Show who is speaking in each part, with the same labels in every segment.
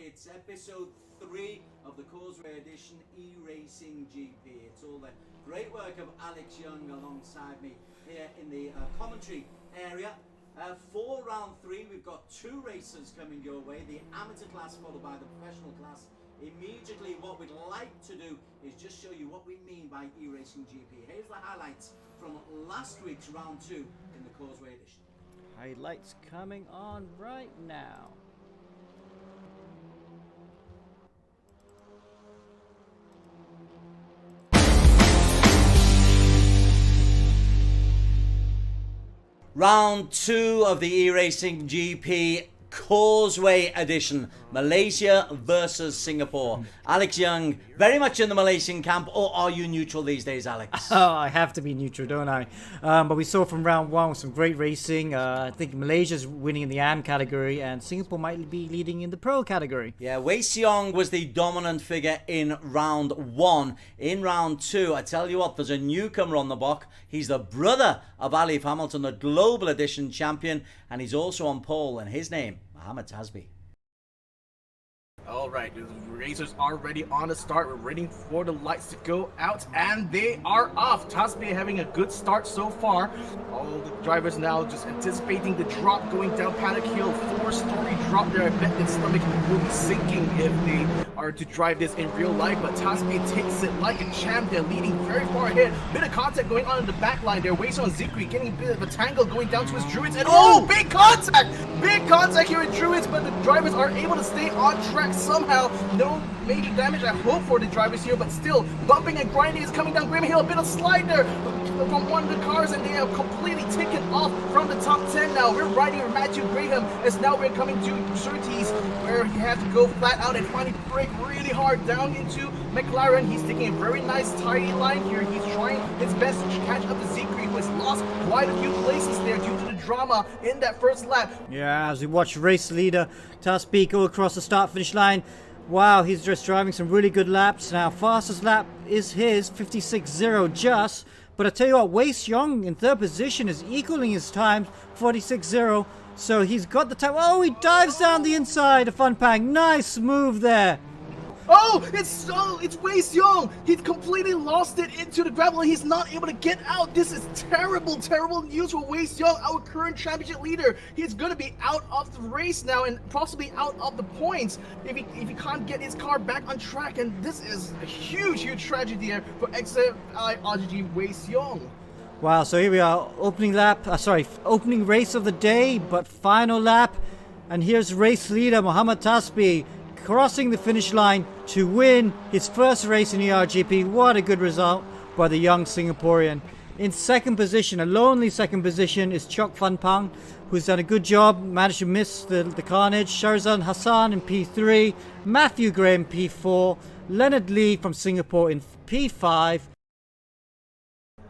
Speaker 1: It's episode 3 of the Causeway edition eRacing GP. It's all the great work of Alex Young alongside me here in the commentary area. For round 3, we've got 2 racers coming your way, the amateur class followed by the professional class. Immediately, what we'd like to do is just show you what we mean by eRacing GP. Here's the highlights from last week's round 2 in the Causeway edition.
Speaker 2: Highlights coming on right now.
Speaker 1: Round 2 of the eRacing GP Causeway edition, Malaysia versus Singapore. Alex Young, very much in the Malaysian camp, or are you neutral these days, Alex?
Speaker 2: Oh, I have to be neutral, don't I? But we saw from round 1 some great racing. I think Malaysia's winning in the AM category, and Singapore might be leading in the Pro category.
Speaker 1: Yeah, Wei Xiong was the dominant figure in round 1. In round 2, I tell you what, there's a newcomer on the block. He's the brother of Alif Hamilton, the Global Edition champion, and he's also on pole, and his name, Mohammed Tasbi.
Speaker 3: Alright, the racers are ready on the start. We're waiting for the lights to go out, and they are off. Tasbi having a good start so far. All the drivers now just anticipating the drop going down Paddock Hill. 4-story drop there. I bet the stomach will be sinking if they are to drive this in real life, but Tasbi takes it like a champ. They're leading very far ahead. Bit of contact going on in the back line there. Wei Xiong Zikri getting a bit of a tangle going down to his Druids, and oh, big contact! Big contact here with Druids, but the drivers are able to stay on track somehow. No major damage, I hope, for the drivers here, but still bumping and grinding is coming down Graham Hill. A bit of slide there from one of the cars, and they have completely taken off from the top 10 now. We're riding with Matthew Graham, as now we're coming to Surtees, where he has to go flat out and finally brake really hard down into McLaren. He's taking a very nice tidy line here. He's trying his best to catch up to Zikri, who has lost quite a few places there due to the drama in that first lap.
Speaker 2: Yeah, as we watch race leader Tasbi go across the start-finish line. Wow, he's just driving some really good laps now. Fastest lap is his, 56.0 just. But I tell you what, Wei Xiong in 3rd position is equaling his time, 46.0. So he's got the time. Oh, he dives down the inside of Funpang. Nice move there.
Speaker 3: Oh, it's Wei Xiong. He's completely lost it into the gravel, and he's not able to get out. This is terrible, terrible news for Wei Xiong, our current championship leader. He's going to be out of the race now and possibly out of the points if he can't get his car back on track. And this is a huge, huge tragedy here for XFI RGG Wei Xiong.
Speaker 2: Wow, so here we are, opening race of the day, but final lap. And here's race leader Mohammed Tasbi crossing the finish line to win his first race in ERGP. What a good result by the young Singaporean. In 2nd position, a lonely 2nd position, is Chok Fan Pang, who's done a good job, managed to miss the carnage. Sharzan Hassan in P3, Matthew Graham P4, Leonard Lee from Singapore in P5.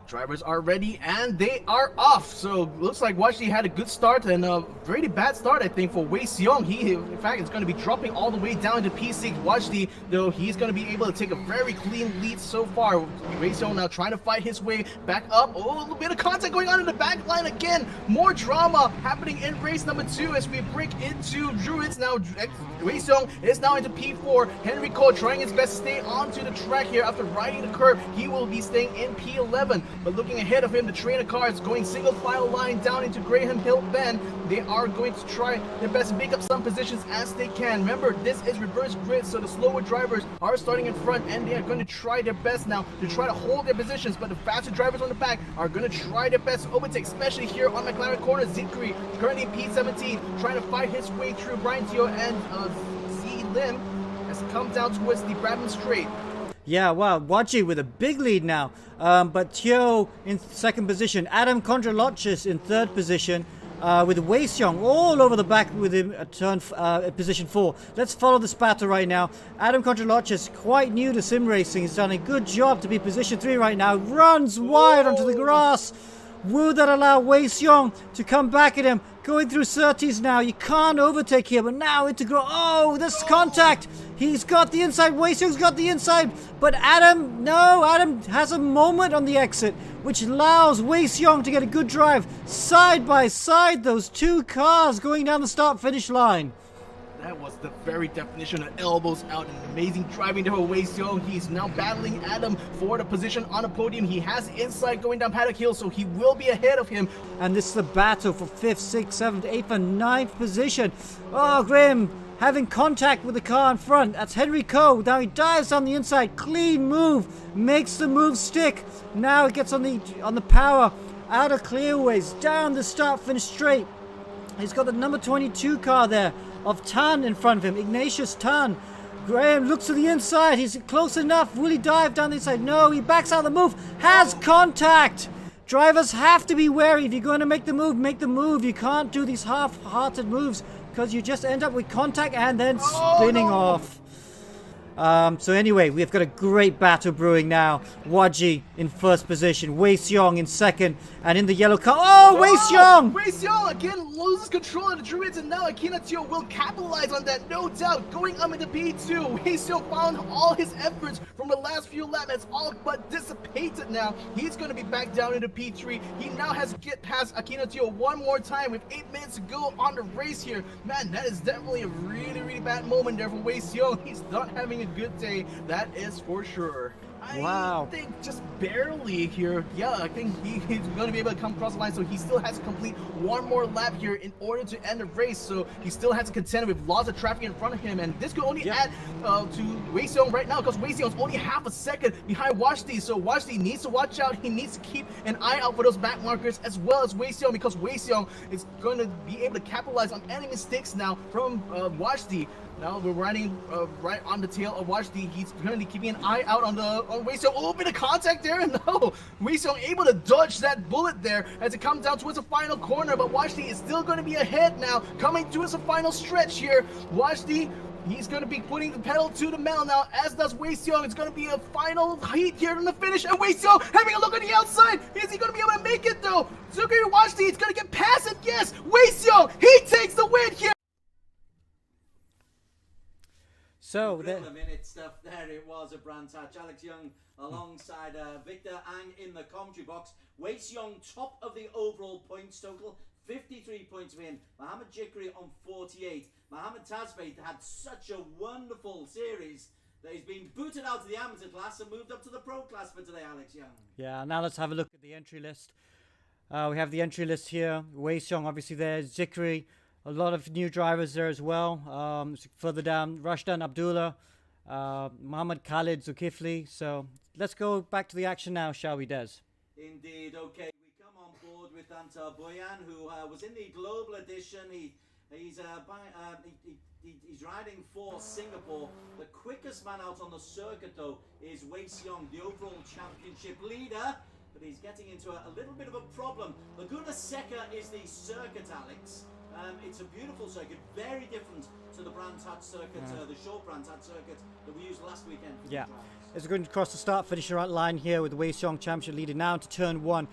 Speaker 3: Drivers are ready, and they are off. So looks like Washi had a good start and a very bad start, I think, for Wei Xiong. He, in fact, is going to be dropping all the way down to P6. Washi, though, he's going to be able to take a very clean lead so far. Wei Xiong now trying to fight his way back up. Oh, a little bit of contact going on in the back line again. More drama happening in race number 2 as we break into Druids. Now Wei Xiong is now into P4. Henry Cole trying his best to stay onto the track here after riding the curve. He will be staying in P11. But looking ahead of him, the trainer cars going single file line down into Graham Hill Bend. They are going to try their best to make up some positions as they can. Remember, this is reverse grid, so the slower drivers are starting in front, and they are going to try their best now to try to hold their positions. But the faster drivers on the back are going to try their best to overtake, especially here on McLaren corner. Zikri currently P17 trying to fight his way through. Brian Teo and Z Lim has come down towards the Bradman Straight.
Speaker 2: Yeah, wow, Waji with a big lead now. But Teo in 2nd position. Adam Kondralochis in 3rd position. With Wei Xiong all over the back with him at position 4. Let's follow this battle right now. Adam Kondralochis, quite new to sim racing. He's done a good job to be position 3 right now. Runs wide onto the grass. Will that allow Wei Xiong to come back at him? Going through Surtees now. You can't overtake here, but now into oh, this contact. He's got the inside. Wei Xiong's got the inside. But Adam has a moment on the exit, which allows Wei Xiong to get a good drive. Side by side, those 2 cars going down the start-finish line.
Speaker 3: That was the very definition of elbows out and amazing driving there for Wei Xiong. He's now battling Adam for the position on the podium. He has inside going down Paddock Hill, so he will be ahead of him.
Speaker 2: And this is the battle for 5th, 6th, 7th, 8th, and 9th position. Oh, Graham having contact with the car in front. That's Henry Coe. Now he dives on the inside. Clean move. Makes the move stick. Now it gets on the power. Out of clearways. Down the start, finish straight. He's got the number 22 car there of Tan in front of him. Ignatius Tan. Graham looks to the inside. He's close enough. Will he dive down the inside? No, he backs out of the move. Has contact. Drivers have to be wary. If you're going to make the move, make the move. You can't do these half-hearted moves because you just end up with contact and then spinning off. So anyway, we've got a great battle brewing now. Waji in first position, Wei Xiong in second, and in the yellow car. Oh, Wei Xiong!
Speaker 3: Wei Xiong again loses control of the druids, and now Akina Teo will capitalize on that, no doubt. Going up into P2, Wei Xiong found all his efforts from the last few laps. It's all but dissipated now. He's going to be back down into P3. He now has to get past Akina Teo one more time with 8 minutes to go on the race here. Man, that is definitely a really, really bad moment there for Wei Xiong. He's not having a good day, that is for sure.
Speaker 2: Wow.
Speaker 3: I think just barely here. Yeah, I think he's going to be able to come across the line, so he still has to complete one more lap here in order to end the race. So he still has to contend with lots of traffic in front of him, and this could only add to Wei Xiong right now, because Wei Xiong is only half a second behind Washti. So Washti needs to watch out. He needs to keep an eye out for those back markers as well as Wei Xiong, because Wei Xiong is going to be able to capitalize on any mistakes now from Washti. Now we're riding right on the tail of Washti. He's currently keeping an eye out on Wei Xiong. Oh, bit of contact there. No, Wei Xiong able to dodge that bullet there as it comes down towards the final corner. But Washti is still going to be ahead now, coming towards the final stretch here. Washti, he's going to be putting the pedal to the metal now, as does Wei Xiong. It's going to be a final heat here in the finish, and Wei Xiong having a look on the outside. Is he going to be able to make it though? Zukiri Washti, it's going to get past it. Yes, Wei Xiong, he takes the win here.
Speaker 2: So
Speaker 1: minute stuff there. It was a brand touch. Alex Young alongside Victor Ang in the commentary box. Wei Xiong top of the overall points total, 53 points for him. Mohammed Jikri on 48. Mohammed Tazbait had such a wonderful series that he's been booted out of the amateur class and moved up to the pro class for today, Alex Young.
Speaker 2: Yeah, now let's have a look at the entry list. We have the entry list here. Wei Xiong obviously there. Jikri. A lot of new drivers there as well. Further down, Rashdan Abdullah, Muhammad Khalid Zulkifli. So let's go back to the action now, shall we, Des?
Speaker 1: Indeed. Okay, we come on board with Antar Boyan, who was in the global edition. He's riding for Singapore. The quickest man out on the circuit, though, is Wei Xiong, the overall championship leader. But he's getting into a little bit of a problem. Laguna Seca is the circuit, Alex. It's a beautiful circuit, very different to the Brand Touch circuit, the short Brand Touch circuit that we used last weekend.
Speaker 2: Yeah, as we're going to cross the start-finish line here with the Wei Xiong Championship leader now into turn 1.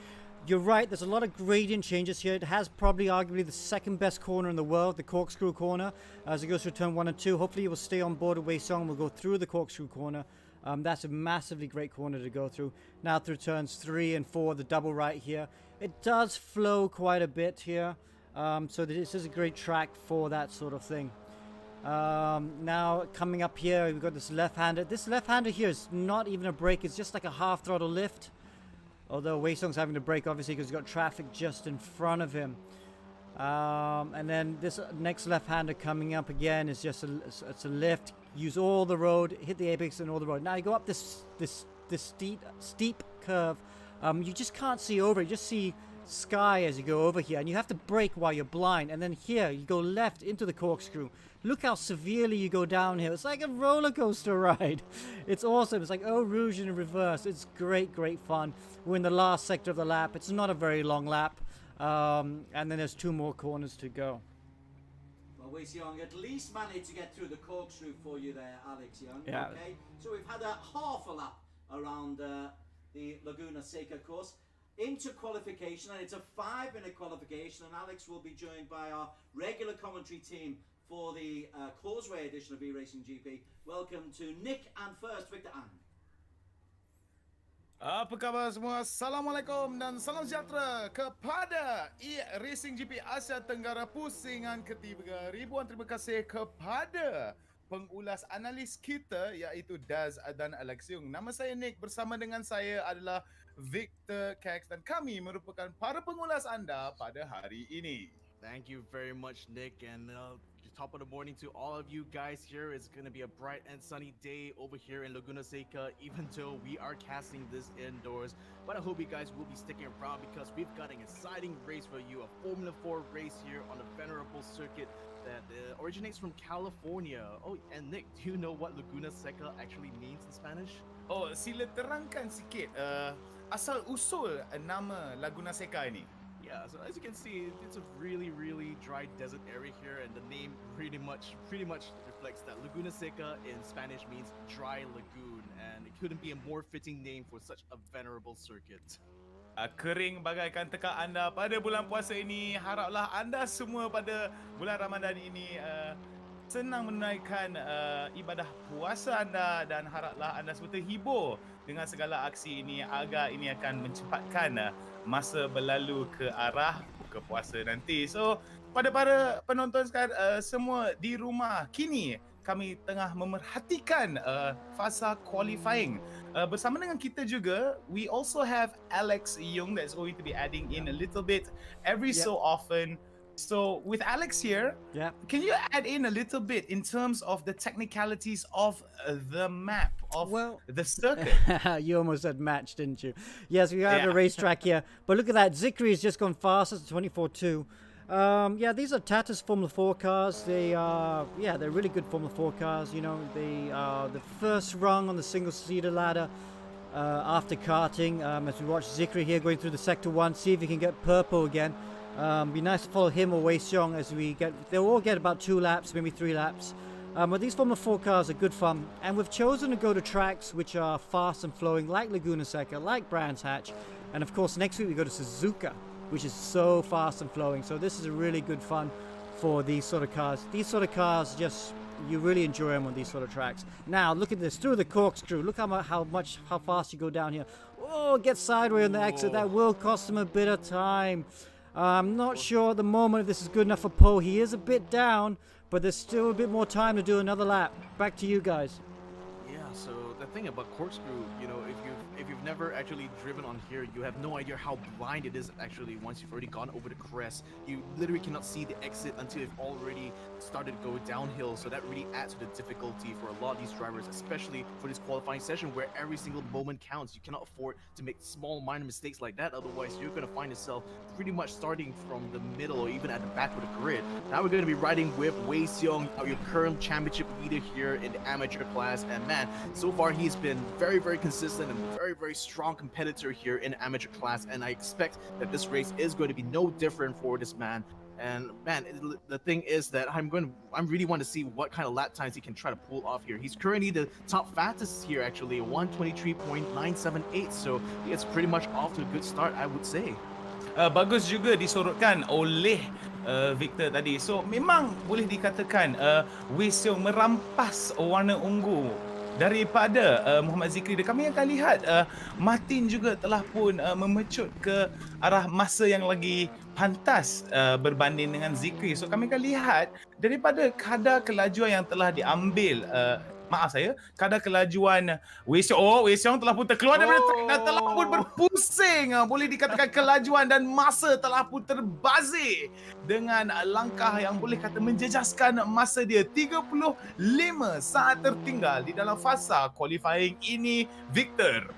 Speaker 2: You're right, there's a lot of gradient changes here. It has probably arguably the second best corner in the world, the corkscrew corner, as it goes through turn 1 and 2. Hopefully you will stay on board with Wei Xiong. We'll go through the corkscrew corner. That's a massively great corner to go through. Now through turns 3 and 4, the double right here. It does flow quite a bit here. So this is a great track for that sort of thing. Now coming up here, we've got this left-hander. This left-hander here is not even a brake. It's just like a half throttle lift. Although Wei Xiong's having to brake, obviously, because he's got traffic just in front of him. And then this next left-hander coming up again is just it's a lift. Use all the road, hit the apex and all the road. Now you go up this steep curve. You just can't see over. You just see sky as you go over here, and you have to brake while you're blind. And then here you go left into the corkscrew. Look how severely you go down here. It's like a roller coaster ride. It's awesome. It's like Eau Rouge in reverse. It's great fun. We're in the last sector of the lap. It's not a very long lap, and then there's 2 more corners to go.
Speaker 1: Well, Wei Xiong at least managed to get through the corkscrew for you there, Alex Young.
Speaker 2: Yeah.
Speaker 1: Okay, so we've had a half a lap around the Laguna Seca course into qualification, and it's a 5-minute qualification, and Alex will be joined by our regular commentary team for the Causeway edition of eRacing GP. Welcome to Nick and first Victor Ang.
Speaker 4: Apa khabar semua? Assalamualaikum dan salam sejahtera kepada eRacing GP Asia Tenggara pusingan ketiga. Ribuan terima kasih kepada pengulas analis kita iaitu Daz dan Alexiung. Nama saya Nick, bersama dengan saya adalah Victor Cax dan kami merupakan para pengulas anda pada hari ini.
Speaker 3: Thank you very much, Nick. And top of the morning to all of you guys here. It's going to be a bright and sunny day over here in Laguna Seca, even though we are casting this indoors. But I hope you guys will be sticking around because we've got an exciting race for you, a Formula 4 race here on a venerable circuit that originates from California. Oh, and Nick, do you know what Laguna Seca actually means in Spanish?
Speaker 4: Oh, sila terangkan sikit asal-usul nama Laguna Seca ini.
Speaker 3: Yeah, so as you can see, it's a really dry desert area here, and the name pretty much reflects that. Laguna Seca in Spanish means dry lagoon, and it couldn't be a more fitting name for such a venerable circuit.
Speaker 4: Kering bagaikan tekak anda pada bulan puasa ini. Haraplah anda semua pada bulan Ramadan ini senang menunaikan ibadah puasa anda, dan haraplah anda semua terhibur dengan segala aksi ini agar ini akan mencepatkan masa berlalu ke arah buka puasa nanti. So pada para penonton sekarang semua di rumah, kini kami tengah memerhatikan fasa qualifying. Bersama dengan kita juga, we also have Alex Young that's going to be adding in a little bit every so often. So with Alex here, can you add in a little bit in terms of the technicalities of the map, of the circuit?
Speaker 2: You almost said match, didn't you? Yes, we have a racetrack here. But look at that. Zikri has just gone fast. It's 24.2. Yeah, these are Tata's Formula 4 cars. They are, they're really good Formula 4 cars. You know, they are the first rung on the single-seater ladder after karting. As we watch Zikri here going through the Sector 1, see if he can get purple again. Be nice to follow him or Wei Xiong as we get. They'll all get about 2 laps, maybe 3 laps. But these Formula 4 cars are good fun, and we've chosen to go to tracks which are fast and flowing, like Laguna Seca, like Brands Hatch, and of course next week we go to Suzuka, which is so fast and flowing. So this is a really good fun for these sort of cars. These sort of cars, just you really enjoy them on these sort of tracks. Now look at this, through the corkscrew. Look how fast you go down here. Oh, get sideways on the exit. That will cost him a bit of time. I'm not sure at the moment if this is good enough for Poe. He is a bit down, but there's still a bit more time to do another lap. Back to you guys.
Speaker 3: Yeah, so the thing about corkscrew, you know, if you've never actually driven on here, you have no idea how blind it is actually once you've already gone over the crest. You literally cannot see the exit until you've already started to go downhill, so that really adds to the difficulty for a lot of these drivers, especially for this qualifying session where every single moment counts. You cannot afford to make small minor mistakes like that, otherwise you're going to find yourself pretty much starting from the middle or even at the back of the grid. Now we're going to be riding with Wei Xiong, your current championship leader here in the amateur class, and man, so far he's been very consistent and very strong competitor here in amateur class, and I expect that this race is going to be no different for this man. And man, the thing is that I really want to see what kind of lap times he can try to pull off here. He's currently the top fastest here actually, 123.978, so it's pretty much off to a good start, I would say.
Speaker 4: Bagus juga disorotkan oleh Victor tadi. So memang boleh dikatakan Wei Xiong merampas warna ungu daripada Muhammad Zikri. Dan kami akan lihat Martin juga telah pun memecut ke arah masa yang lagi pantas berbanding dengan Zikri. So kami akan lihat daripada kadar kelajuan yang telah diambil kadar kelajuan Wei Xiong. Wei Xiong telah pun terkeluar daripada track dan telah pun berpusing. Boleh dikatakan kelajuan dan masa telah pun terbazir dengan langkah yang boleh kata menjejaskan masa dia. 35 saat tertinggal di dalam fasa qualifying ini, Victor.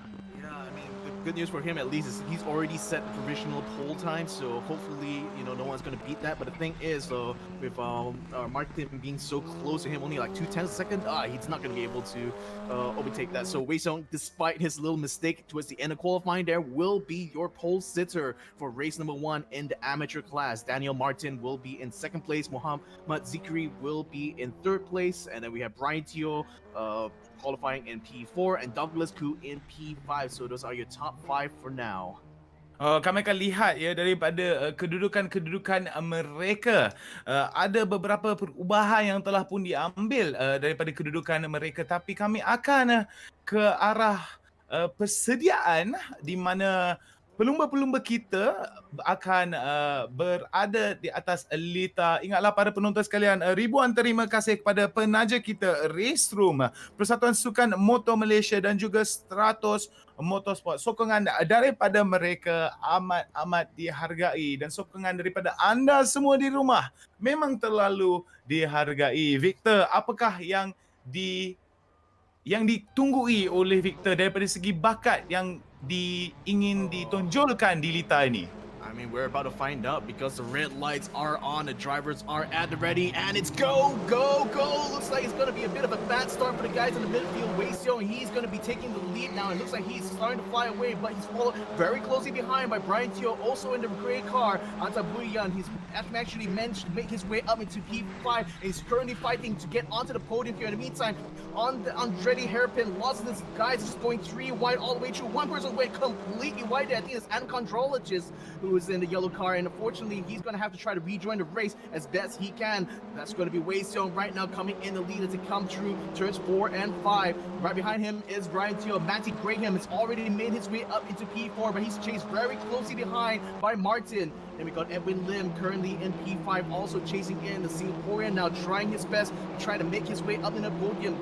Speaker 3: Good news for him at least is he's already set the provisional pole time, so hopefully, you know, no one's going to beat that. But the thing is, with Martin being so close to him, only like 0.2 seconds, he's not going to be able to overtake that. So Wei Xiong, despite his little mistake towards the end of qualifying there, will be your pole sitter for race number 1 in the amateur class. Daniel Martin will be in 2nd place, Muhammad Zikri will be in 3rd place, and then we have Brian Teo qualifying in P4 and Douglas Koo in P5. So those are your top 5 for now.
Speaker 4: Kami akan lihat ya daripada kedudukan mereka. Ada beberapa perubahan yang telah pun diambil daripada kedudukan mereka, tapi kami akan ke arah persediaan di mana pelumba-pelumba kita akan berada di atas lita. Ingatlah para penonton sekalian, ribuan terima kasih kepada penaja kita Race Room, Persatuan Sukan Motor Malaysia dan juga 100 Motorsport. Sokongan daripada mereka amat dihargai dan sokongan daripada anda semua di rumah memang terlalu dihargai. Victor, apakah yang ditunggui oleh Victor daripada segi bakat yang ingin ditonjolkan di lita ini?
Speaker 3: I mean, we're about to find out because the red lights are on, the drivers are at the ready, and it's go, go, go! Looks like it's going to be a bit of a bad start for the guys in the midfield. Wei Xiong, he's going to be taking the lead now. It looks like he's starting to fly away, but he's followed very closely behind by Brian Teo, also in the gray car. Anta Buyan, he's actually managed to make his way up into P5, and he's currently fighting to get onto the podium here. In the meantime, on the Andretti hairpin, lots of these guys just going 3 wide all the way through. One person went completely wide there. I think it's Adam Condrologist who is in the yellow car, and unfortunately he's going to have to try to rejoin the race as best he can. That's going to be Wei Xiong right now coming in the lead as he comes through turns 4 and 5. Right behind him is Brian Teo. Matty Graham has already made his way up into P4, but he's chased very closely behind by Martin. Then we got Edwin Lim currently in P5, also chasing in the Singaporean, now trying his best to try to make his way up in the podium.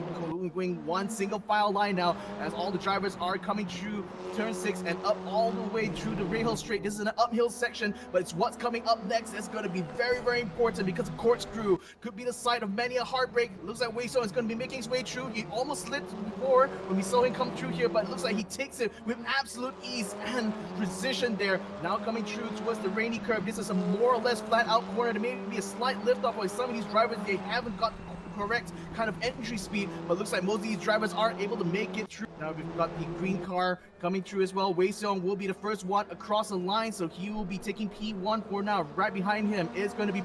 Speaker 3: Going one single file line now as all the drivers are coming through turn 6 and up all the way through the Rail Straight. This is an uphill section, but it's what's coming up next that's going to be very, very important because the corkscrew could be the site of many a heartbreak. Looks like Wei Xiong is going to be making his way through. He almost slipped before when we saw him come through here, but it looks like he takes it with absolute ease and precision there. Now coming through towards the rainy curve. This is a more or less flat out corner. There may be a slight lift off by some of these drivers. They haven't got correct kind of entry speed, but looks like most of these drivers are able to make it through. Now we've got the green car coming through as well. Wei Xiong will be the first one across the line, so he will be taking P1 for now. Right behind him is going to be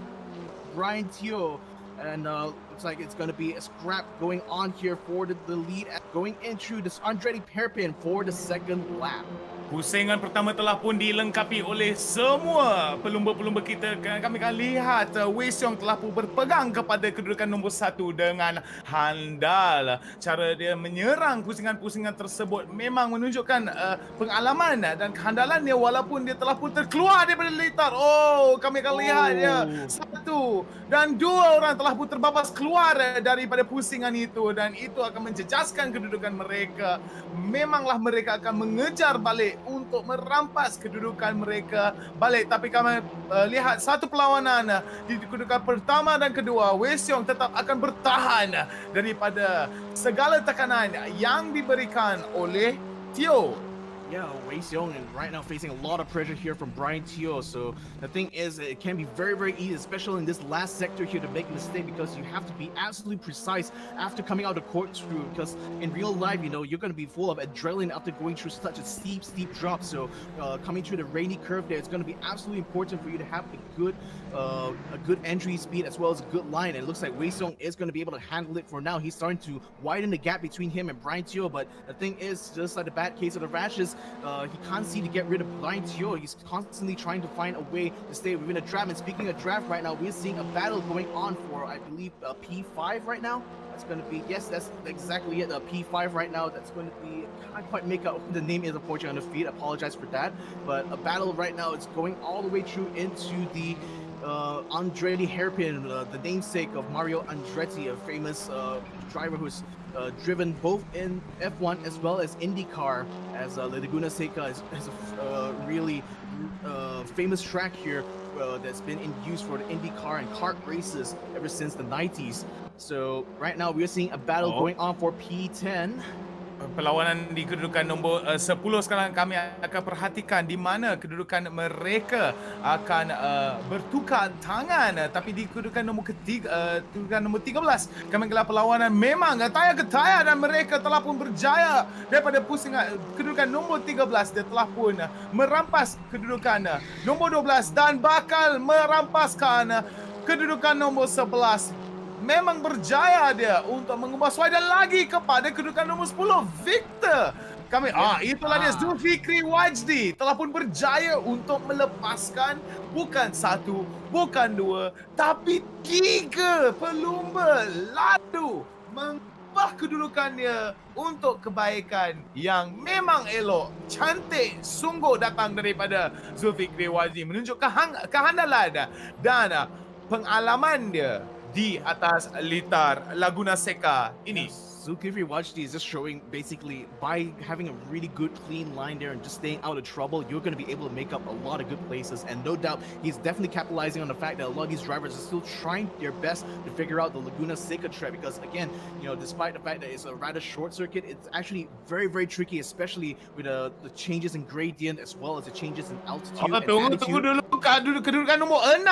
Speaker 3: Brian Teo, and looks like it's going to be a scrap going on here for the lead, going into this Andretti hairpin for the second lap.
Speaker 4: Pusingan pertama telah pun dilengkapi oleh semua pelumba-pelumba kita. Kami akan lihat Wei Xiong telah pun berpegang kepada kedudukan nombor 1 dengan handal. Cara dia menyerang pusingan-pusingan tersebut memang menunjukkan pengalaman dan kehandalan dia walaupun dia telah pun terkeluar daripada litar. Oh, kami akan lihat ya. 1 dan 2 orang telah pun terbabas keluar daripada pusingan itu dan itu akan menjejaskan kedudukan mereka. Memanglah mereka akan mengejar balik untuk merampas kedudukan mereka balik, tapi kami lihat satu perlawanan di kedudukan pertama dan kedua. Wei Xiong tetap akan bertahan daripada segala tekanan yang diberikan oleh Teo.
Speaker 3: Yeah, Wei Xiong and right now facing a lot of pressure here from Brian Teo. So the thing is, it can be very, very easy, especially in this last sector here, to make a mistake because you have to be absolutely precise after coming out of the corkscrew. Because in real life, you know, you're going to be full of adrenaline after going through such a steep drop. So coming through the rainy curve there, it's going to be absolutely important for you to have a good entry speed as well as a good line. And it looks like Wei Xiong is going to be able to handle it for now. He's starting to widen the gap between him and Brian Teo. But the thing is, just like the bad case of the rashes, he can't seem to get rid of Brian Teo. He's constantly trying to find a way to stay within a draft. And speaking of draft right now, we're seeing a battle going on for, I believe, P5 right now. That's going to be, yes, that's exactly it, P5 right now. That's going to be, I can't quite make out who the name is, unfortunately, on the feed. I apologize for that. But a battle right now is going all the way through into the Andretti hairpin, the namesake of Mario Andretti, a famous driver who's driven both in F1 as well as IndyCar, as Laguna Seca is a really famous track here that's been in use for the IndyCar and kart races ever since the 90s. So right now we're seeing a battle going on for P10.
Speaker 4: Perlawanan di kedudukan nombor 10 sekarang kami akan perhatikan di mana kedudukan mereka akan bertukar tangan, tapi di kedudukan nombor kedudukan nombor 13 kami gelar perlawanan memang tayar ke tayar dan mereka telah pun berjaya daripada pusingan kedudukan nombor 13. Dia telah pun merampas kedudukan nombor 12 dan bakal merampaskan kedudukan nombor 11. Memang berjaya dia untuk mengubah swidan lagi kepada kedudukan nombor 10. Victor, kami itulah dia, Zulfikri Wajdi telah pun berjaya untuk melepaskan bukan 1, bukan 2, tapi 3 pelumba lalu mengubah kedudukannya untuk kebaikan yang memang elok. Cantik sungguh datang daripada Zulfikri Wazi, menunjukkan kehandalan dan pengalaman dia di atas litar Laguna Seca ini.
Speaker 3: Zulkifli Wajdi is just showing basically by having a really good clean line there and just staying out of trouble, you're going to be able to make up a lot of good places. And no doubt, he's definitely capitalizing on the fact that a lot of these drivers are still trying their best to figure out the Laguna Seca track because again, you know, despite the fact that it's a rather short circuit, it's actually very, very tricky, especially with the changes in gradient as well as the changes in altitude and
Speaker 4: Tunggu dulu, kedudukan nombor 6.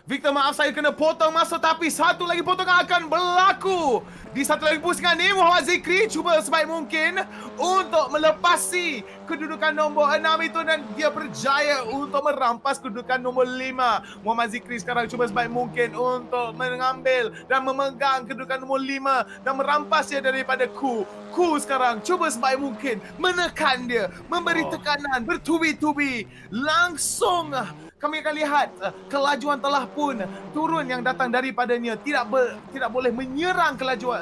Speaker 4: Victor, maaf saya kena potong masuk, tapi satu lagi potongan akan berlaku. Di satu lagi pusingan ni, Muhammad Zikri cuba sebaik mungkin untuk melepasi kedudukan nombor 6 itu dan dia berjaya untuk merampas kedudukan nombor 5. Muhammad Zikri sekarang cuba sebaik mungkin untuk mengambil dan memegang kedudukan nombor 5 dan merampas dia daripada Ku. Ku sekarang cuba sebaik mungkin menekan dia, memberi tekanan bertubi-tubi. Langsung kami akan lihat kelajuan telah pun turun yang datang daripadanya. Tidak boleh menyerang kelajuan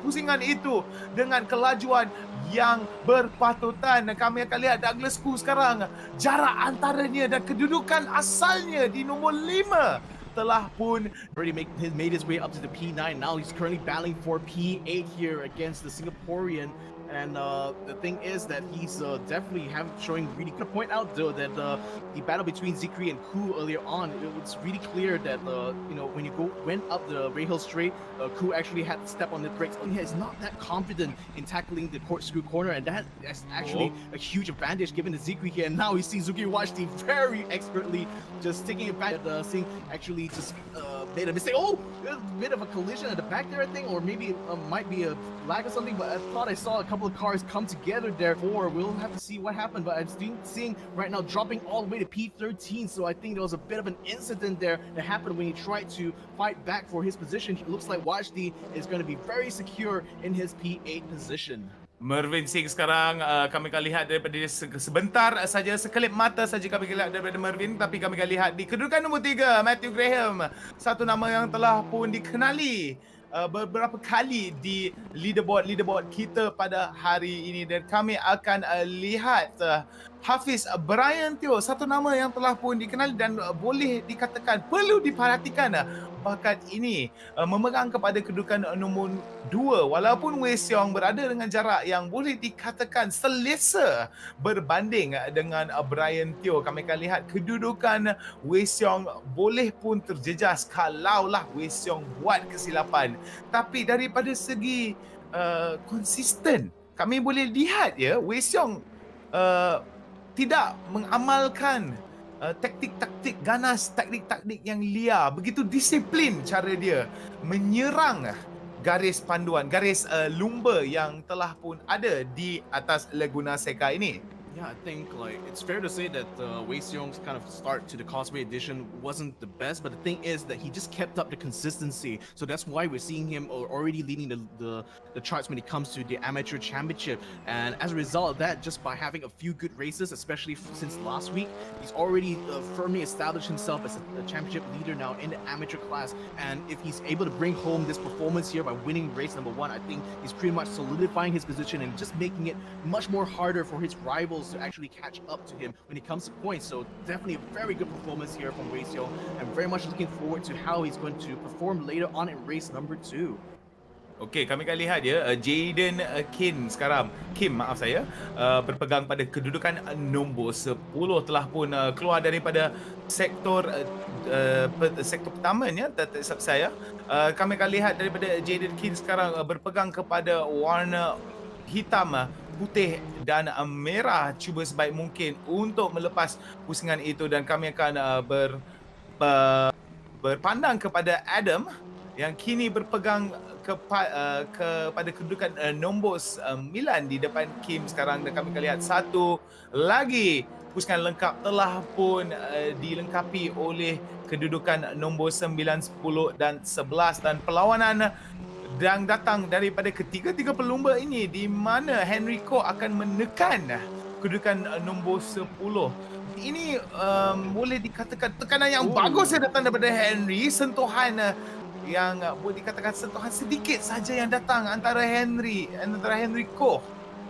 Speaker 4: pusingan itu dengan kelajuan yang berpatutan. Kami akan lihat Douglas Ku sekarang, jarak antaranya dan kedudukan asalnya di nombor 5 telah pun
Speaker 3: already made his way up to the P9. Now he's currently battling for P8 here against the Singaporean. And the thing is that he's definitely showing really good. Point out though that the battle between Zikri and Ku earlier on, it was really clear that you know, when you went up the Ray Hill straight, Ku actually had to step on the brakes. He is not that confident in tackling the corkscrew corner, and that's actually a huge advantage given to Zikri here. And now we see Zuki Washti very expertly just taking it back. Seeing actually just made a mistake. Oh, there's a bit of a collision at the back there, I think, or maybe might be a lag or something. But I thought I saw a couple of cars come together there. We'll have to see what happened. But I'm seeing right now dropping all the way to P13. So I think there was a bit of an incident there that happened when he tried to fight back for his position. It looks like Wajdi is going to be very secure in his P8 position.
Speaker 4: Mervin Singh sekarang kami akan lihat daripada dia sebentar saja, sekelip mata saja kami akan lihat daripada Mervin, tapi kami akan lihat di kedudukan nombor 3 Matthew Graham, satu nama yang telah pun dikenali beberapa kali di leaderboard kita pada hari ini, dan kami akan lihat Hafiz Brian Teo, satu nama yang telah pun dikenali dan boleh dikatakan perlu diperhatikan. Bakat ini memegang kepada kedudukan nombor 2 walaupun Wei Xiong berada dengan jarak yang boleh dikatakan selesa berbanding dengan Brian Teo. Kami akan lihat kedudukan Wei Xiong boleh pun terjejas kalaulah Wei Xiong buat kesilapan. Tapi daripada segi konsisten, kami boleh lihat ya, Wei Xiong tidak mengamalkan taktik-taktik ganas, taktik-taktik yang liar. Begitu disiplin cara dia menyerang garis panduan, garis lumba yang telah pun ada di atas Laguna Seca ini.
Speaker 3: Yeah, I think like it's fair to say that Wei Xiong's kind of start to the Causeway edition wasn't the best, but the thing is that he just kept up the consistency. So that's why we're seeing him already leading the charts when it comes to the amateur championship. And as a result of that, just by having a few good races, especially since last week, he's already firmly established himself as a championship leader now in the amateur class. And if he's able to bring home this performance here by winning race number 1, I think he's pretty much solidifying his position and just making it much more harder for his rivals to actually catch up to him when it comes to points. So definitely a very good performance here from Wei Xiong. I'm very much looking forward to how he's going to perform later on in race number 2.
Speaker 4: Okey, kami akan lihat ya, Jaden Kim sekarang, maaf saya, berpegang pada kedudukan nombor 10, telah pun keluar daripada sektor pertamanya, saya. Kami akan lihat daripada Jaden Kim sekarang berpegang kepada warna hitam, putih dan merah, cuba sebaik mungkin untuk melepas pusingan itu, dan kami akan berpandang kepada Adam yang kini berpegang kepada kedudukan nombor 9 di depan Kim sekarang, dan kami akan lihat satu lagi pusingan lengkap telah pun dilengkapi oleh kedudukan nombor 9, 10 dan 11, dan perlawanan yang datang daripada ketiga-tiga pelumba ini, di mana Henry Ko akan menekan kedudukan nombor 10. Ini boleh dikatakan tekanan yang bagus yang datang daripada Henry, sentuhan yang boleh dikatakan sentuhan sedikit saja yang datang antara Henry Koh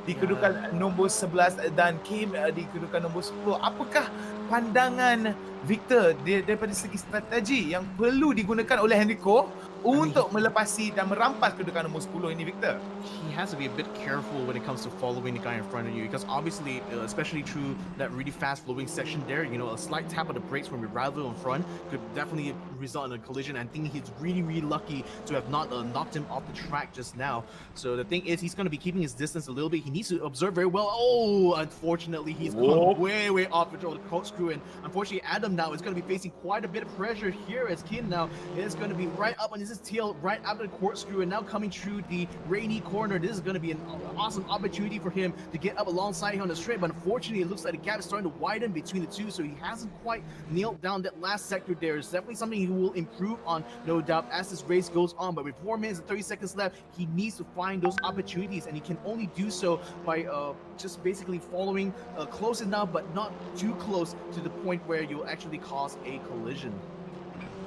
Speaker 4: di kedudukan nombor 11 dan Kim di kedudukan nombor 10. Apakah pandangan Victor daripada segi strategi yang perlu digunakan oleh Henry Koh untuk melepasi dan merampas kedudukan nombor 10 ini, Victor?
Speaker 3: He has to be a bit careful when it comes to following the guy in front of you, because obviously, especially through that really fast flowing section there, you know, a slight tap of the brakes from your rival in front could definitely result in a collision. I think he's really lucky to have not knocked him off the track just now. So the thing is, he's going to be keeping his distance a little bit. He needs to observe very well. Oh, unfortunately, he's gone way off the corkscrew, and unfortunately, Adam now is going to be facing quite a bit of pressure here, as Kim now is going to be right up on his tail right after the corkscrew, and now coming through the rainy corner. This is going to be an awesome opportunity for him to get up alongside him on the straight, but unfortunately, it looks like the gap is starting to widen between the two, so he hasn't quite nailed down that last sector there. It's definitely something he will improve on, no doubt, as this race goes on, but with 4 minutes and 30 seconds left, he needs to find those opportunities, and he can only do so by just basically following close enough, but not too close to the point where you'll actually cause a collision.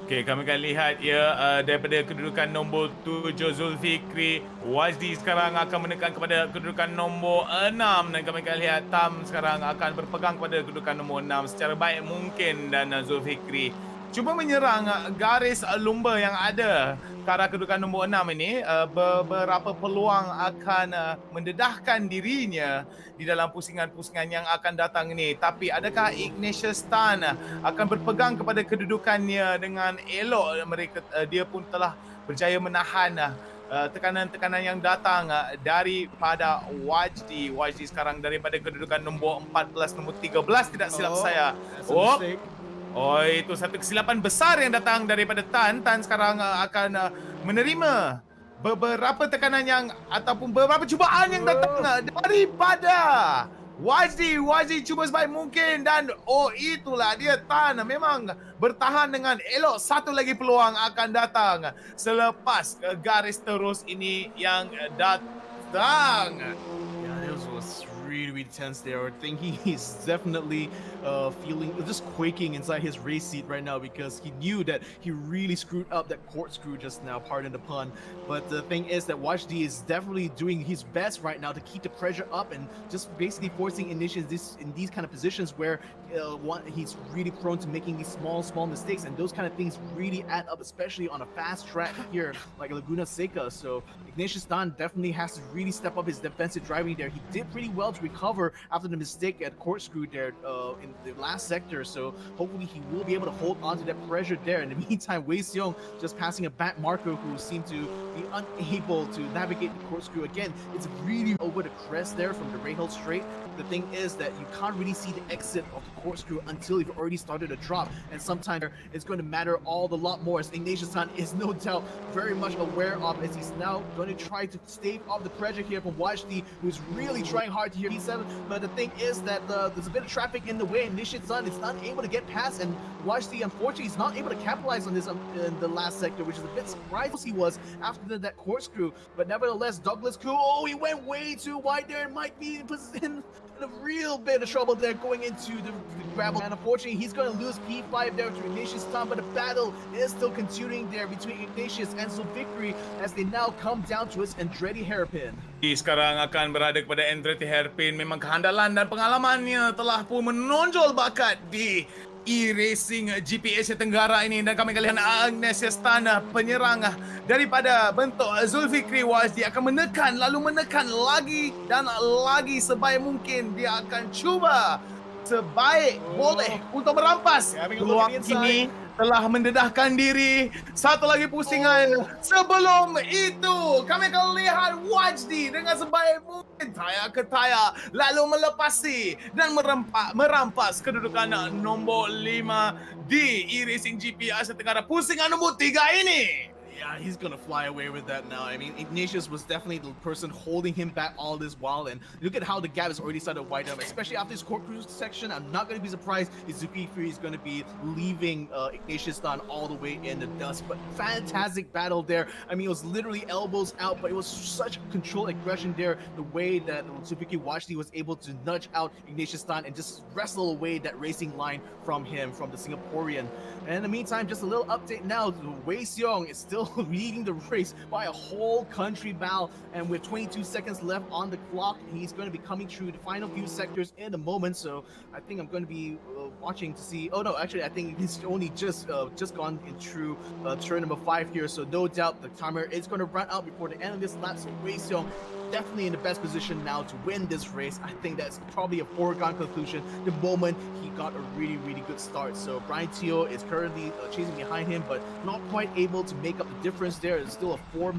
Speaker 4: Okey, kami akan lihat ya daripada kedudukan nombor 7 Zulfikri. Wajdi sekarang akan menekan kepada kedudukan nombor 6 dan kami akan lihat Tam sekarang akan berpegang kepada kedudukan nombor 6 secara baik mungkin, dan Zulfikri cuba menyerang garis lumba yang ada ke arah kedudukan nombor 6 ini. Beberapa peluang akan mendedahkan dirinya di dalam pusingan-pusingan yang akan datang ini. Tapi adakah Ignatius Tan akan berpegang kepada kedudukannya dengan elok? Dia pun telah berjaya menahan tekanan-tekanan yang datang daripada Wajdi. Wajdi sekarang daripada kedudukan nombor 14, nombor 13 tidak silap saya. Oh, itu satu kesilapan besar yang datang daripada Tan. Tan sekarang akan menerima beberapa tekanan yang ataupun beberapa cubaan yang datang daripada Wajdi. Wajdi cuba sebaik mungkin dan itulah dia, Tan memang bertahan dengan elok. Satu lagi peluang akan datang selepas garis terus ini yang datang.
Speaker 3: Yeah, this was really tense there. I think he's definitely feeling just quaking inside his race seat right now, because he knew that he really screwed up that corkscrew just now, pardon the pun. But the thing is that Wajdi is definitely doing his best right now to keep the pressure up and just basically forcing Ignatius in these kind of positions where he's really prone to making these small mistakes, and those kind of things really add up, especially on a fast track here like Laguna Seca. So Ignatius Tan definitely has to really step up his defensive driving there. He did pretty well to recover after the mistake at corkscrew there in the last sector, so hopefully he will be able to hold on to that pressure there. In the meantime, Wei Xiong just passing a back marker who seemed to be unable to navigate the corkscrew. Again, it's really over the crest there from the Rahal Straight. The thing is that you can't really see the exit of the corkscrew until you've already started a drop, and sometimes it's going to matter a lot more, as Ignatius Tan is no doubt very much aware of, as he's now going to try to stave off the pressure here from Wajdi, who's really trying hard to hear P7. But the thing is that there's a bit of traffic in the way. Ignatius Tan is not able to get past, and Wajdi unfortunately is not able to capitalize on this in the last sector, which is a bit surprised he was after that corkscrew. But nevertheless, Douglas Koo, he went way too wide there and might be in a real bit of trouble there going into the gravel, and unfortunately he's going to lose P5 there to Ignatius Tan. But the battle is still continuing there between Ignatius and Zulfikri as they now come down to his Andretti hairpin.
Speaker 4: Sekarang akan berada kepada Andretti hairpin. Memang kehandalan dan pengalamannya telah pun menonjol bakat di eRacing GP Asia Tenggara ini, dan kami akan lihat Ignatius Tan, penyerang daripada bentuk Zulfikri Wajdi, akan menekan lagi dan lagi sebaik mungkin. Dia akan cuba sebaik boleh untuk merampas peluang ini. Telah mendedahkan diri. Satu lagi pusingan. Sebelum itu, kami akan lihat Wajdi dengan sebaik mungkin tayar ke tayar, lalu melepasi dan merampas kedudukan nombor 5 di eRacing GP Asia Tenggara pusingan nombor 3 ini.
Speaker 3: Yeah, he's gonna fly away with that now. I mean, Ignatius was definitely the person holding him back all this while, and look at how the gap has already started to widen up, especially after this corkscrew section. I'm not gonna be surprised if Zulfikri is gonna be leaving Ignatius Tan all the way in the dust. But fantastic battle there. I mean, it was literally elbows out, but it was such controlled aggression there. The way that Zulfikri Wajdi was able to nudge out Ignatius Tan and just wrestle away that racing line from him, from the Singaporean. And in the meantime, just a little update now. Wei Xiong is still still leading the race by a whole country mile. And with 22 seconds left on the clock, he's going to be coming through the final few sectors in a moment. So I think I'm going to be watching to see. Oh no, actually I think he's only just gone in through turn number 5 here. So no doubt the timer is going to run out before the end of this lap. So Wei Xiong definitely in the best position now to win this race. I think that's probably a foregone conclusion the moment he got a really good start. So Brian Teo is currently chasing behind him, but not quite able to make up the difference there. It's still a 4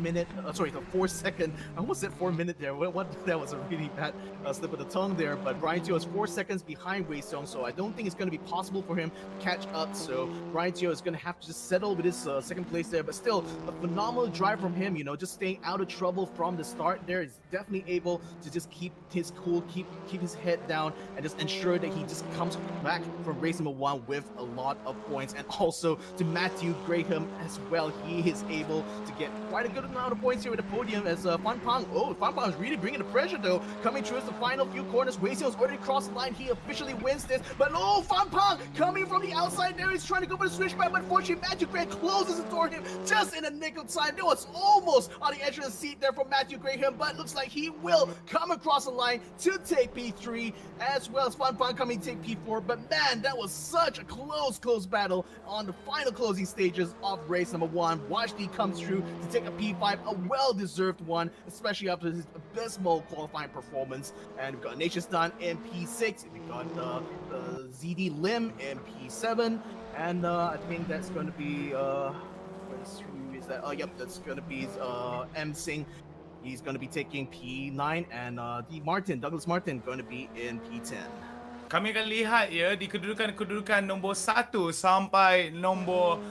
Speaker 3: second, I almost said 4 minute there. What that was a really bad slip of the tongue there, but Brian Teo is 4 seconds behind Wei Xiong, so I don't think it's going to be possible for him to catch up. So Brian Teo is going to have to just settle with his second place there, but still a phenomenal drive from him, you know, just staying out of trouble from the start there. Is definitely able to just keep his cool, keep his head down, and just ensure that he just comes back from race number 1 with a lot of points. And also to Matthew Graham as well, he is able to get quite a good amount of points here with the podium as Fan Pang. Oh, Fan Pang is really bringing the pressure though, coming through the final few corners. Wei Xiong's already crossed the line, he officially wins this, but oh, Fan Pang coming from the outside there, he's trying to go for the switchback, but unfortunately Matthew Graham closes the door him just in the nick of time. There was almost on the edge of the seat there for Matthew Graham, but looks like he will come across the line to take P3, as well as Fan Pang coming to take P4. But man, that was such a close battle on the final closing stages of race number 1. Wajdi comes through to take a P5, a well-deserved one, especially after his abysmal qualifying performance. And we've got Nature's Done in P6, we've got ZD Lim in P7, and I think that's going to be who is that? Oh, yep, that's going to be M Singh. He's going to be taking P9, and Douglas Martin going to be in P10.
Speaker 4: Kami akan lihat ya di kedudukan nombor 1 sampai nombor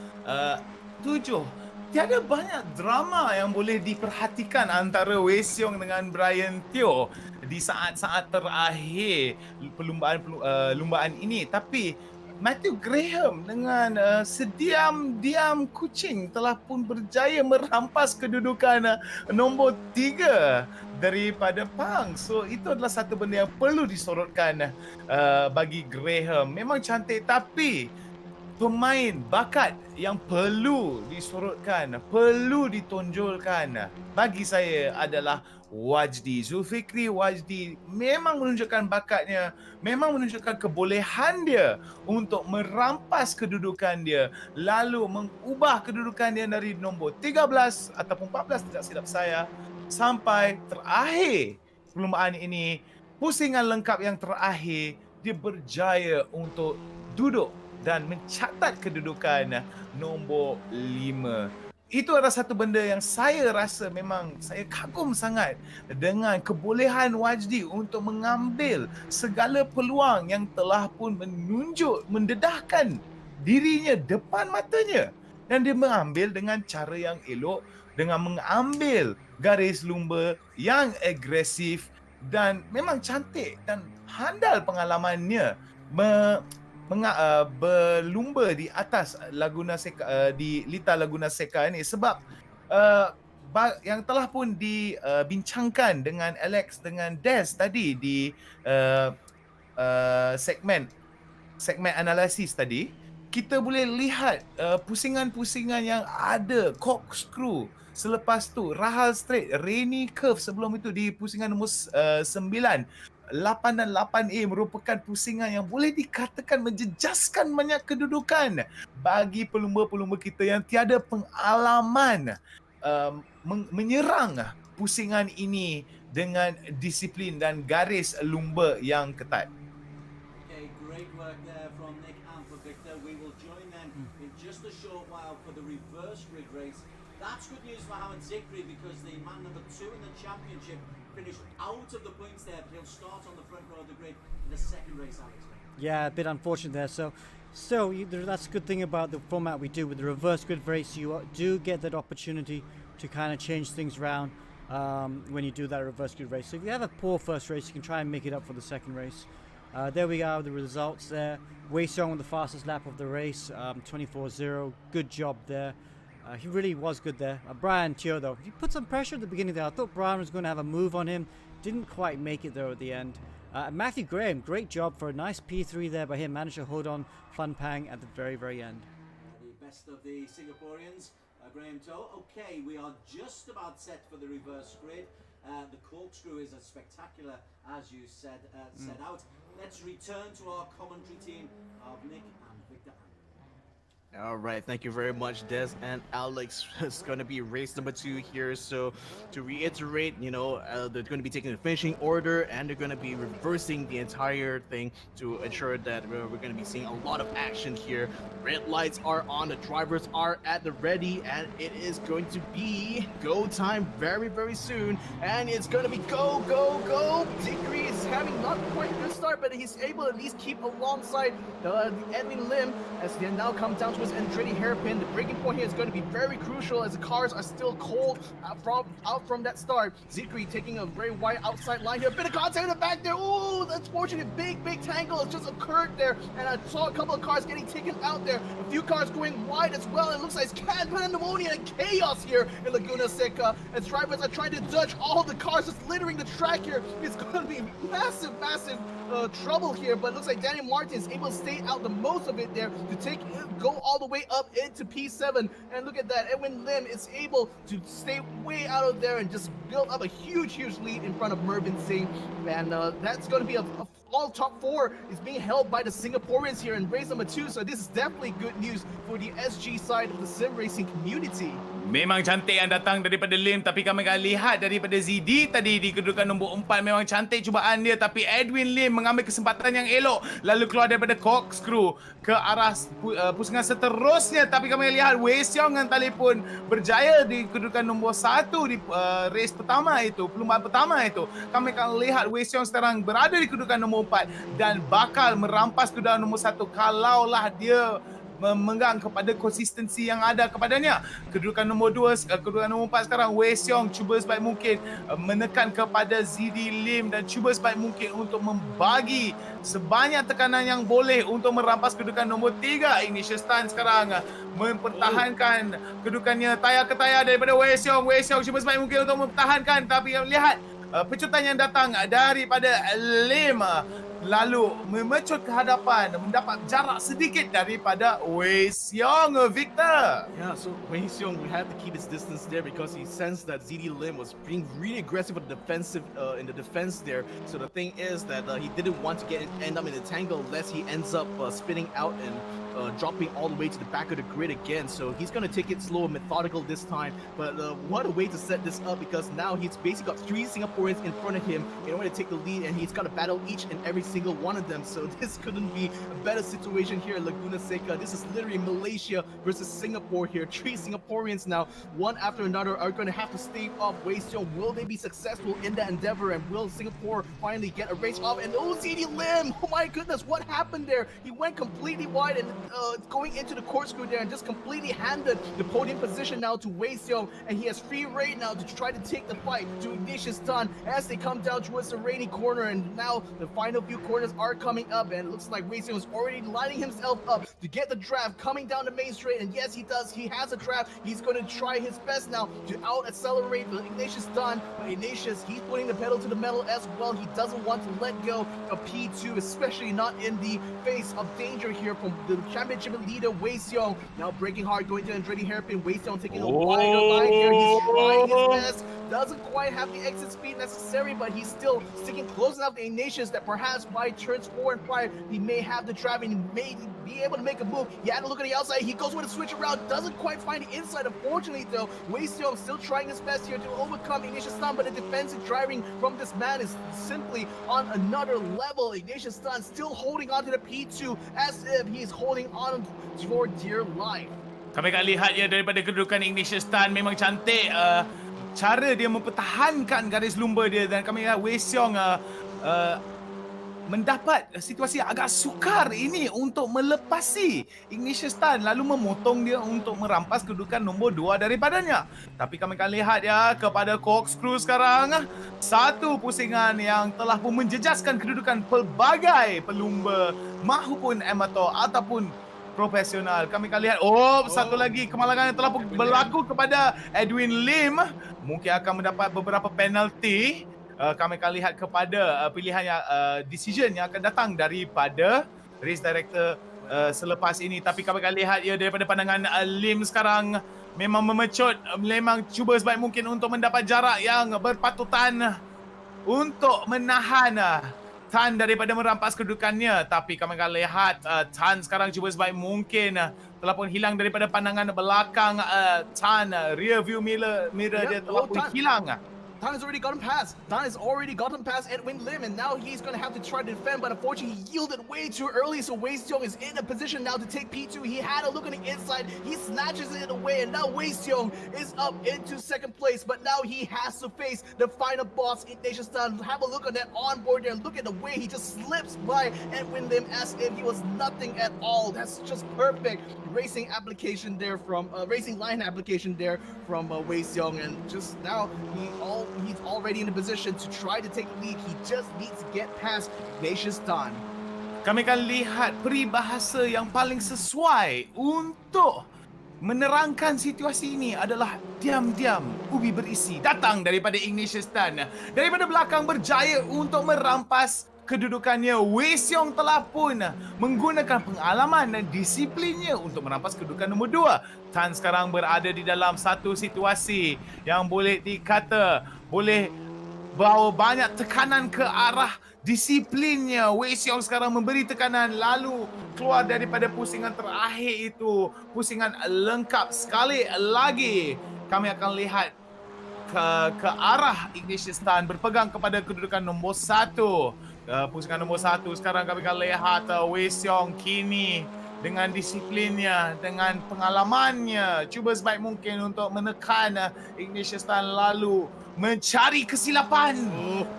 Speaker 4: 7. Tiada banyak drama yang boleh diperhatikan antara Wei Xiong dengan Brian Teo di saat-saat terakhir perlumbaan ini. Tapi Matthew Graham dengan sediam-diam kucing telah pun berjaya merampas kedudukan nombor 3 daripada Pang. So itu adalah satu benda yang perlu disorotkan bagi Graham. Memang cantik, tapi pemain bakat yang perlu disorotkan, perlu ditonjolkan bagi saya adalah Wajdi. Zulfikri Wajdi memang menunjukkan bakatnya, memang menunjukkan kebolehan dia untuk merampas kedudukan dia, lalu mengubah kedudukan dia dari nombor 13 ataupun 14 tidak silap saya sampai terakhir perlumbaan ini. Pusingan lengkap yang terakhir, dia berjaya untuk duduk dan mencatat kedudukan nombor 5. Itu adalah satu benda yang saya rasa memang saya kagum sangat dengan kebolehan Wajdi untuk mengambil segala peluang yang telah pun mendedahkan dirinya depan matanya, dan dia mengambil dengan cara yang elok, dengan mengambil garis lumba yang agresif, dan memang cantik dan handal pengalamannya berlumba di atas Laguna Seca, di litar Laguna Seca ini, sebab yang telah pun dibincangkan dengan Alex dengan Des tadi di segmen analisis tadi, kita boleh lihat pusingan-pusingan yang ada, corkscrew, selepas tu Rahal Straight, Rainy Curve sebelum itu di pusingan nombor 9. 8 dan 8A merupakan pusingan yang boleh dikatakan menjejaskan banyak kedudukan bagi pelumba-pelumba kita yang tiada pengalaman menyerang pusingan ini dengan disiplin dan garis lumba yang ketat.
Speaker 1: Okay, great work there from Nick and for Victor. We will join them in just a short while for the reverse grid race. That's good news for Howard Zikri because the man number 2 in the championship finished out of the points there, but he'll start on the front row of the grid in the second race, Alex.
Speaker 2: Yeah, a bit unfortunate there. So that's a good thing about the format we do with the reverse grid race. You do get that opportunity to kind of change things around when you do that reverse grid race. So if you have a poor first race, you can try and make it up for the second race. There we are, the results there. Wei Xiong with the fastest lap of the race, 24.0. Good job there. He really was good there. Brian Teo though, he put some pressure at the beginning there. I thought Brian was going to have a move on him. Didn't quite make it though at the end. Matthew Graham, great job for a nice P3 there by him. Managed to hold on Fan Pang at the very end.
Speaker 1: The best of the Singaporeans Graham Toe. Okay, we are just about set for the reverse grid. The corkscrew is as spectacular as you said set out. Let's return to our commentary team of Nick and Victor.
Speaker 3: All right, thank you very much, Des and Alex. It's going to be race number 2 here. So to reiterate, they're going to be taking the finishing order and they're going to be reversing the entire thing to ensure that we're going to be seeing a lot of action here. Red lights are on, the drivers are at the ready, and it is going to be go time very, very soon. And it's going to be go, go, go. Zikri is having not quite a good start, but he's able to at least keep alongside the Edwin Lim as they now come down to Andretti hairpin. The breaking point here is going to be very crucial as the cars are still cold out from that start. Zikri taking a very wide outside line here. A bit of contact in the back there. Ooh, that's fortunate. Big tangle has just occurred there. And I saw a couple of cars getting taken out there. A few cars going wide as well. It looks like it's pandemonium and chaos here in Laguna Seca. As drivers are trying to dodge all the cars just littering the track here. It's going to be massive trouble here. But it looks like Daniel Martin is able to stay out the most of it there to go all the way up into P7. And look at that, Edwin Lim is able to stay way out of there and just build up a huge lead in front of Mervyn Singh. And that's going to be all top 4 is being held by the Singaporeans here in race number 2. So this is definitely good news for the SG side of the sim racing community.
Speaker 4: Memang cantik yang datang daripada Lim, tapi kami akan lihat daripada ZD tadi di kedudukan nombor 4. Memang cantik cubaan dia, tapi Edwin Lim mengambil kesempatan yang elok lalu keluar daripada corkscrew ke arah pusingan seterusnya. Tapi kami lihat Wei Xiong dan Tali pun berjaya di kedudukan nombor 1 di race pertama itu, perlumbaan pertama itu. Kami akan lihat Wei Xiong sekarang berada di kedudukan nombor 4 dan bakal merampas kedudukan nombor 1 kalaulah dia memegang kepada konsistensi yang ada kepadanya. Kedudukan nombor 2, kedudukan nombor 4 sekarang Wei Xiong cuba sebaik mungkin menekan kepada ZD Lim dan cuba sebaik mungkin untuk membagi sebanyak tekanan yang boleh untuk merampas kedudukan nombor 3. Ignition Stand sekarang mempertahankan kedudukannya tayar ke tayar daripada Wei Xiong. Wei Xiong cuba sebaik mungkin untuk mempertahankan, tapi lihat pecutan yang datang daripada Lim lalu memecut ke hadapan, mendapat jarak sedikit daripada Wei Xiong, Victor.
Speaker 3: Yeah, so Wei Xiong had to keep his distance there because he sensed that ZD Lim was being really aggressive in the defense there. So the thing is that he didn't want to end up in a tangle lest he ends up spinning out and dropping all the way to the back of the grid again. So he's going to take it slow and methodical this time. But what a way to set this up, because now he's basically got 3 Singaporeans in front of him in order to take the lead, and he's got to battle each and every single one of them. So this couldn't be a better situation here in Laguna Seca. This is literally Malaysia versus Singapore here. 3 Singaporeans now, one after another, are going to have to stave off Wei Xiong. Will they be successful in that endeavor, and will Singapore finally get a race off? And ZD Lim, oh my goodness, what happened there? He went completely wide and going into the corkscrew there and just completely handed the podium position now to Wei Xiong, and he has free reign now to try to take the fight to Ignition Stand as they come down towards the rainy corner. And now the final few corners are coming up, and it looks like Wei Xiong is already lining himself up to get the draft coming down the main straight. And yes, he does, he has a draft. He's going to try his best now to out accelerate the Ignatius Stand, but Ignatius, he's putting the pedal to the metal as well. He doesn't want to let go of P2, especially not in the face of danger here from the championship leader Wei Xiong. Now breaking hard, going to Andretti hairpin. Wei Xiong taking a wider line here. He's trying his best. Doesn't quite have the exit speed necessary, but he's still sticking close enough to Ignatius that perhaps by turns 4 and 5, he may have the drive and he may be able to make a move. He had to look at the outside. He goes with a switch around. Doesn't quite find the inside. Unfortunately, though, Wei Xiong still trying his best here to overcome Ignatius Stand, but the defensive driving from this man is simply on another level. Ignatius Stand still holding on to the P2 as if he's holding on for dear life.
Speaker 4: Kami akan lihat ya daripada kedudukan Ignition Stand, memang cantik cara dia mempertahankan garis lumba dia, dan kami lihat Wei Xiong mendapat situasi agak sukar ini untuk melepasi Ignition Stand lalu memotong dia untuk merampas kedudukan nombor 2 daripadanya. Tapi kami akan lihat ya kepada corkscrew sekarang, satu pusingan yang telah pun menjejaskan kedudukan pelbagai pelumba mahupun amatur ataupun profesional. Kami akan lihat satu lagi kemalangan yang telah berlaku kepada Edwin Lim, mungkin akan mendapat beberapa penalti. Kami akan lihat kepada pilihan yang decision yang akan datang daripada race director selepas ini. Tapi kami akan lihat ya daripada pandangan Lim sekarang, memang memecut, memang cuba sebaik mungkin untuk mendapat jarak yang berpatutan untuk menahan Tan daripada merampas kedudukannya. Tapi kami akan lihat Tan sekarang cuba sebaik mungkin telah pun hilang daripada pandangan belakang Tan. Rear view mirror dia telah pun hilang.
Speaker 3: Tan has already gotten past. Tan has already gotten past Edwin Lim, and now he's going to have to try to defend, but unfortunately he yielded way too early, so Wei Xiong is in a position now to take P2. He had a look on the inside, he snatches it away, and now Wei Xiong is up into second place, but now he has to face the final boss, Ignatius Tan. Have a look on that onboard there, and look at the way he just slips by Edwin Lim as if he was nothing at all. That's just perfect racing application there from, racing line application there from Wei Xiong, and just now he's already in a position to try to take the lead. He just needs to get past Ignatius Tan.
Speaker 4: Kami akan lihat peribahasa yang paling sesuai untuk menerangkan situasi ini adalah diam-diam ubi berisi. Datang daripada Ignatius Tan. Daripada belakang berjaya untuk merampas kedudukannya. Wei Xiong telah pun menggunakan pengalaman dan disiplinnya untuk merampas kedudukan nombor 2. Tan sekarang berada di dalam satu situasi yang boleh dikata boleh bawa banyak tekanan ke arah disiplinnya. Wei Xiong sekarang memberi tekanan lalu keluar daripada pusingan terakhir itu. Pusingan lengkap sekali lagi. Kami akan lihat ke arah Ignatius Tan berpegang kepada kedudukan nombor 1. Pusingan nombor 1 sekarang kami akan lihat Wei Xiong kini dengan disiplinnya, dengan pengalamannya, cuba sebaik mungkin untuk menekan Ignatius Tan lalu mencari kesilapan.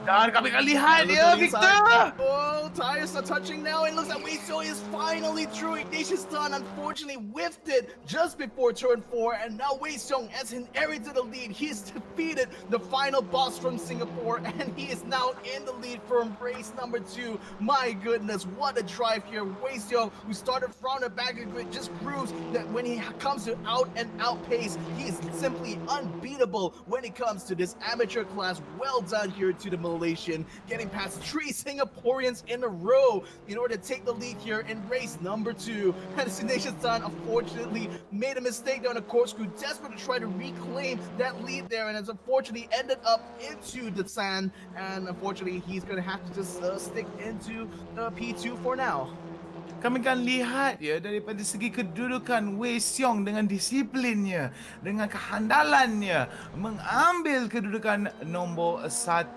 Speaker 4: Dan kami akan lihat dia, Victor.
Speaker 3: Oh, tires are touching now, and looks like Wei Xiong is finally through. Ignatius Tan unfortunately whiffed it just before turn 4, and now Wei Xiong has inherited the lead. He's defeated the final boss from Singapore, and he is now in the lead from race number 2. My goodness, what a drive here. Wei Xiong, who started from the back of the grid, just proves that when he comes to out and out pace, he is simply unbeatable when it comes to this amateur class. Well done here to the Malaysian, getting past 3 Singaporeans in a row in order to take the lead here in race number 2. And Ignatius Tan unfortunately made a mistake down the corkscrew, desperate to try to reclaim that lead there, and has unfortunately ended up into the sand, and unfortunately he's going to have to just stick into P2 for now.
Speaker 4: Kami akan lihat ya daripada segi kedudukan Wei Xiong dengan disiplinnya, dengan kehandalannya mengambil kedudukan nombor 1.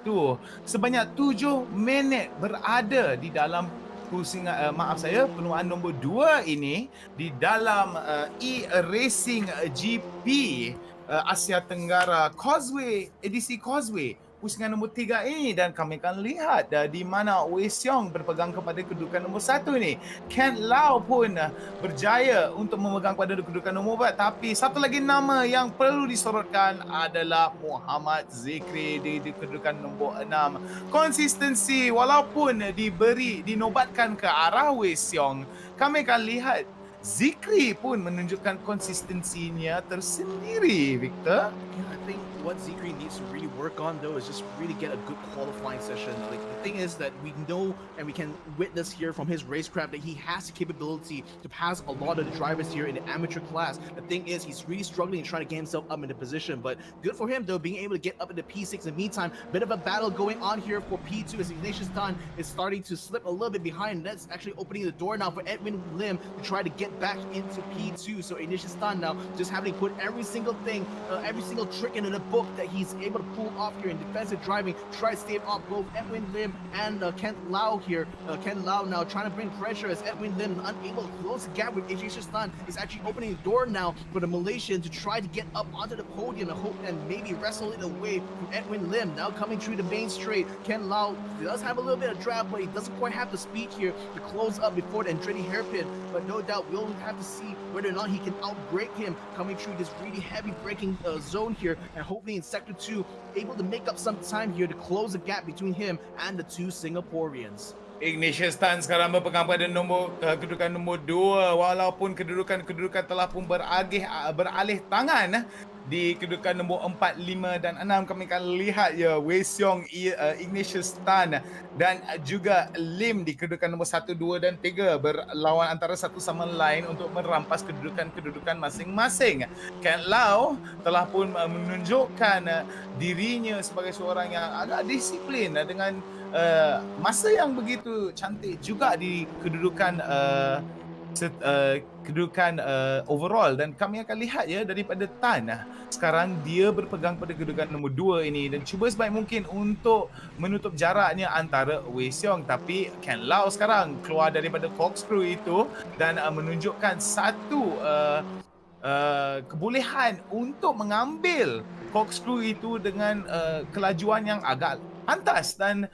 Speaker 4: Sebanyak 7 minit berada di dalam pusingan penuaan nombor 2 ini di dalam eRacing GP Asia Tenggara Causeway, edisi Causeway pusingan nombor 3 ini, dan kami akan lihat di mana Wei Xiong berpegang kepada kedudukan nombor 1 ini. Ken Lau pun berjaya untuk memegang pada kedudukan nombor 4, tapi satu lagi nama yang perlu disorotkan adalah Muhammad Zikri di kedudukan nombor 6. Konsistensi walaupun dinobatkan ke arah Wei Xiong, kami akan lihat Zikri pun menunjukkan konsistensinya tersendiri, Victor.
Speaker 3: Yeah, I think what Zikri needs to really work on though is just really get a good qualifying session. Like, the thing is that we know and we can witness here from his racecraft that he has the capability to pass a lot of the drivers here in the amateur class. The thing is, he's really struggling to try to get himself up in the position, but good for him though, being able to get up into P6. In the meantime, bit of a battle going on here for P2 as Ignatius Tan is starting to slip a little bit behind. That's actually opening the door now for Edwin Lim to try to get back into P2. So Ignatius Tan now just having to put every single thing, every single trick into the book that he's able to pull off here in defensive driving, try to stave off both Edwin Lim and Kent Lau here. Kent Lau now trying to bring pressure as Edwin Lim unable to close the gap with Ignatius Tan is actually opening the door now for the Malaysian to try to get up onto the podium and hope and maybe wrestle it away from Edwin Lim. Now coming through the main straight, Ken Lau does have a little bit of draft, but he doesn't quite have the speed here to close up before the Andretti hairpin. But no doubt we'll have to see whether or not he can outbrake him coming through this really heavy braking zone here, and hopefully in sector 2 able to make up some time here to close the gap between him and the 2 Singaporeans.
Speaker 4: Ignition Stan sekarang berpegang pada kedudukan nombor 2 walaupun kedudukan telah pun beralih tangan di kedudukan nombor 4, 5 dan 6. Kami akan lihat ya Wei Xiong, Ignition Stan dan juga Lim di kedudukan nombor 1, 2 dan 3 berlawan antara satu sama lain untuk merampas kedudukan masing-masing. Ken Lau telah pun menunjukkan dirinya sebagai seorang yang agak disiplin dengan masa yang begitu cantik juga di kedudukan overall, dan kami akan lihat ya daripada Tan sekarang dia berpegang pada kedudukan nombor 2 ini dan cuba sebaik mungkin untuk menutup jaraknya antara Wei Xiong, tapi Ken Lau sekarang keluar daripada corkscrew itu dan menunjukkan satu kebolehan untuk mengambil corkscrew itu dengan kelajuan yang agak pantas. Dan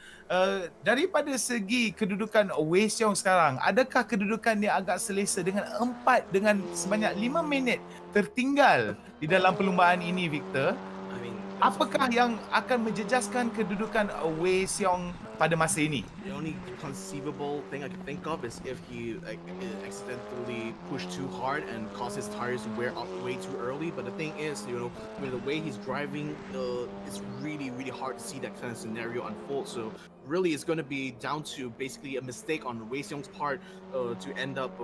Speaker 4: daripada segi kedudukan Wei Xiong sekarang, adakah kedudukan dia agak selesa dengan sebanyak 5 minit tertinggal di dalam perlumbaan ini, Victor? Apakah yang akan menjejaskan kedudukan Wei Xiong pada masa ini?
Speaker 3: The only conceivable thing I can think of is if he accidentally pushed too hard and caused his tires to wear out way too early. But the thing is, with the way he's driving, it's really hard to see that kind of scenario unfold. So really, it's going to be down to basically a mistake on Wei Xiong's part to end up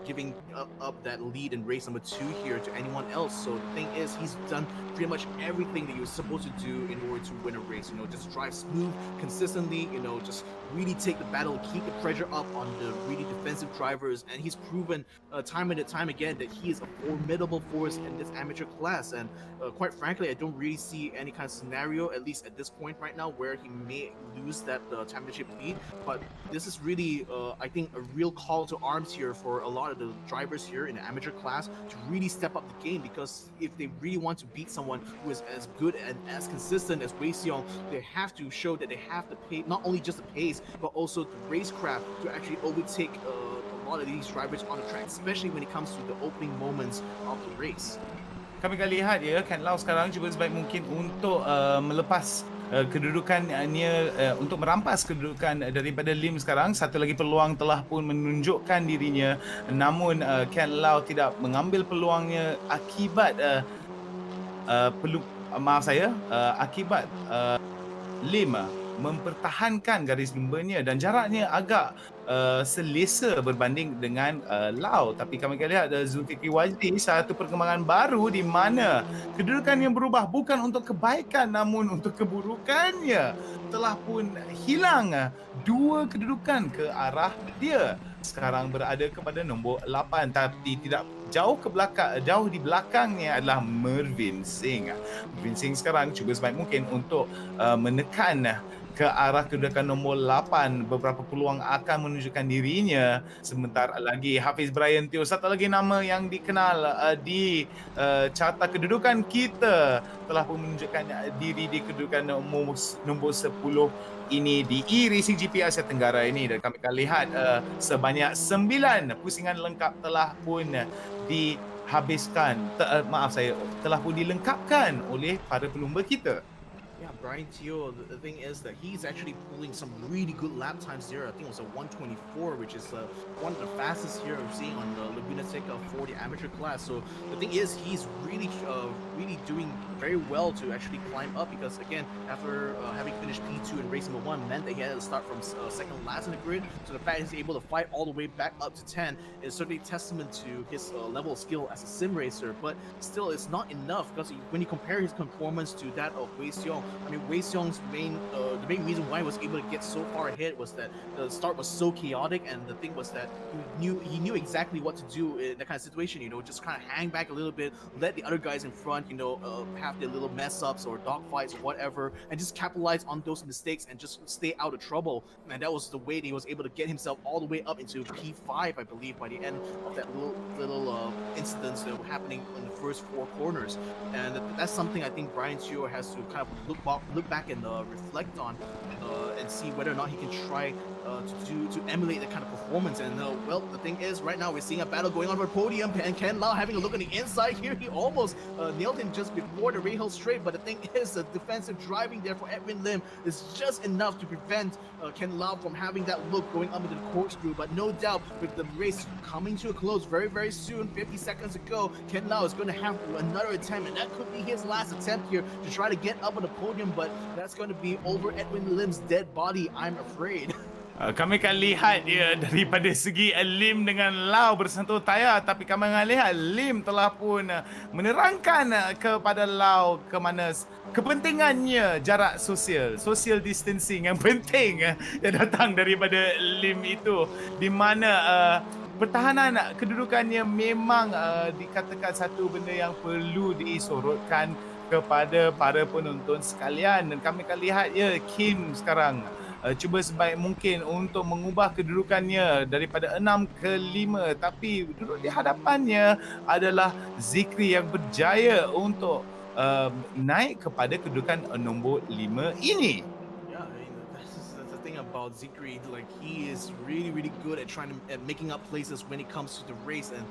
Speaker 3: giving up that lead in race number 2 here to anyone else. So the thing is, he's done pretty much everything that he was supposed to do in order to win a race. Just drive smooth, consistently, just really take the battle, keep the pressure up on the really defensive drivers, and he's proven time and time again that he is a formidable force in this amateur class. And quite frankly, I don't really see any kind of scenario, at least at this point right now, where he may lose that championship lead. But this is really, I think, a real call to arms here for a lot of the drivers here in the amateur class to really step up the game, because if they really want to beat someone who is as good and as consistent as Wei Xiong, they have to show that they have the pace, not only just the pace, but also the racecraft to actually overtake a lot of these drivers on the track, especially when it comes to the opening moments of the race.
Speaker 4: Kami akan lihat ya, Ken Lau sekarang cuba sebaik mungkin untuk melepas kedudukannya, untuk merampas kedudukan daripada Lim sekarang. Satu lagi peluang telah pun menunjukkan dirinya, namun Ken Lau tidak mengambil peluangnya akibat akibat Lim mempertahankan garis lumbanya dan jaraknya agak selesa berbanding dengan Lau. Tapi kami akan lihat Zulfikri Wajdi, satu perkembangan baru di mana kedudukannya berubah bukan untuk kebaikan namun untuk keburukannya. Telah pun hilang 2 kedudukan ke arah dia. Sekarang berada kepada nombor 8, tapi tidak jauh di belakangnya adalah Mervin Singh. Mervin Singh sekarang cuba sebaik mungkin untuk menekan ke arah kedudukan nombor 8. Beberapa peluang akan menunjukkan dirinya. Sebentar lagi Hafiz Brian Teo, satu lagi nama yang dikenal di carta kedudukan kita, telah pun menunjukkan diri di kedudukan nombor 10 ini di eRacing GP Asia Tenggara ini. Dan kami akan lihat sebanyak 9 pusingan lengkap telah pun dihabiskan, telah pun dilengkapkan oleh para pelumba kita.
Speaker 3: Yeah, Brian Teo, the thing is that he's actually pulling some really good lap times here. I think it was a 124, which is one of the fastest here I'm seeing on the Laguna Seca for the amateur class. So the thing is, he's really doing very well to actually climb up, because again, after having finished P2 in race number 1 meant that he had to start from second last in the grid. So the fact he's able to fight all the way back up to 10 is certainly a testament to his level of skill as a sim racer. But still, it's not enough, because when you compare his performance to that of Wei Xiong, I mean, Wei Xiong's the main reason why he was able to get so far ahead was that the start was so chaotic, and the thing was that he knew exactly what to do in that kind of situation. Just kind of hang back a little bit, let the other guys in front, have their little mess ups or dog fights or whatever, and just capitalize on those mistakes and just stay out of trouble. And that was the way that he was able to get himself all the way up into P5, I believe, by the end of that little incidents that were happening in the first 4 corners. And that's something I think Brian Teo has to kind of look look back and reflect on and see whether or not he can try to emulate that kind of performance. And well, the thing is, right now we're seeing a battle going on for the podium, and Ken Lau having a look on the inside here. He almost nailed him just before the Rahal straight, but the thing is, the defensive driving there for Edwin Lim is just enough to prevent Ken Lau from having that look going up into the corkscrew. But no doubt, with the race coming to a close very, very soon, 50 seconds ago, Ken Lau is going to have another attempt, and that could be his last attempt here to try to get up on the podium, but that's going to be over Edwin Lim's dead body, I'm afraid.
Speaker 4: Kami akan lihat dia daripada segi Lim dengan Lau bersentuh tayar, tapi kami akan lihat Lim telah pun menerangkan kepada Lau ke mana kepentingannya jarak social distancing yang penting yang datang daripada Lim itu, di mana pertahanan kedudukannya memang dikatakan satu benda yang perlu disorotkan kepada para penonton sekalian. Dan kami akan lihat Kim sekarang cuba sebaik mungkin untuk mengubah kedudukannya daripada 6 ke 5, tapi duduk di hadapannya adalah Zikri yang berjaya untuk naik kepada kedudukan nombor 5 ini.
Speaker 3: Yeah, I mean, that's the thing about Zikri. Like, he is really good at making up places when it comes to the race, and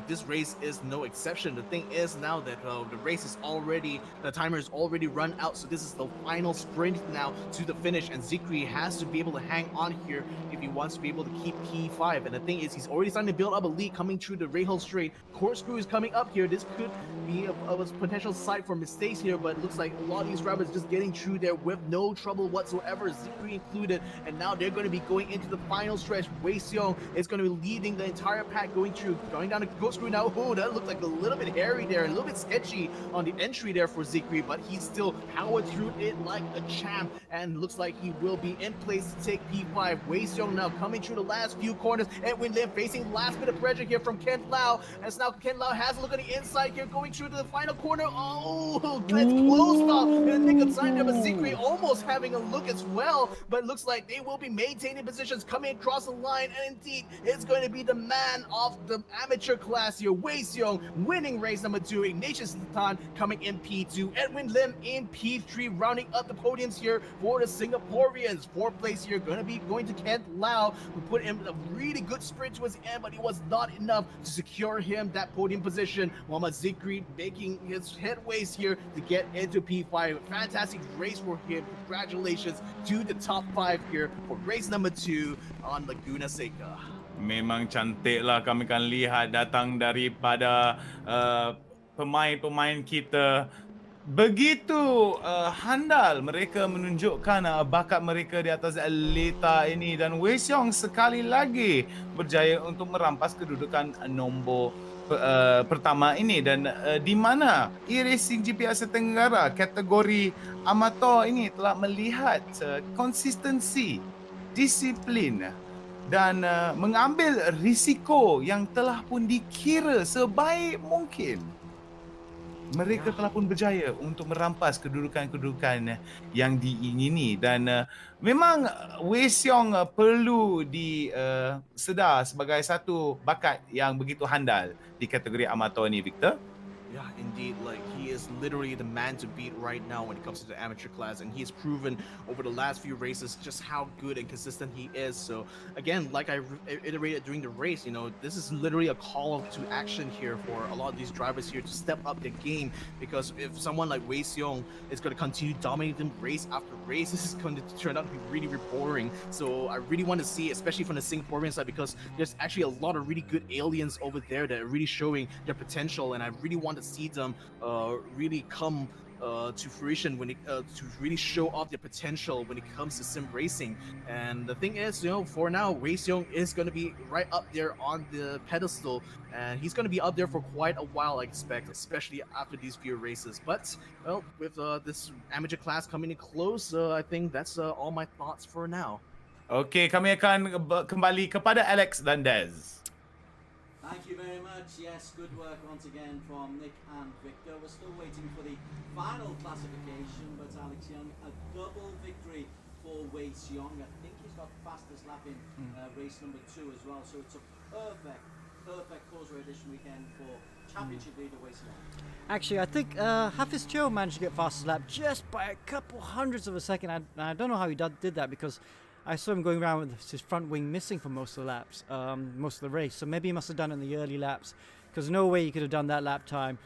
Speaker 3: this race is no exception. The thing is now that the timer is already run out, so this is the final sprint now to the finish, and Zikri has to be able to hang on here if he wants to be able to keep P5. And the thing is, he's already starting to build up a lead coming through the Rahal straight. Corkscrew is coming up here. This could be a potential site for mistakes here, but it looks like a lot of these drivers just getting through there with no trouble whatsoever, Zikri included. And now they're going to be going into the final stretch. Wei Xiong is going to be leading the entire pack going down the corkscrew now. Oh, that looked like a little bit hairy there, a little bit sketchy on the entry there for Zikri, but he still powered through it like a champ, and looks like he will be in place to take P5. Wei Xiong now coming through the last few corners. Edwin Lim facing last bit of pressure here from Ken Lau, as now Ken Lau has a look on the inside here, going through to the final corner. Oh, that's close stop in the nick of time there, but Zikri almost having a look as well, but looks like they will be maintaining positions coming across the line, and indeed it's going to be the man of the amateur class here, Wei Xiong, winning race number 2. Ignatius Satan coming in P2, Edwin Lim in P3, rounding up the podiums here for the Singaporeans. 4th place here going to be going to Kent Lau, who put in a really good sprint to his end, but it was not enough to secure him that podium position. Muhammad Zikri making his headways here to get into P5. Fantastic race for him. Congratulations to the top 5 here for race number 2 on Laguna Seca.
Speaker 4: Memang cantiklah kami akan lihat datang daripada pemain-pemain kita. Begitu handal mereka menunjukkan bakat mereka di atas Leta ini, dan Wei Xiong sekali lagi berjaya untuk merampas kedudukan nombor pertama ini, dan di mana eRacing GP Asia Tenggara kategori amator ini telah melihat konsistensi, disiplin dan mengambil risiko yang telah pun dikira sebaik mungkin. Mereka telah pun berjaya untuk merampas kedudukan-kedudukan yang diingini, dan memang Wei Xiong perlu disedar sebagai satu bakat yang begitu handal di kategori amator ini, Victor.
Speaker 3: Yeah, indeed. Like, he is literally the man to beat right now when it comes to the amateur class, and he's proven over the last few races just how good and consistent he is. So again, like I iterated during the race, you know, this is literally a call to action here for a lot of these drivers here to step up their game, because if someone like Wei Xiong is going to continue dominating race after race, this is going to turn out to be really, really boring. So I really want to see, especially from the Singaporean side, because there's actually a lot of really good aliens over there that are really showing their potential, and I really want to see them really come to fruition when to really show off their potential when it comes to sim racing. And the thing is, you know, for now, Wei Xiong is going to be right up there on the pedestal, and he's going to be up there for quite a while, I expect, especially after these few races. But well, with this amateur class coming in close, I think that's all my thoughts for now.
Speaker 4: Okey, kami akan kembali kepada Alex dan Dez.
Speaker 1: Thank you very much. Yes, good work once again from Nick and Victor. We're still waiting for the final classification, but Alex Young, a double victory for Wei Xiong. I think he's got fastest lap in race number 2 as well. So it's a perfect Causeway Edition weekend for championship leader Wei Xiong.
Speaker 2: Actually, I think Hafiz Cho managed to get fastest lap just by a couple hundredths of a second. I don't know how he did that, because I saw him going around with his front wing missing for most of the laps, most of the race. So maybe he must have done it in the early laps, because no way he could have done that lap time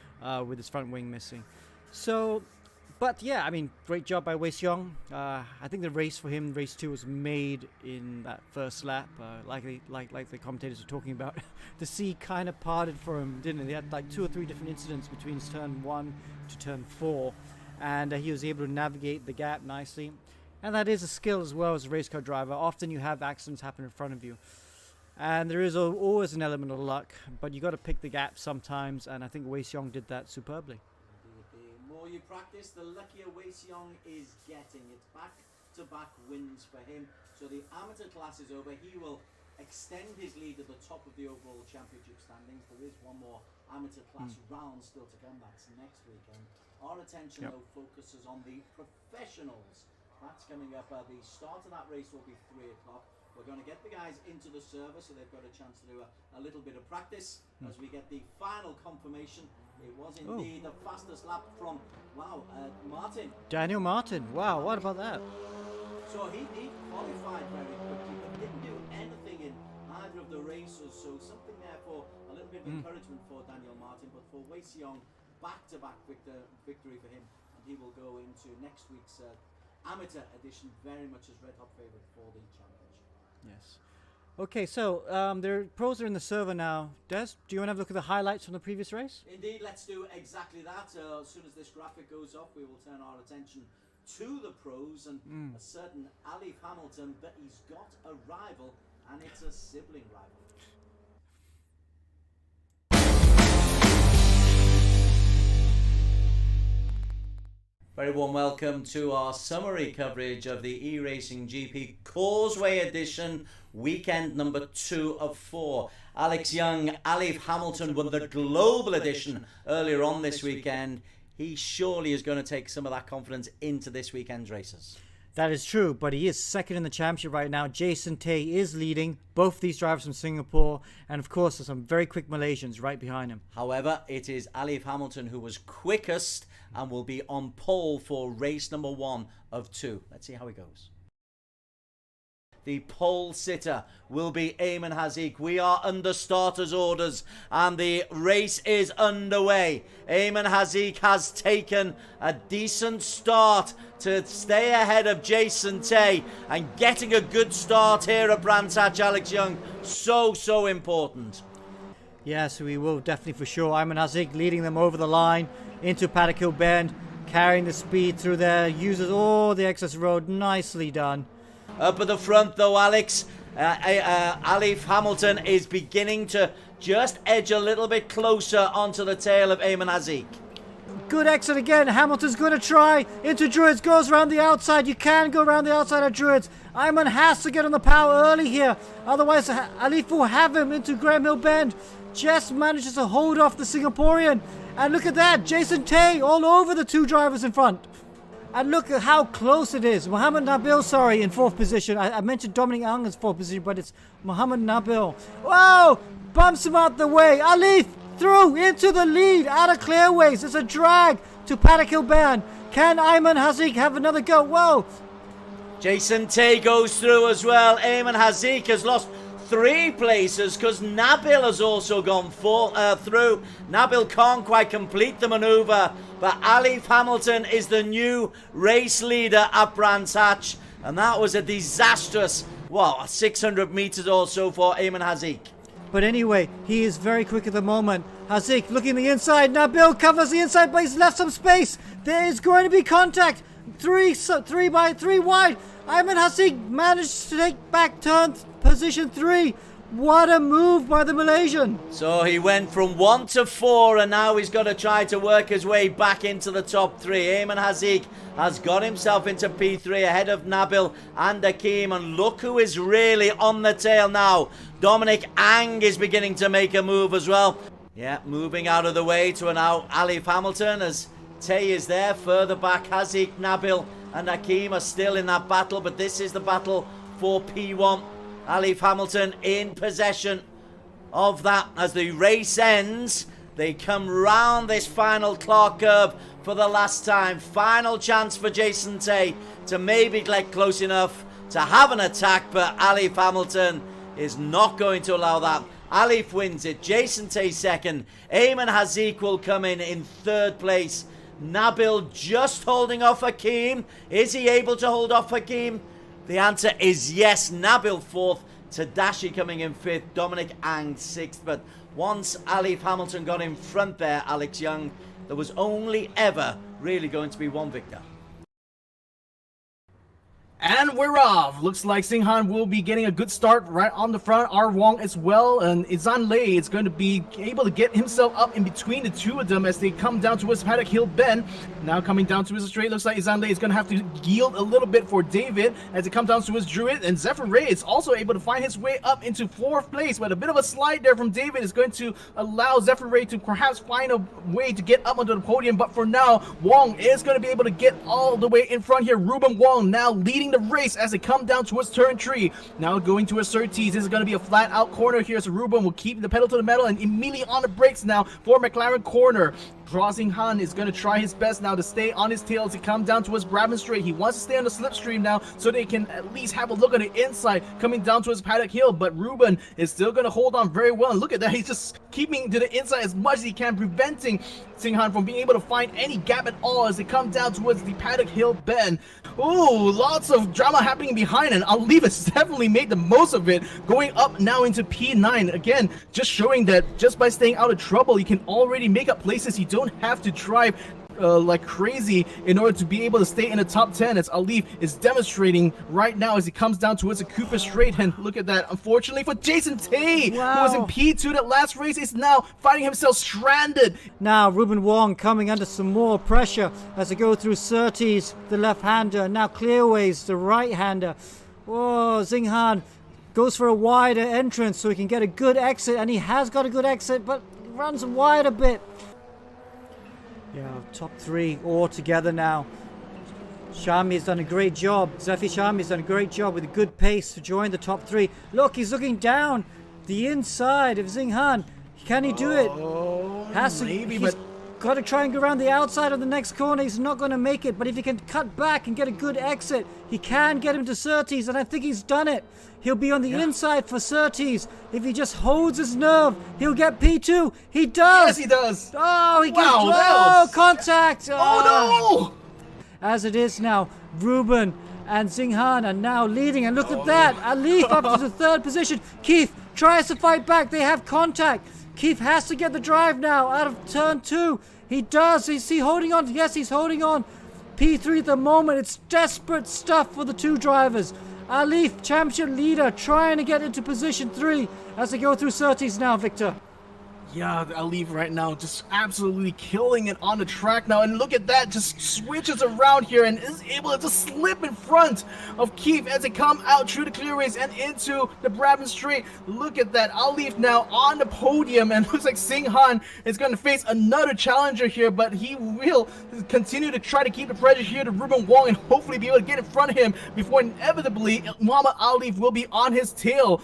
Speaker 2: with his front wing missing. So, but yeah, I mean, great job by Wei Xiong. I think the race for him, race 2, was made in that first lap. Like the commentators were talking about, the sea kind of parted for him, didn't it? He had like 2 or 3 different incidents between turn 1 to turn 4, and he was able to navigate the gap nicely. And that is a skill as well as a race car driver. Often you have accidents happen in front of you, and there is always an element of luck, but you got to pick the gap sometimes, and I think Wei Xiong did that superbly.
Speaker 1: The more you practice, the luckier Wei Xiong is getting. It's back-to-back wins for him. So the amateur class is over. He will extend his lead at the top of the overall championship standings. There is one more amateur class round still to come. That's next weekend. Our attention, though, focuses on the professionals. That's coming up. The start of that race will be 3 o'clock. We're going to get the guys into the server, so they've got a chance to do a little bit of practice as we get the final confirmation. It was indeed the fastest lap from, Martin.
Speaker 2: Daniel Martin. Wow, what about that?
Speaker 1: So he qualified very quickly, but didn't do anything in either of the races. So something there for a little bit of encouragement for Daniel Martin, but for Wei Xiong, back-to-back victory for him, and he will go into next week's amateur edition very much as red hot favorite for the championship.
Speaker 2: Yes. Okay, so the pros are in the server now. Des, do you want to have a look at the highlights from the previous race?
Speaker 1: Indeed, let's do exactly that. As soon as this graphic goes off, we will turn our attention to the pros and a certain Alif Hamilton, but he's got a rival, and it's a sibling rival. Very warm welcome to our summary coverage of the eRacing GP Causeway edition, weekend number 2 of 4. Alex Young, Alif Hamilton won the global edition earlier on this weekend. He surely is going to take some of that confidence into this weekend's races.
Speaker 2: That is true, but he is second in the championship right now. Jason Tay is leading, both these drivers from Singapore, and of course there's some very quick Malaysians right behind him.
Speaker 1: However, it is Alif Hamilton who was quickest and will be on pole for race number 1 of 2. Let's see how it goes. The pole sitter will be Eamon Haziq. We are under starters orders and the race is underway. Eamon Haziq has taken a decent start to stay ahead of Jason Tay, and getting a good start here at Brands Hatch, Alex Young, so important.
Speaker 2: Yes, we will definitely for sure. Eamon Haziq leading them over the line into Paddock Hill Bend, carrying the speed through there, uses all the excess road. Nicely done.
Speaker 1: Up at the front though, Alex, Alif Hamilton is beginning to just edge a little bit closer onto the tail of Eamon Haziq.
Speaker 2: Good exit again. Hamilton's going to try into Druids, goes around the outside. You can go around the outside of Druids. Eamon has to get on the power early here, otherwise Alif will have him into Graham Hill Bend. Just manages to hold off the Singaporean, and look at that, Jason Tay all over the 2 drivers in front. And look at how close it is. Mohammed Nabil, in 4th position. I mentioned Dominic Ang as 4th position, but it's Mohammed Nabil. Whoa! Bumps him out the way. Alif through into the lead out of clearways. It's a drag to Paddock Hill Bend. Can Eamon Haziq have another go? Whoa!
Speaker 1: Jason Tay goes through as well. Eamon Haziq has lost 3 places because Nabil has also gone through. Nabil can't quite complete the manoeuvre, but Alif Hamilton is the new race leader at Brands Hatch, and that was a disastrous 600 meters or so for Eamon Haziq.
Speaker 2: But anyway, he is very quick at the moment. Haziq looking the inside. Nabil covers the inside, but he's left some space. There is going to be contact. 3 wide. Eamon Haziq managed to take back turn position 3. What a move by the Malaysian.
Speaker 1: So he went from 1 to 4, and now he's got to try to work his way back into the top 3. Eamon Haziq has got himself into P3 ahead of Nabil and Akeem, and look who is really on the tail now. Dominic Ang is beginning to make a move as well. Yeah, moving out of the way to now Alif Hamilton as Tay is there. Further back, Haziq, Nabil and Akeem are still in that battle, but this is the battle for P1. Alif Hamilton in possession of that as the race ends. They come round this final Clark curve for the last time. Final chance for Jason Tay to maybe get close enough to have an attack, but Alif Hamilton is not going to allow that. Alif wins it. Jason Tay second. Eamon Haziq will come in third place. Nabil just holding off Hakim. Is he able to hold off Hakim? The answer is yes. Nabil fourth. Tadashi coming in fifth. Dominic Ang sixth. But once Alif Hamilton got in front there, Alex Young, there was only ever really going to be one victor.
Speaker 3: And we're off. Looks like Singhan will be getting a good start right on the front. R. Wong as well. And Izan Lei is going to be able to get himself up in between the two of them as they come down towards Paddock Hill Bend. Now coming down towards the straight, looks like Izan Lei is going to have to yield a little bit for David as it comes down towards Druid. And Zephyr Ray is also able to find his way up into fourth place. But a bit of a slide there from David is going to allow Zephyr Ray to perhaps find a way to get up onto the podium. But for now, Wong is going to be able to get all the way in front here. Ruben Wong now leading the race as they come down towards turn 3. Now going towards Surtees. This is going to be a flat out corner here, so Ruben will keep the pedal to the metal and immediately on the brakes now for McLaren corner. Crossing Han is going to try his best now to stay on his tail as he comes down towards Brabham Straight. He wants to stay on the slipstream now so they can at least have a look on the inside coming down towards Paddock Hill, but Ruben is still going to hold on very well. And look at that, he's just keeping to the inside as much as he can, preventing Singhan from being able to find any gap at all as they come down towards the Paddock Hill bend. Ooh, lots of drama happening behind, and Alif has definitely made the most of it, going up now into P9. Again, just showing that just by staying out of trouble, you can already make up places. You don't have to drive like crazy in order to be able to stay in the top 10, as Alif is demonstrating right now as he comes down towards the Cooper Straight. And look at that, unfortunately for Jason Tay, who was in P2 that last race, is now finding himself stranded.
Speaker 2: Now Ruben Wong coming under some more pressure as they go through Surtees, the left-hander, now Clearways, the right-hander. Whoa, Xinghan goes for a wider entrance so he can get a good exit, and he has got a good exit, but runs wide a bit. Yeah, top 3 all together now. Shami's done a great job. Zefi Shami's done a great job with a good pace to join the top 3. Look, he's looking down the inside of Xinghan. Can he do it? Has to,
Speaker 3: maybe,
Speaker 2: he's
Speaker 3: but
Speaker 2: got to try and go around the outside of the next corner. He's not going to make it, but if he can cut back and get a good exit, he can get him to Surtees, and I think he's done it. He'll be on the inside for Surtees. If he just holds his nerve, he'll get P2. He does.
Speaker 3: Yes, he does.
Speaker 2: Oh, he gets contact.
Speaker 3: Oh, no.
Speaker 2: As it is now, Ruben and Xinghan are now leading. And look at that. Alif up to the 3rd position. Keith tries to fight back. They have contact. Keith has to get the drive now out of turn 2. He does. Is he holding on? Yes, he's holding on. P3 at the moment. It's desperate stuff for the 2 drivers. Alif, championship leader, trying to get into position 3 as they go through Surtees now, Victor.
Speaker 3: Yeah, Alif right now just absolutely killing it on the track now. And look at that, just switches around here and is able to just slip in front of Keith as they come out through the clearways and into the Brabham Straight. Look at that, Alif now on the podium, and looks like Xinghan is going to face another challenger here, but he will continue to try to keep the pressure here to Ruben Wong and hopefully be able to get in front of him before inevitably Muhammad Alif will be on his tail.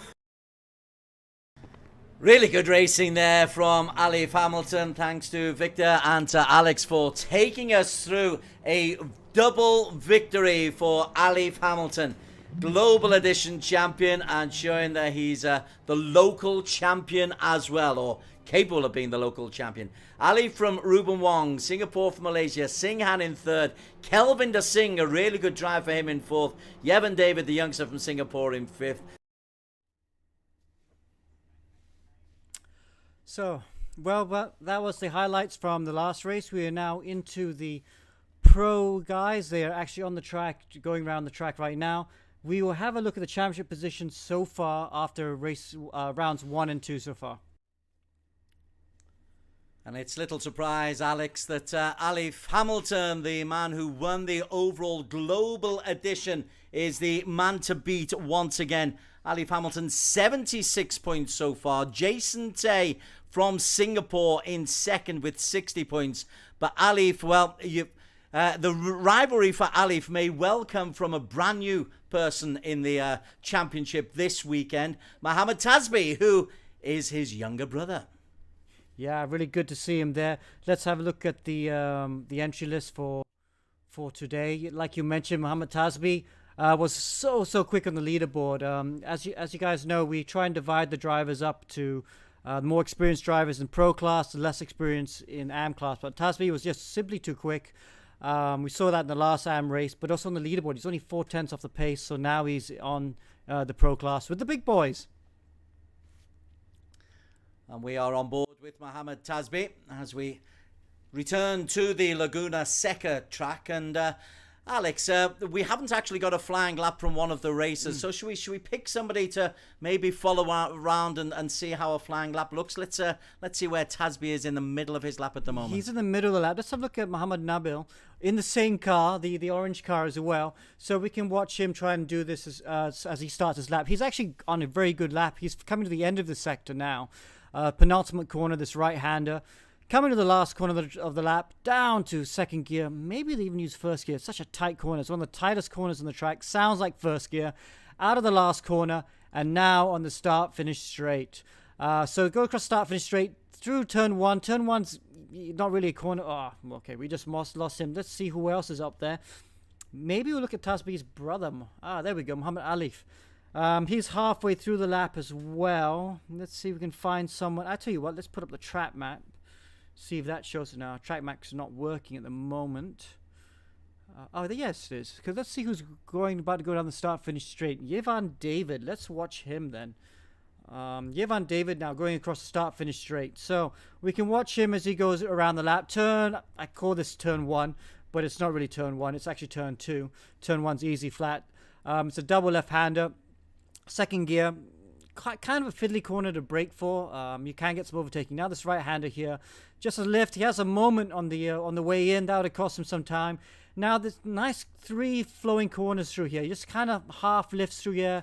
Speaker 1: Really good racing there from Alif Hamilton. Thanks to Victor and to Alex for taking us through a double victory for Alif Hamilton. Global Edition champion, and showing that he's the local champion as well, or capable of being the local champion. Ali from Ruben Wong, Singapore from Malaysia, Singhan in 3rd, Kelvin De Singh, a really good drive for him in 4th, Yevon David, the youngster from Singapore, in 5th.
Speaker 2: So, well, that was the highlights from the last race. We are now into the pro guys. They are actually on the track, going around the track right now. We will have a look at the championship positions so far after race rounds 1 and 2 so far.
Speaker 1: And it's little surprise, Alex, that Alif Hamilton, the man who won the overall global edition, is the man to beat once again. Alif Hamilton, 76 points so far. Jason Tay from Singapore in 2nd with 60 points. But Alif, well, the rivalry for Alif may well come from a brand new person in the championship this weekend, Mohammed Tasbi, who is his younger brother.
Speaker 2: Yeah, really good to see him there. Let's have a look at the entry list for today. Like you mentioned, Mohammed Tasbi was so quick on the leaderboard. As you guys know, we try and divide the drivers up to the more experienced drivers in Pro class, the less experienced in AM class. But Tasbi was just simply too quick. We saw that in the last AM race, but also on the leaderboard. He's only 4/10 off the pace, so now he's on the Pro class with the big boys.
Speaker 1: And we are on board with Mohammed Tasbi as we return to the Laguna Seca track. And Alex, we haven't actually got a flying lap from one of the racers, so should we pick somebody to maybe follow around and see how a flying lap looks? Let's see where Tasbi is in the middle of his lap at the moment.
Speaker 2: He's in the middle of the lap. Let's have a look at Mohammed Nabil in the same car, the orange car as well, so we can watch him try and do this as he starts his lap. He's actually on a very good lap. He's coming to the end of the sector now. Penultimate corner, this right-hander. Coming to the last corner of the lap, down to second gear. Maybe they even use first gear. It's such a tight corner. It's one of the tightest corners on the track. Sounds like first gear. Out of the last corner, and now on the start-finish straight. So go across start-finish straight through turn one. Turn one's not really a corner. Oh, okay, we just lost him. Let's see who else is up there. Maybe we'll look at Tasbi's brother. There we go, Muhammad Alif. He's halfway through the lap as well. Let's see if we can find someone. I tell you what, let's put up the track map. See if that shows it now. Track map's not working at the moment. Yes, it is. Because let's see who's about to go down the start-finish straight. Yevan David. Let's watch him then. Yevan David now going across the start-finish straight. So we can watch him as he goes around the lap. I call this turn 1, but it's not really turn 1. It's actually turn 2. Turn 1's easy flat. It's a double left-hander. Second gear. Kind of a fiddly corner to brake for. You can get some overtaking. Now this right-hander here, just a lift. He has a moment on the way in. That would have cost him some time. Now this nice 3 flowing corners through here. Just kind of half lifts through here.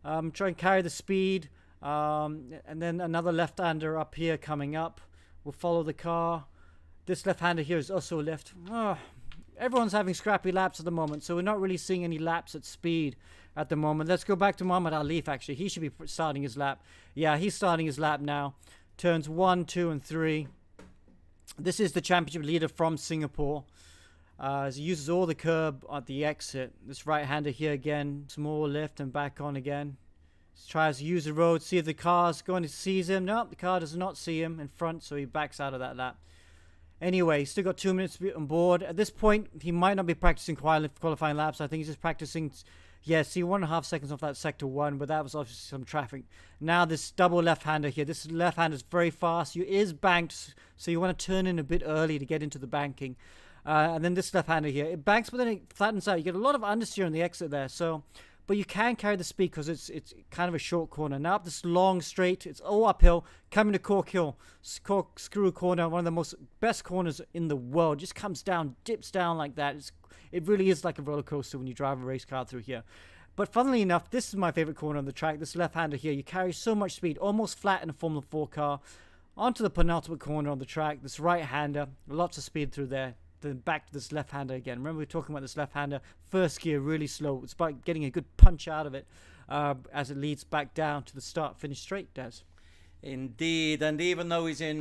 Speaker 2: Try and carry the speed. And then another left-hander up here coming up. We'll follow the car. This left-hander here is also a lift. Everyone's having scrappy laps at the moment, so we're not really seeing any laps at speed at the moment. Let's go back to Muhammad Alif, actually. He should be starting his lap. Yeah, he's starting his lap now. Turns 1, 2, and 3. This is the championship leader from Singapore. As he uses all the curb at the exit. This right-hander here again. Small lift and back on again. Tries to use the road, see if the car's going to seize him. No, the car does not see him in front, so he backs out of that lap. Anyway, still got 2 minutes to be on board. At this point, he might not be practicing qualifying laps. I think he's just practicing. Yeah, see, 1.5 seconds off that sector 1, but that was obviously some traffic. Now this double left-hander here. This left-hander is very fast. It is banked, so you want to turn in a bit early to get into the banking. And then this left-hander here. It banks, but then it flattens out. You get a lot of understeer on the exit there, but you can carry the speed because it's kind of a short corner. Now up this long straight, it's all uphill, coming to Cork Hill. Cork Screw corner, one of the best corners in the world. Just comes down, dips down like that. It really is like a roller coaster when you drive a race car through here. But funnily enough, this is my favorite corner on the track. This left-hander here, you carry so much speed, almost flat in a Formula 4 car. Onto the penultimate corner on the track, this right-hander, lots of speed through there. Then back to this left-hander again. Remember we were talking about this left-hander. First gear, really slow. It's about getting a good punch out of it as it leads back down to the start-finish straight, Des.
Speaker 1: Indeed, and even though he's in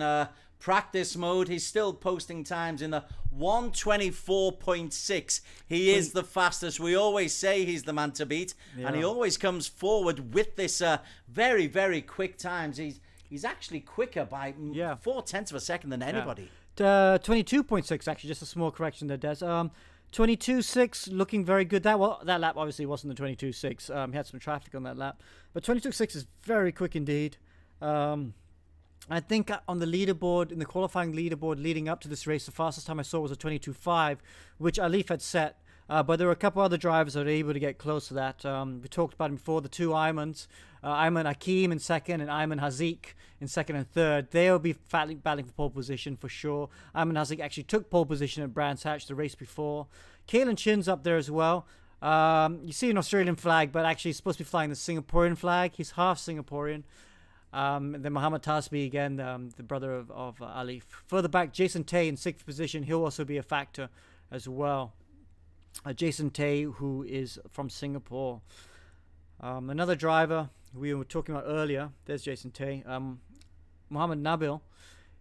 Speaker 1: practice mode, he's still posting times in the 1:24.6. He is the fastest. We always say he's the man to beat, and he always comes forward with this very, very quick times. He's actually quicker by 0.4 of a second than anybody.
Speaker 2: 22.6 actually, just a small correction there, Des. 22.6 looking very good. That lap obviously wasn't the 22.6. He had some traffic on that lap, but 22.6 is very quick indeed. I think on the leaderboard, in the qualifying leaderboard leading up to this race, the fastest time I saw was a 22.5, which Alif had set. But there were a couple other drivers that were able to get close to that. We talked about them before, the two Aymans. Ayman Hakim in second and Ayman Haziq in second and third. They'll be battling for pole position for sure. Ayman Haziq actually took pole position at Brands Hatch the race before. Kalen Chin's up there as well. You see an Australian flag, but actually he's supposed to be flying the Singaporean flag. He's half Singaporean. Then Mohammed Tasbi again, the brother of Alif. Further back, Jason Tay in 6th position. He'll also be a factor as well. Jason Tay, who is from Singapore. Another driver we were talking about earlier, there's Jason Tay. Mohammed Nabil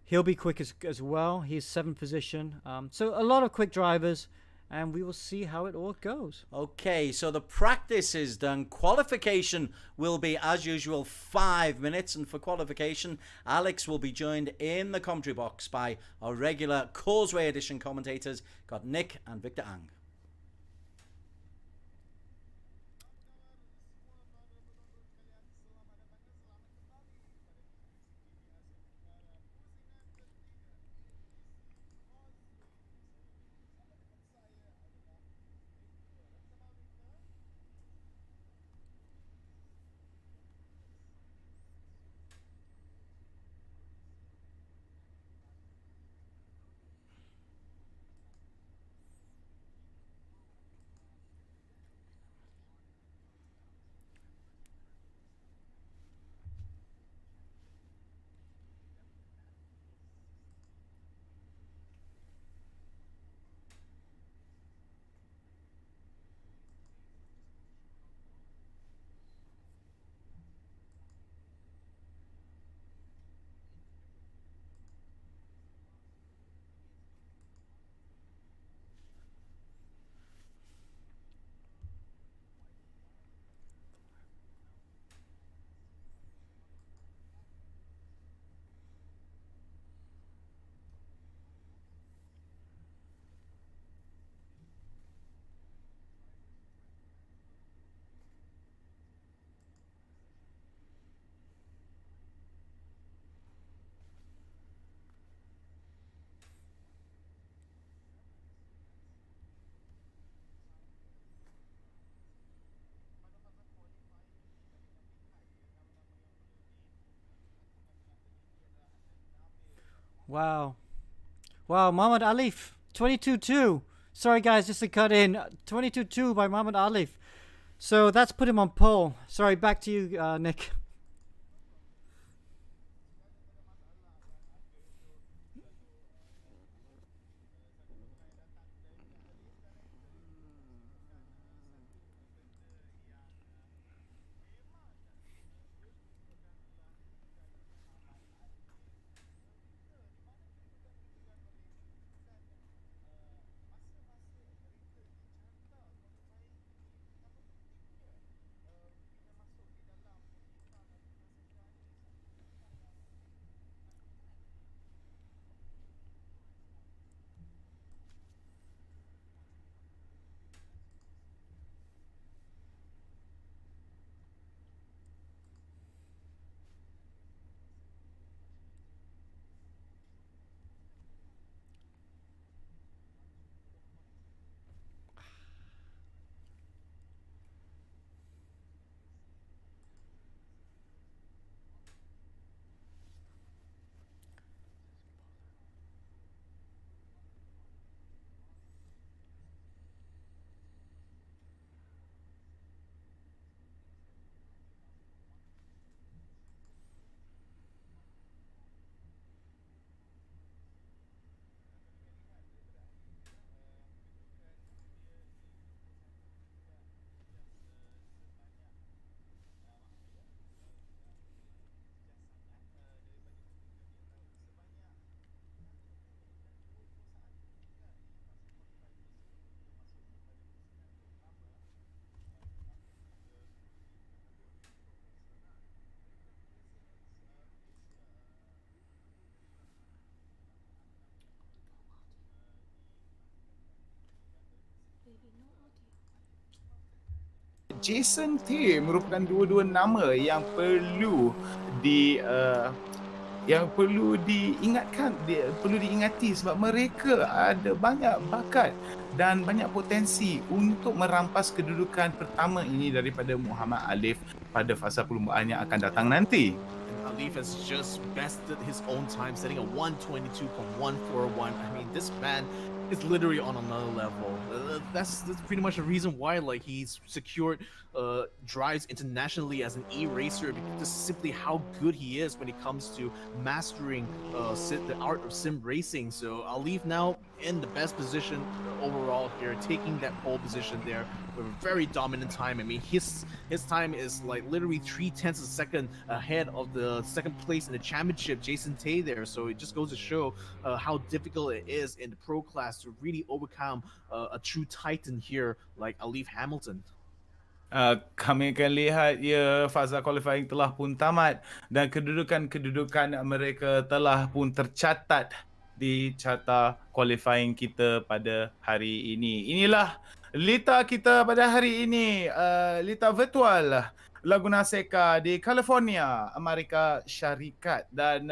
Speaker 2: He'll be quick as well. He's 7th position. So a lot of quick drivers, and we will see how it all goes.
Speaker 1: Okay, so the practice is done. Qualification will be, as usual, 5 minutes. And for qualification, Alex will be joined in the commentary box by our regular Causeway edition commentators. Got Nick and Victor Ang.
Speaker 2: Wow. Wow, Muhammad Alif, 22-2. Sorry, guys, just to cut in. 22-2 by Muhammad Alif. So that's put him on pole. Sorry, back to you, Nick.
Speaker 4: Jason Tay merupakan dua-dua nama yang perlu diingati sebab mereka ada banyak bakat dan banyak potensi untuk merampas kedudukan pertama ini daripada Muhammad Alif pada fasa perlumbaan yang akan datang nanti.
Speaker 3: Alif has just bested his own time, setting a 122.141. I mean, this man It's literally on another level. That's pretty much the reason why like he's secured drives internationally as an e-racer, because just simply how good he is when it comes to mastering the art of sim racing. So I'll leave now in the best position overall here, taking that pole position there with a very dominant time. I mean, his time is like literally 0.3 of a second ahead of the second place in the championship, Jason Tay there. So it just goes to show how difficult it is in the pro class to really overcome a true titan here like Alif Hamilton.
Speaker 4: Kami akan lihat ya fasa qualifying telah pun tamat dan kedudukan mereka telah pun tercatat di carta qualifying kita pada hari ini. Inilah lita kita pada hari ini, lita virtual Laguna Seca di California, Amerika Syarikat. Dan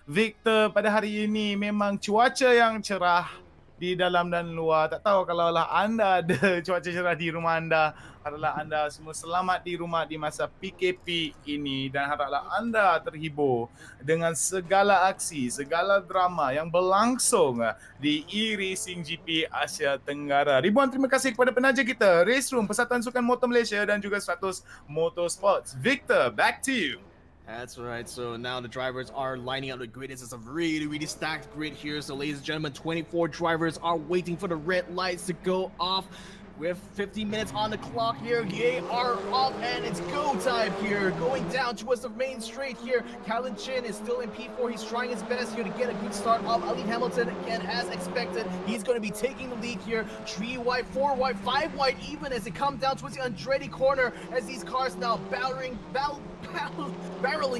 Speaker 4: Victor, pada hari ini memang cuaca yang cerah di dalam dan luar. Tak tahu kalau lah anda ada cuaca cerah di rumah anda, haraplah anda semua selamat di rumah di masa PKP ini dan haraplah anda terhibur dengan segala aksi, segala drama yang berlangsung di eRacing GP Asia Tenggara. Ribuan terima kasih kepada penaja kita, Race Room, Persatuan Sukan Motor Malaysia dan juga 100 Motorsport. Victor, back to you.
Speaker 3: That's right. So now the drivers are lining up the grid. This is a really stacked grid here. So ladies and gentlemen, 24 drivers are waiting for the red lights to go off. With 50 minutes on the clock here, they are off and it's go time here. Going down towards the main straight here. Callan Chin is still in P4. He's trying his best here to get a good start off. Alif Hamilton, again, as expected, he's going to be taking the lead here. 3 wide, 4 wide, 5 wide even as they come down towards the Andretti corner as these cars now barreling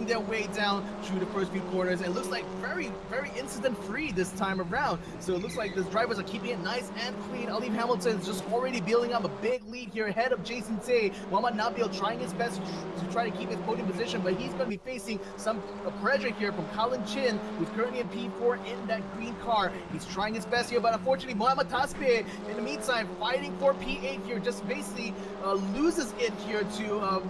Speaker 3: their way down through the first few corners. It looks like very incident free this time around. So it looks like the drivers are keeping it nice and clean. Alif Hamilton is just already building up a big lead here ahead of Jason Tay. Muhammad Nabil trying his best to try to keep his podium position, but he's going to be facing some pressure here from Callan Chin, who's currently in P4 in that green car. He's trying his best here, but unfortunately Muhammad Tasbih in the meantime fighting for P8 here, just basically loses it here to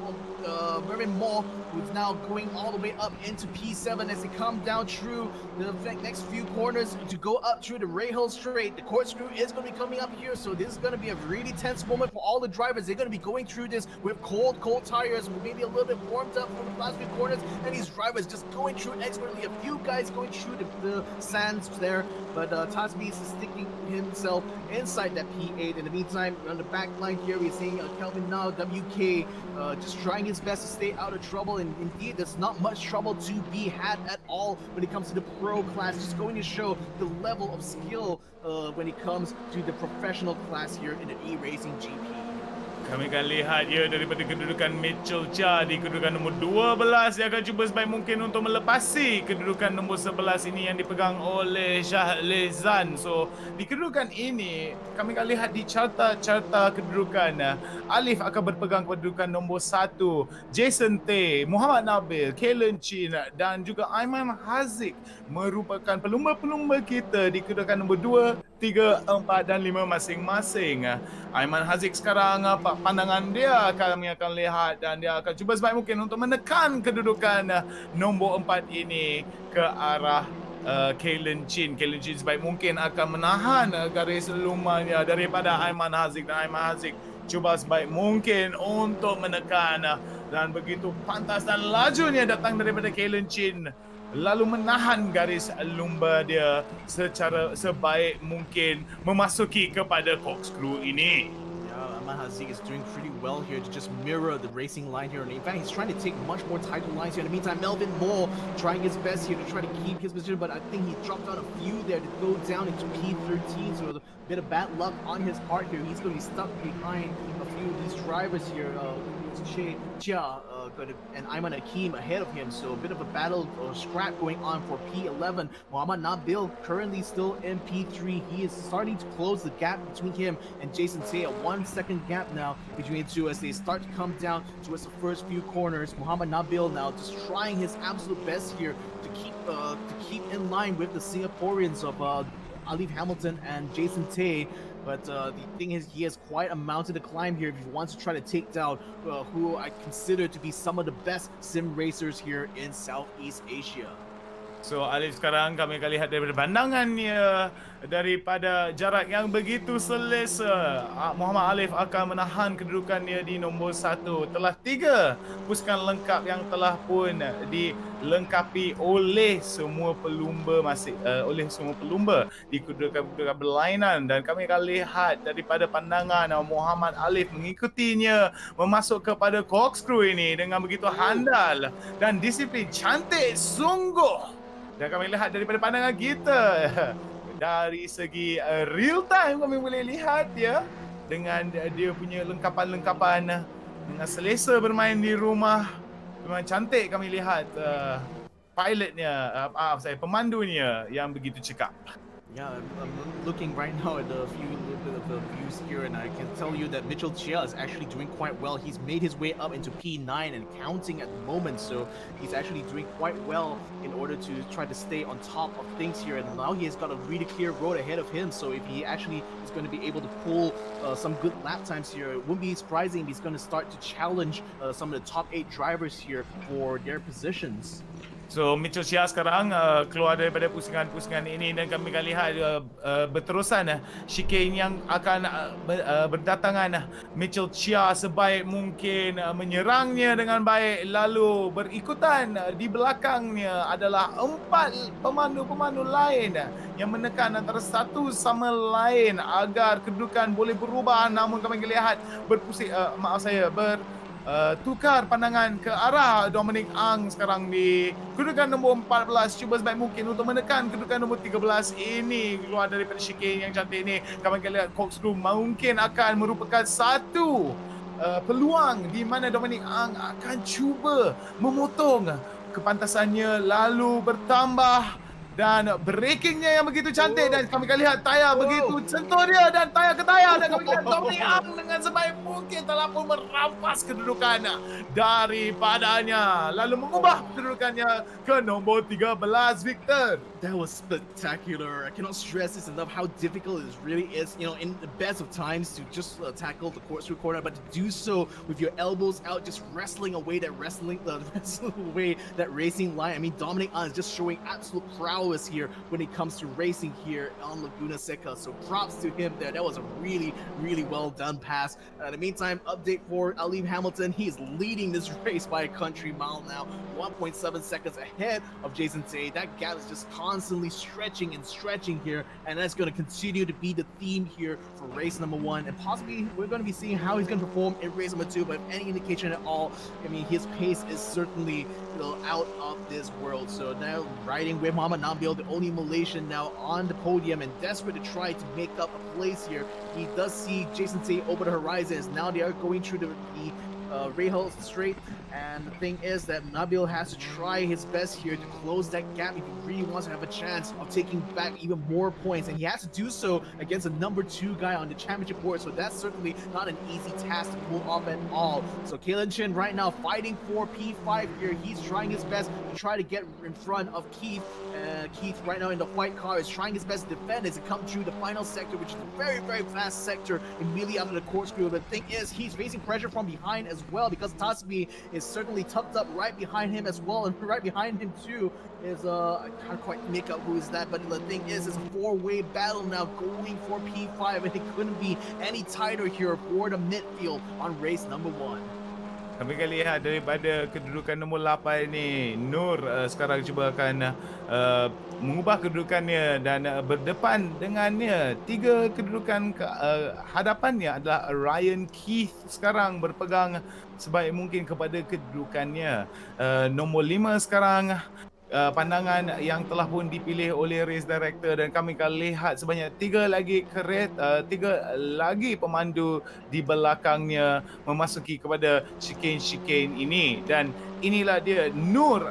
Speaker 3: Mervin Moore, who's now going all the way up into P7 as they come down through the next few corners to go up through the Rahal Straight. The corkscrew is going to be coming up here, so this is going to be a really tense moment for all the drivers. They're going to be going through this with cold tires, maybe a little bit warmed up from the last few corners, and these drivers just going through expertly. A few guys going through the sands there, but Tasbih is sticking himself inside that P8. In the meantime, on the back line here, we're seeing Kelvin now, WK, just trying his best to stay out of trouble, and indeed there's not much trouble to be had at all when it comes to the pro class. Just going to show the level of skill when it comes to the professional class here in the eRacing GP.
Speaker 4: Kami akan lihat ya daripada kedudukan Mitchell Chia di kedudukan nombor 12. Dia akan cuba sebaik mungkin untuk melepasi kedudukan nombor 11 ini yang dipegang oleh Shahlezan. So di kedudukan ini kami akan lihat di carta kedudukan. Alif akan berpegang kedudukan nombor 1. Jason Tay, Muhammad Nabil, Callan Chin dan juga Aiman Haziq merupakan pelumba-pelumba kita di kedudukan nombor 2, 3, 4 dan 5 masing-masing. Aiman Haziq sekarang pandangan dia kami akan lihat dan dia akan cuba sebaik mungkin untuk menekan kedudukan nombor 4 ini ke arah Callan Chin. Callan Chin sebaik mungkin akan menahan garis lumanya daripada Aiman Haziq, dan Aiman Haziq cuba sebaik mungkin untuk menekan, dan begitu pantas dan lajunya datang daripada Callan Chin lalu menahan garis lumba dia secara sebaik mungkin memasuki kepada corkscrew ini.
Speaker 3: Aiman Haziq is doing pretty well here to just mirror the racing line here. And in fact, he's trying to take much more title lines here. In the meantime, Melvin Moore trying his best here to try to keep his position, but I think he dropped out a few there to go down into P13. So a bit of bad luck on his part here. He's going to be stuck behind a few of these drivers here. Chia and Ayman Hakim ahead of him, so a bit of a battle or scrap going on for P11. Muhammad Nabil currently still in P3. He is starting to close the gap between him and Jason Tay, a 1 second gap now between the two as they start to come down towards the first few corners. Muhammad Nabil now just trying his absolute best here to keep in line with the Singaporeans of Alif Hamilton and Jason Tay. But the thing is, he has quite a mountain to climb here if he wants to try to take down who I consider to be some of the best sim racers here in Southeast Asia.
Speaker 4: So Alif sekarang kami akan lihat daripada pandangannya daripada jarak yang begitu selesa. Muhammad Alif akan menahan kedudukannya di nombor 1. Telah 3 pusingan lengkap yang telah pun dilengkapi oleh semua pelumba di kedudukan berlainan, dan kami akan lihat daripada pandangan Muhammad Alif mengikutinya memasuk kepada corkscrew ini dengan begitu handal dan disiplin cantik sungguh. Dan kami lihat daripada pandangan kita dari segi real time kami boleh lihat dia dengan dia punya lengkapan-lengkapan dengan selesa bermain di rumah. Memang cantik kami lihat pemandunya yang begitu cekap.
Speaker 3: Yeah, I'm looking right now at a few little bit of the views here, and I can tell you that Mitchell Chia is actually doing quite well. He's made his way up into P9 and counting at the moment, so he's actually doing quite well in order to try to stay on top of things here. And now he has got a really clear road ahead of him, so if he actually is going to be able to pull some good lap times here, it wouldn't be surprising if he's going to start to challenge some of the top 8 drivers here for their positions.
Speaker 4: So Mitchell Chia sekarang keluar daripada pusingan-pusingan ini, dan kami akan lihat berterusan chicane yang akan berdatangan. Mitchell Chia sebaik mungkin menyerangnya dengan baik, lalu berikutan di belakangnya adalah 4 pemandu-pemandu lain yang menekan antara satu sama lain agar kedudukan boleh berubah. Namun kami akan lihat tukar pandangan ke arah Dominic Ang sekarang di kedudukan nombor 14, cuba sebaik mungkin untuk menekan kedudukan nombor 13 ini keluar daripada chicane yang cantik ini. Kami akan lihat corkscrew mungkin akan merupakan satu peluang di mana Dominic Ang akan cuba memotong kepantasannya lalu bertambah. Dan breakingnya yang begitu cantik, dan kami akan lihat tayar begitu sentuh dia dan tayar ke tayar, dan kami lihat Dominic Ang dengan sebaik mungkin telah pun merampas kedudukan daripadanya lalu mengubah kedudukannya ke nombor 13 Victor.
Speaker 3: That was spectacular. I cannot stress this enough how difficult it really is, you know, in the best of times to just tackle the corkscrew corner, but to do so with your elbows out, just wrestling away that racing line. I mean, Dominic Ang is just showing absolute prowess here when it comes to racing here on Laguna Seca. So props to him there. That was a really, really well done pass. In the meantime, update for Alif Hamilton. He is leading this race by a country mile now, 1.7 seconds ahead of Jason Tay. That gap is just constantly stretching and stretching here, and that's going to continue to be the theme here for race number 1, and possibly we're going to be seeing how he's going to perform in race number 2. But if any indication at all, I mean, his pace is certainly, you know, out of this world. So now riding with Muhammad Nabil, the only Malaysian now on the podium and desperate to try to make up a place here. He does see Jason Tay over the horizon. Now they are going through the Rahal Strait, and the thing is that Nabil has to try his best here to close that gap if he really wants to have a chance of taking back even more points, and he has to do so against a number 2 guy on the championship board, so that's certainly not an easy task to pull off at all. So Kalen Chin right now fighting for P5 here. He's trying his best to try to get in front of Keith. Keith right now in the white car is trying his best to defend as he comes through the final sector, which is a very, very fast sector immediately after the corkscrew. But the thing is, he's facing pressure from behind as well, because Tasmi is certainly tucked up right behind him as well, and right behind him too is I can't quite make out who is that, but the thing is, it's a 4-way battle now going for P5, and it couldn't be any tighter here for the midfield on race number 1.
Speaker 4: Kami akan lihat daripada kedudukan nombor 8 ni, Nur sekarang cuba akan mengubah kedudukannya dan berdepan dengannya. 3 kedudukan hadapannya adalah Ryan Keith sekarang berpegang sebaik mungkin kepada kedudukannya. Nombor 5 sekarang pandangan yang telah pun dipilih oleh race director, dan kami akan lihat sebanyak 3 lagi pemandu di belakangnya memasuki kepada chicane ini, dan inilah dia Nur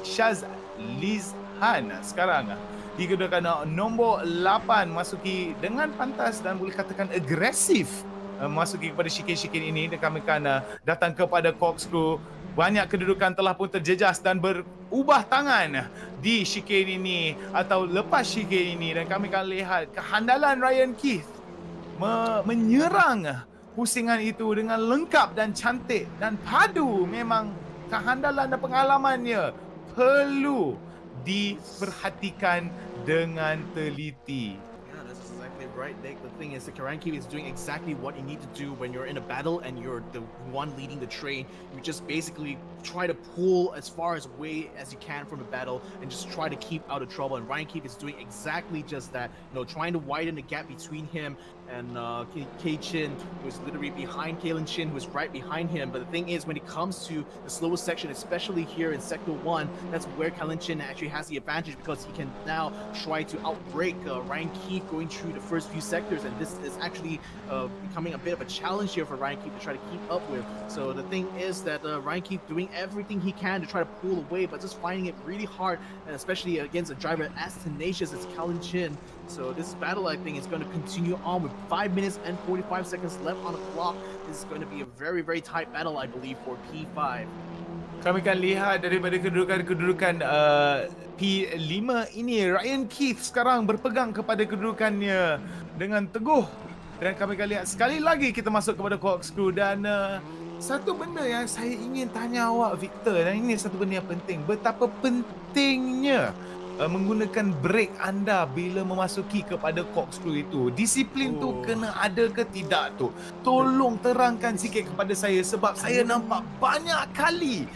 Speaker 4: Shazlizhan sekarang di kedudukan nombor 8 masuki dengan pantas dan boleh katakan agresif masuki kepada chicane ini, dan kami akan datang kepada corkscrew. Banyak kedudukan telah pun terjejas dan berubah tangan di chicane ini atau lepas chicane ini, dan kami akan lihat kehandalan Ryan Keith menyerang pusingan itu dengan lengkap dan cantik dan padu. Memang kehandalan dan pengalamannya perlu diperhatikan dengan teliti.
Speaker 3: Yeah, that's exactly right, Nick. The thing is, the Karanki is doing exactly what you need to do when you're in a battle and you're the one leading the train. You just basically try to pull as far away as you can from the battle and just try to keep out of trouble. And Ryan Keefe is doing exactly just that. You know, trying to widen the gap between him and Kei Chin, who's literally behind Kalen Chin, who's right behind him. But the thing is, when it comes to the slowest section, especially here in Sector 1, that's where Kalen Chin actually has the advantage because he can now try to outbreak Ryan Keefe going through the first few sectors. And this is actually becoming a bit of a challenge here for Ryan Keefe to try to keep up with. So the thing is that Ryan Keefe doing everything he can to try to pull away, but just finding it really hard, and especially against a driver as tenacious as Kalen Chin. So this battle, I think, is going to continue on with 5 minutes and 45 seconds left on the clock. This is going to be a very, very tight battle, I believe, for P5.
Speaker 4: Kami akan lihat daripada kedudukan P5 ini, Ryan Keith sekarang berpegang kepada kedudukannya dengan teguh. Dan kami akan lihat sekali lagi kita masuk kepada corkscrew. Dan satu benda yang saya ingin tanya awak, Victor, dan ini satu benda yang penting. Betapa pentingnya menggunakan brake anda bila memasuki kepada corkscrew itu. Disiplin tu kena ada ke tidak tu? Tolong terangkan sikit kepada saya sebab saya nampak banyak kali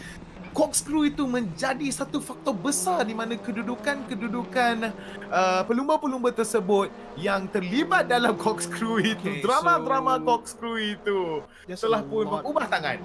Speaker 4: corkscrew itu menjadi satu faktor besar di mana kedudukan pelumba-pelumba tersebut yang terlibat dalam corkscrew itu, drama-drama corkscrew itu telah pun mengubah tangan.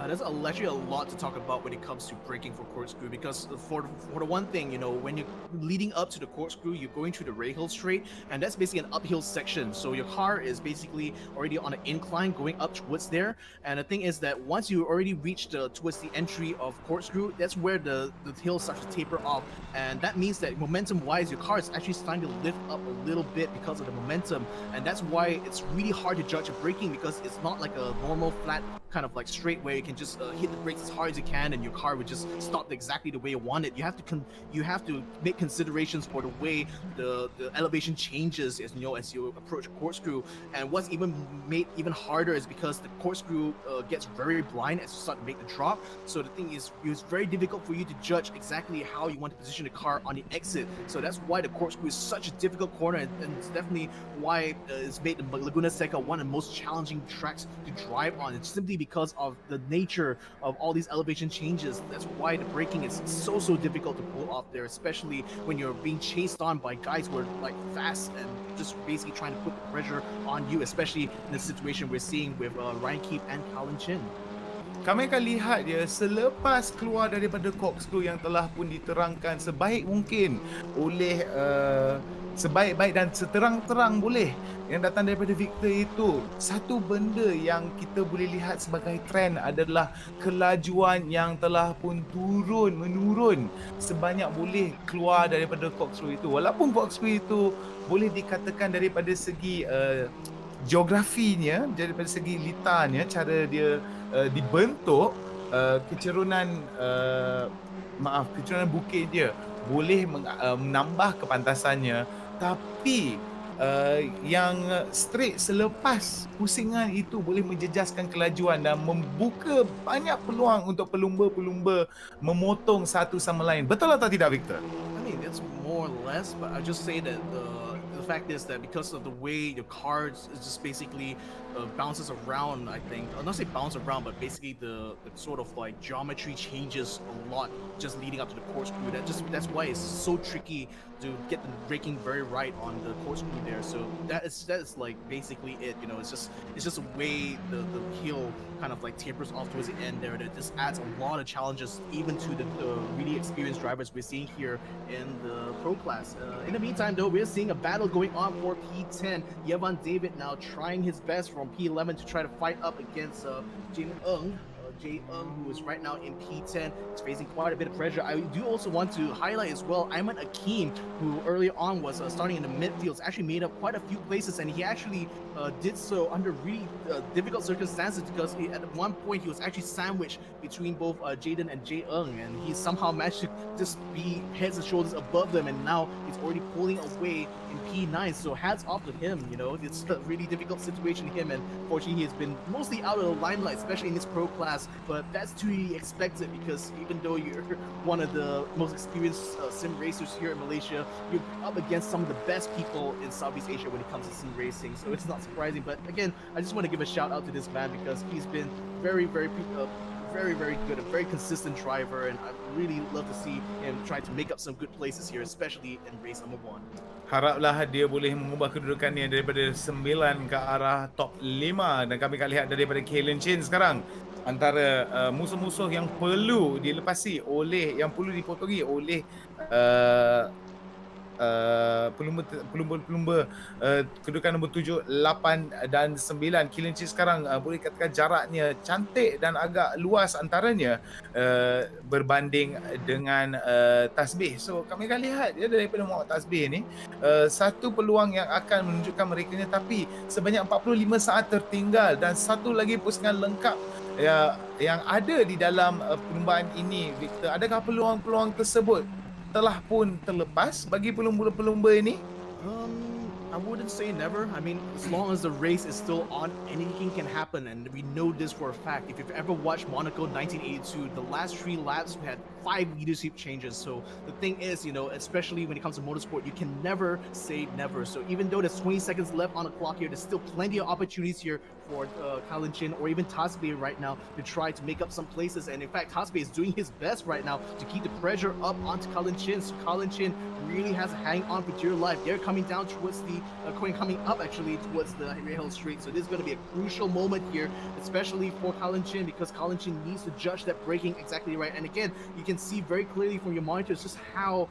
Speaker 3: Yeah, there's actually a lot to talk about when it comes to braking for corkscrew, because for the one thing, you know, when you're leading up to the corkscrew, you're going through the Rahal straight, and that's basically an uphill section. So your car is basically already on an incline going up towards there. And the thing is that once you already reach towards the entry of corkscrew, that's where the hill starts to taper off, and that means that momentum-wise, your car is actually starting to lift up a little bit because of the momentum, and that's why it's really hard to judge your braking, because it's not like a normal flat kind of like straight where you can just hit the brakes as hard as you can and your car would just stop exactly the way you want it. You have to make considerations for the way the elevation changes as you approach a corkscrew. And what's even made even harder is because the corkscrew gets very blind as you start to make the drop. So the thing is, it's very difficult for you to judge exactly how you want to position the car on the exit. So that's why the corkscrew is such a difficult corner, and it's definitely why it's made the Laguna Seca one of the most challenging tracks to drive on. It's simply because of the nature of all these elevation changes. That's why the braking is so difficult to pull off there, especially when you're being chased on by guys who are like fast and just basically trying to put the pressure on you, especially in the situation we're seeing with Ryan Keefe and Kalen Chin.
Speaker 4: Kami akan lihat dia selepas keluar daripada corkscrew yang telah pun diterangkan sebaik mungkin oleh sebaik-baik dan seterang-terang boleh yang datang daripada Victor itu. Satu benda yang kita boleh lihat sebagai trend adalah kelajuan yang telah pun menurun sebanyak boleh keluar daripada corkscrew itu. Walaupun corkscrew itu boleh dikatakan daripada segi geografinya, daripada segi litarnya, cara dia dibentuk, kecerunan bukit dia boleh menambah kepantasannya, tapi yang straight selepas pusingan itu boleh menjejaskan kelajuan dan membuka banyak peluang untuk pelumba-pelumba memotong satu sama lain. Betul atau tidak, Victor?
Speaker 3: I mean, it's more or less, but I just say that the fact is that because of the way your car is just basically bounces around, I think, not say bounce around, but basically the sort of like geometry changes a lot just leading up to the corkscrew. That's why it's so tricky to get the braking very right on the corkscrew there. So that is like basically it. You know, it's just a way the hill kind of like tapers off towards the end there. That just adds a lot of challenges even to the really experienced drivers we're seeing here in the pro class. In the meantime, though, we're seeing a battle going on for P10. Yevan David now trying his best from P11 to try to fight up against Jae Eung, who is right now in P10, is facing quite a bit of pressure. I do also want to highlight as well Ayman Akeem, who early on was starting in the midfields, actually made up quite a few places, and he actually did so under really difficult circumstances, because at one point he was actually sandwiched between both Jaden and Jae Eung, and he somehow managed to just be heads and shoulders above them, and now he's already pulling away in P9. So hats off to him. You know, it's a really difficult situation for him, and fortunately he has been mostly out of the limelight, especially in this pro class. but that's to be expected because even though you're one of the most experienced sim racers here in Malaysia, you're up against some of the best people in Southeast Asia when it comes to sim racing, so it's not surprising. But again, I just want to give a shout out to this man because he's been very good, a very consistent driver, and I really love to see him try to make up some good places here, especially in race number 1.
Speaker 4: Haraplah dia boleh mengubah kedudukannya daripada 9 ke arah top 5, dan kami akan lihat daripada Kalen Chin sekarang antara musuh-musuh yang perlu dilepasi oleh, yang perlu dipotongi oleh pelumba kedudukan nombor 7, 8 dan 9. Kalen Chin sekarang boleh katakan jaraknya cantik dan agak luas antaranya berbanding dengan Tasbih. So kami akan lihat ya daripada Muhammad Tasbih ni satu peluang yang akan menunjukkan mereka ni, tapi sebanyak 45 saat tertinggal dan satu lagi pusingan lengkap yang ada di dalam perlumbaan ini. Victor, adakah peluang-peluang tersebut telah pun terlepas bagi pelumba-pelumba ini?
Speaker 3: I wouldn't say never. I mean, as long as the race is still on, anything can happen, and we know this for a fact. If you've ever watched Monaco 1982, the last 3 laps we had 5 leadership changes. So the thing is, you know, especially when it comes to motorsport, you can never say never. So even though there's 20 seconds left on the clock here, there's still plenty of opportunities here for Kalen Chin or even Tasbih right now to try to make up some places. And in fact, Tasbih is doing his best right now to keep the pressure up onto Kalen Chin. So Kalen Chin really has to hang on for dear life. They're coming down towards the coming up actually towards the Rail Street. So this is going to be a crucial moment here, especially for Kalen Chin, because Kalen Chin needs to judge that braking exactly right. And again, you can see very clearly from your monitors just how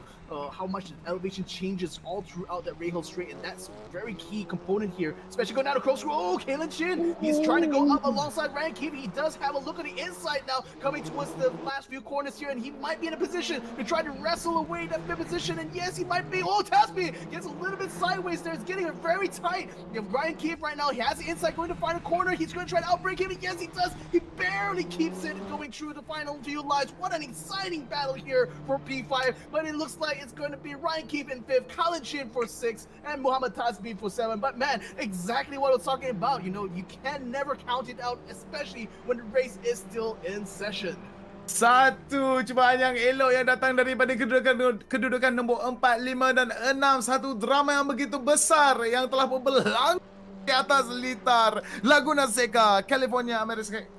Speaker 3: much the elevation changes all throughout that Rail Straight, and that's a very key component here, especially going down the cross road. Oh, Kalen Chin, he's trying to go up alongside Ryan Keefe. He does have a look at the inside now, coming towards the last few corners here, and he might be in a position to try to wrestle away that fifth position, and yes, he might be. Oh, Tasbih gets a little bit sideways there. It's getting very tight. You have Ryan Keefe right now. He has the inside going to find a corner. He's going to try to outbrake him, and yes, he does. He barely keeps it going through the final few lines. What an exciting battle here for P5, but it looks like it's going to be Ryan Keefe in 5th, Kalen Chin for 6th, and Muhammad Tasbih for 7. But man, exactly what I was talking about. You know, you can never count it out, especially when the race is still in session.
Speaker 4: Satu cubaan yang elok yang datang daripada kedudukan nombor 4, 5 dan 6. Satu drama yang begitu besar yang telah berlangsung di atas litar Laguna Seca, California,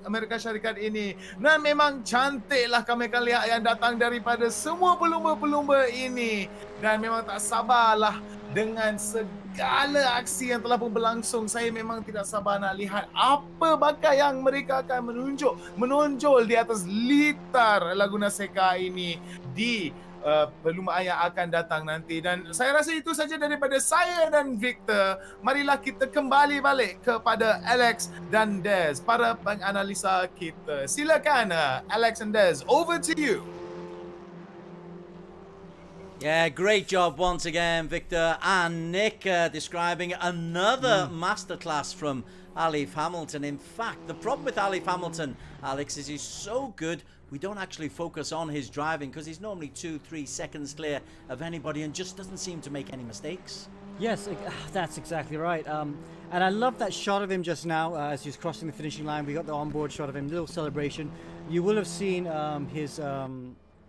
Speaker 4: Amerika Syarikat ini. Dan memang cantiklah kami akan lihat yang datang daripada semua pelumba-pelumba ini. Dan memang tak sabarlah dengan segala aksi yang telah pun berlangsung. Saya memang tidak sabar nak lihat apa bakat yang mereka akan menonjol di atas litar Laguna Seca ini di perlumbaan yang akan datang nanti. Dan saya rasa itu saja daripada saya dan Victor. Marilah kita kembali balik kepada Alex dan Des, para penganalisa kita. Silakan Alex and Des, over to you.
Speaker 1: Yeah, great job once again, Victor and Nick, describing another masterclass from Alif Hamilton. In fact, the problem with Alif Hamilton, Alex, is he's so good, we don't actually focus on his driving because he's normally 2-3 seconds clear of anybody and just doesn't seem to make any mistakes.
Speaker 2: Yes, that's exactly right. And I love that shot of him just now as he was crossing the finishing line. We got the onboard shot of him, little celebration. You will have seen his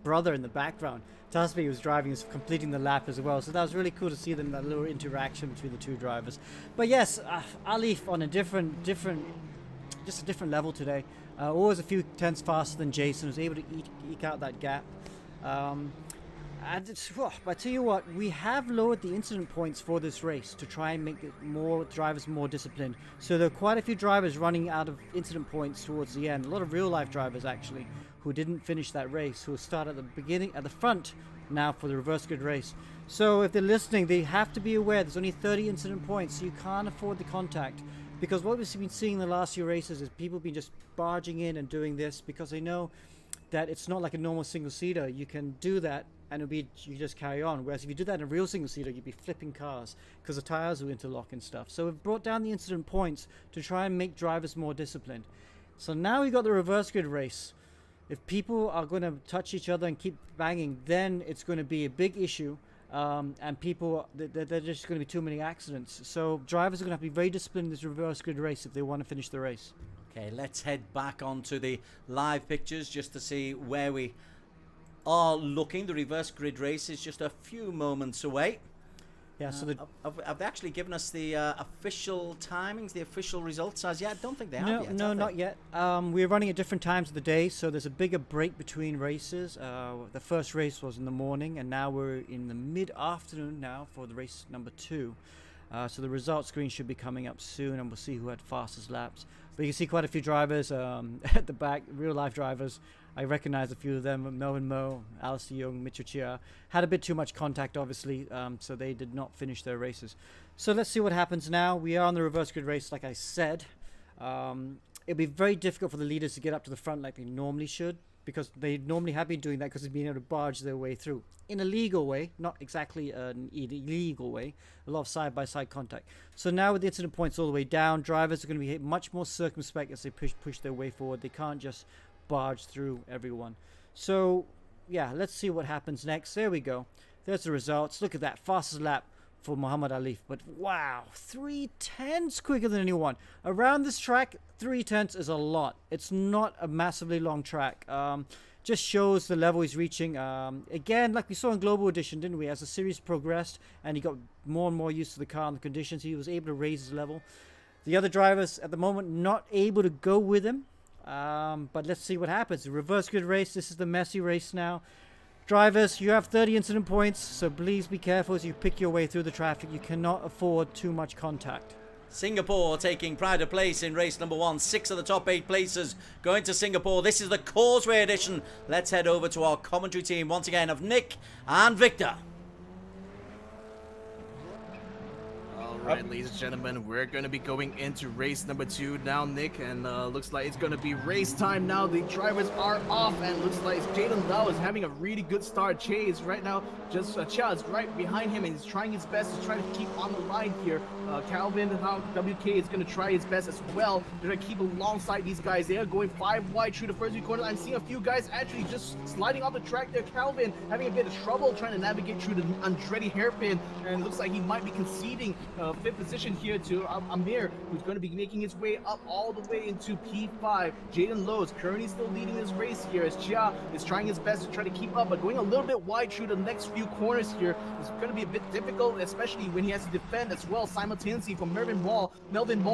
Speaker 2: brother in the background. Tasbih was driving, was completing the lap as well. So that was really cool to see them, that little interaction between the two drivers. But yes, Alif on a different level today. Always a few tenths faster than Jason, was able to eke out that gap. And but I tell you what, we have lowered the incident points for this race to try and make it more drivers more disciplined. So there are quite a few drivers running out of incident points towards the end. A lot of real life drivers actually who didn't finish that race, who start at the beginning, at the front now for the reverse grid race. So if they're listening, they have to be aware there's only 30 incident points, so you can't afford the contact. Because what we've been seeing in the last few races is people been just barging in and doing this because they know that it's not like a normal single-seater. You can do that and you just carry on. Whereas if you do that in a real single-seater, you'd be flipping cars because the tires will interlock and stuff. So we've brought down the incident points to try and make drivers more disciplined. So now we've got the reverse grid race. If people are going to touch each other and keep banging, then it's going to be a big issue. And people, they're just going to be too many accidents. So drivers are going to have to be very disciplined in this reverse grid race if they want to finish the race.
Speaker 1: Okay, let's head back onto the live pictures just to see where we are looking. The reverse grid race is just a few moments away.
Speaker 2: Yeah, so
Speaker 1: have they actually given us the official timings, the official results as yet? I don't think they have yet.
Speaker 2: No,
Speaker 1: have they?
Speaker 2: not yet. We're running at different times of the day, so there's a bigger break between races. The first race was in the morning, and now we're in the mid-afternoon now for the race number 2. So the results screen should be coming up soon, and we'll see who had fastest laps. But you can see quite a few drivers at the back, real-life drivers. I recognize a few of them. Melvin Mo, Alistair Young, Mitchell Chia had a bit too much contact, obviously, so they did not finish their races. So let's see what happens now. We are on the reverse grid race, like I said. It'll be very difficult for the leaders to get up to the front like they normally should, because they normally have been doing that because they've been able to barge their way through in a legal way, not exactly an illegal way, a lot of side-by-side contact. So now with the incident points all the way down, drivers are going to be much more circumspect as they push their way forward. They can't just barge through everyone. So yeah, let's see what happens next. There we go. There's the results. Look at that, fastest lap for Muhammad Ali. But wow, 3/10 quicker than anyone. Around this track, 3/10 is a lot. It's not a massively long track. Just shows the level he's reaching. Again, like we saw in Global Edition, didn't we? As the series progressed and he got more and more used to the car and the conditions, he was able to raise his level. The other drivers at the moment not able to go with him. But let's see what happens. The reverse grid race. This is the messy race now. Drivers, you have 30 incident points, so please be careful as you pick your way through the traffic. You cannot afford too much contact.
Speaker 1: Singapore taking pride of place in race number 1. 6 of the top 8 places going to Singapore. This is the Causeway edition. Let's head over to our commentary team once again of Nick and Victor.
Speaker 3: Alright, ladies and gentlemen, we're going to be going into race number 2 now, Nick, and looks like it's going to be race time now. The drivers are off, and looks like Jaden Lau is having a really good start. Che is right now, just Chia is right behind him, and he's trying his best to try to keep on the line here. Calvin WK is going to try his best as well. They're going to keep alongside these guys. They are going 5 wide through the first 3 corners. I'm seeing a few guys actually just sliding off the track there. Calvin having a bit of trouble trying to navigate through the Andretti hairpin, and it looks like he might be conceding 5th position here to Amir, who's going to be making his way up all the way into P5. Jaden Lowe is currently still leading this race here as Chia is trying his best to try to keep up, but going a little bit wide through the next few corners here is going to be a bit difficult, especially when he has to defend as well simultaneously from Melvin Moore,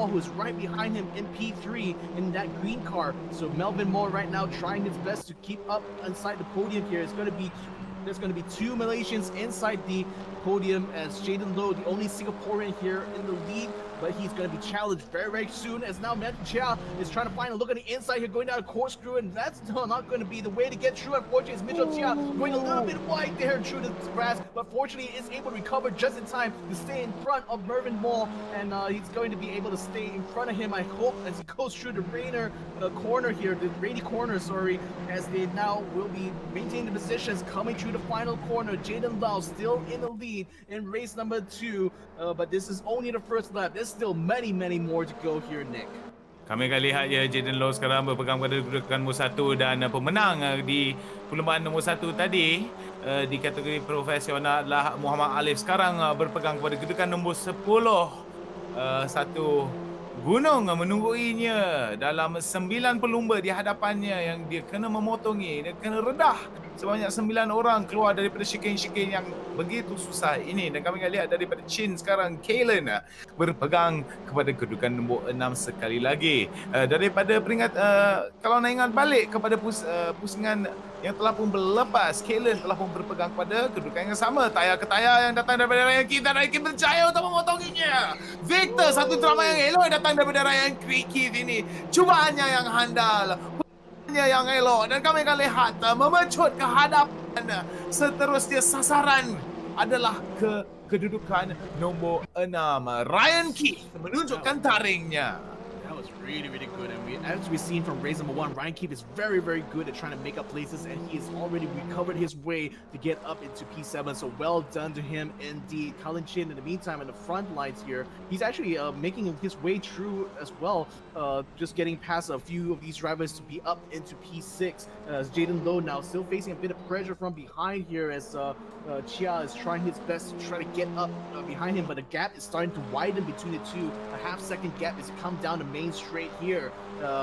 Speaker 3: who is right behind him in P3 in that green car. So Melvin Moore right now trying his best to keep up inside the podium here. There's going to be 2 Malaysians inside the podium as Jaden Lowe, the only Singaporean here in the lead, but he's going to be challenged very, very soon as now Matthew Chia is trying to find a look on the inside here, going down a corkscrew, and that's not going to be the way to get through. Unfortunately, it's Mitchell Chia going a little bit wide there through the grass, but fortunately is able to recover just in time to stay in front of Mervyn Moore, and he's going to be able to stay in front of him, I hope, as he goes through the corner here, the rainy corner, sorry, as they now will be maintaining the positions coming through the final corner. Jaden Lau still in the lead in race number 2, but this is only the first lap. There's still many more to go here, Nick.
Speaker 4: Kami akan lihat ya Jaden Lowe sekarang berpegang pada kedudukan nombor 1 dan pemenang di perlombaan nombor 1 tadi di kategori profesional adalah Muhammad Alif. Sekarang berpegang pada kedudukan nombor 10. Satu gunung menungguinya dalam 9 pelumba di hadapannya yang dia kena memotongi, dia kena redah sebanyak 9 orang keluar daripada chicane yang begitu susah ini. Dan kami akan lihat daripada Chin sekarang, Kalen berpegang kepada kedudukan nombor 6 sekali lagi. Daripada peringkat, kalau nak ingat balik kepada pusingan yang telah pun berlepas, Kalen telah pun berpegang pada kedudukan yang sama. Tayar ke tayar yang datang daripada Ryan Keith, dan Ryan Keith berjaya untuk memotonginya. Victor, satu drama yang elok datang daripada Ryan Keith ini. Cubaannya yang handal, yang elok, dan kami akan lihat memecut ke hadapan. Seterusnya sasaran adalah ke kedudukan nombor 6. Ryan Keith menunjukkan taringnya.
Speaker 3: That was really good, and as we've seen from race number 1, Ryan Keith is very good at trying to make up places, and he has already recovered his way to get up into P7, so well done to him indeed. Colin Chin in the meantime in the front lines here, he's actually making his way through as well, just getting past a few of these drivers to be up into P6, as Jaden Lowe now still facing a bit of pressure from behind here as Chia is trying his best to try to get up behind him, but the gap is starting to widen between the two. A half-second gap as it comes down the main clean straight here.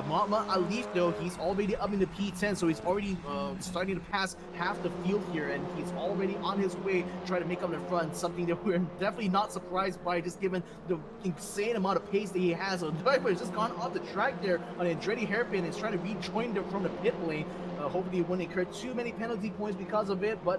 Speaker 3: Muhammad Alif, though, he's already up in the P10, so he's already starting to pass half the field here, and he's already on his way trying to make up the front, something that we're definitely not surprised by, just given the insane amount of pace that he has. So the driver has just gone off the track there on an Andretti hairpin and is trying to rejoin them from the pit lane. Hopefully it won't incur too many penalty points because of it, but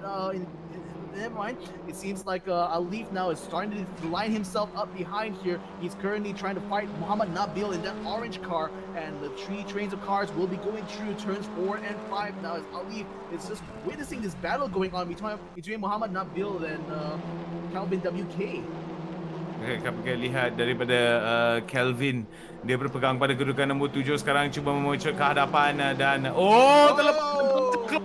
Speaker 3: never mind. It seems like Alif now is starting to line himself up behind here. He's currently trying to fight Muhammad Nabil in that orange car, and the 3 trains of cars will be going through turns 4 and 5 now, as Alif is just witnessing this battle going on between Muhammad Nabil and Calvin WK.
Speaker 4: Kita lihat daripada Kelvin, dia berpegang pada kedudukan nombor 7 sekarang, cuba memuncul ke hadapan dan terlepas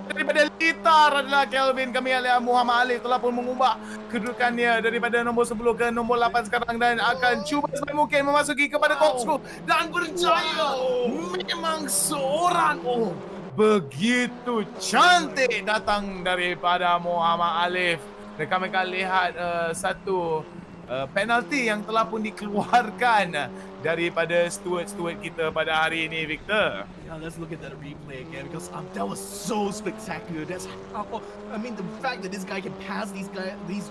Speaker 4: daripada litar adalah Kelvin. Kami lihat Muhammad Alif telah pun mengubah kedudukannya daripada nombor 10 ke nombor 8 sekarang dan akan cuba sebaik mungkin memasuki kepada Causeway dan berjaya. Memang seorang begitu cantik datang daripada Muhammad Alif. Dan kami akan lihat satu penalti yang telah pun dikeluarkan daripada steward kita pada hari ini, Victor.
Speaker 3: Yeah, let's look at that replay again, because that was so spectacular. That's how, I mean, the fact that this guy can pass these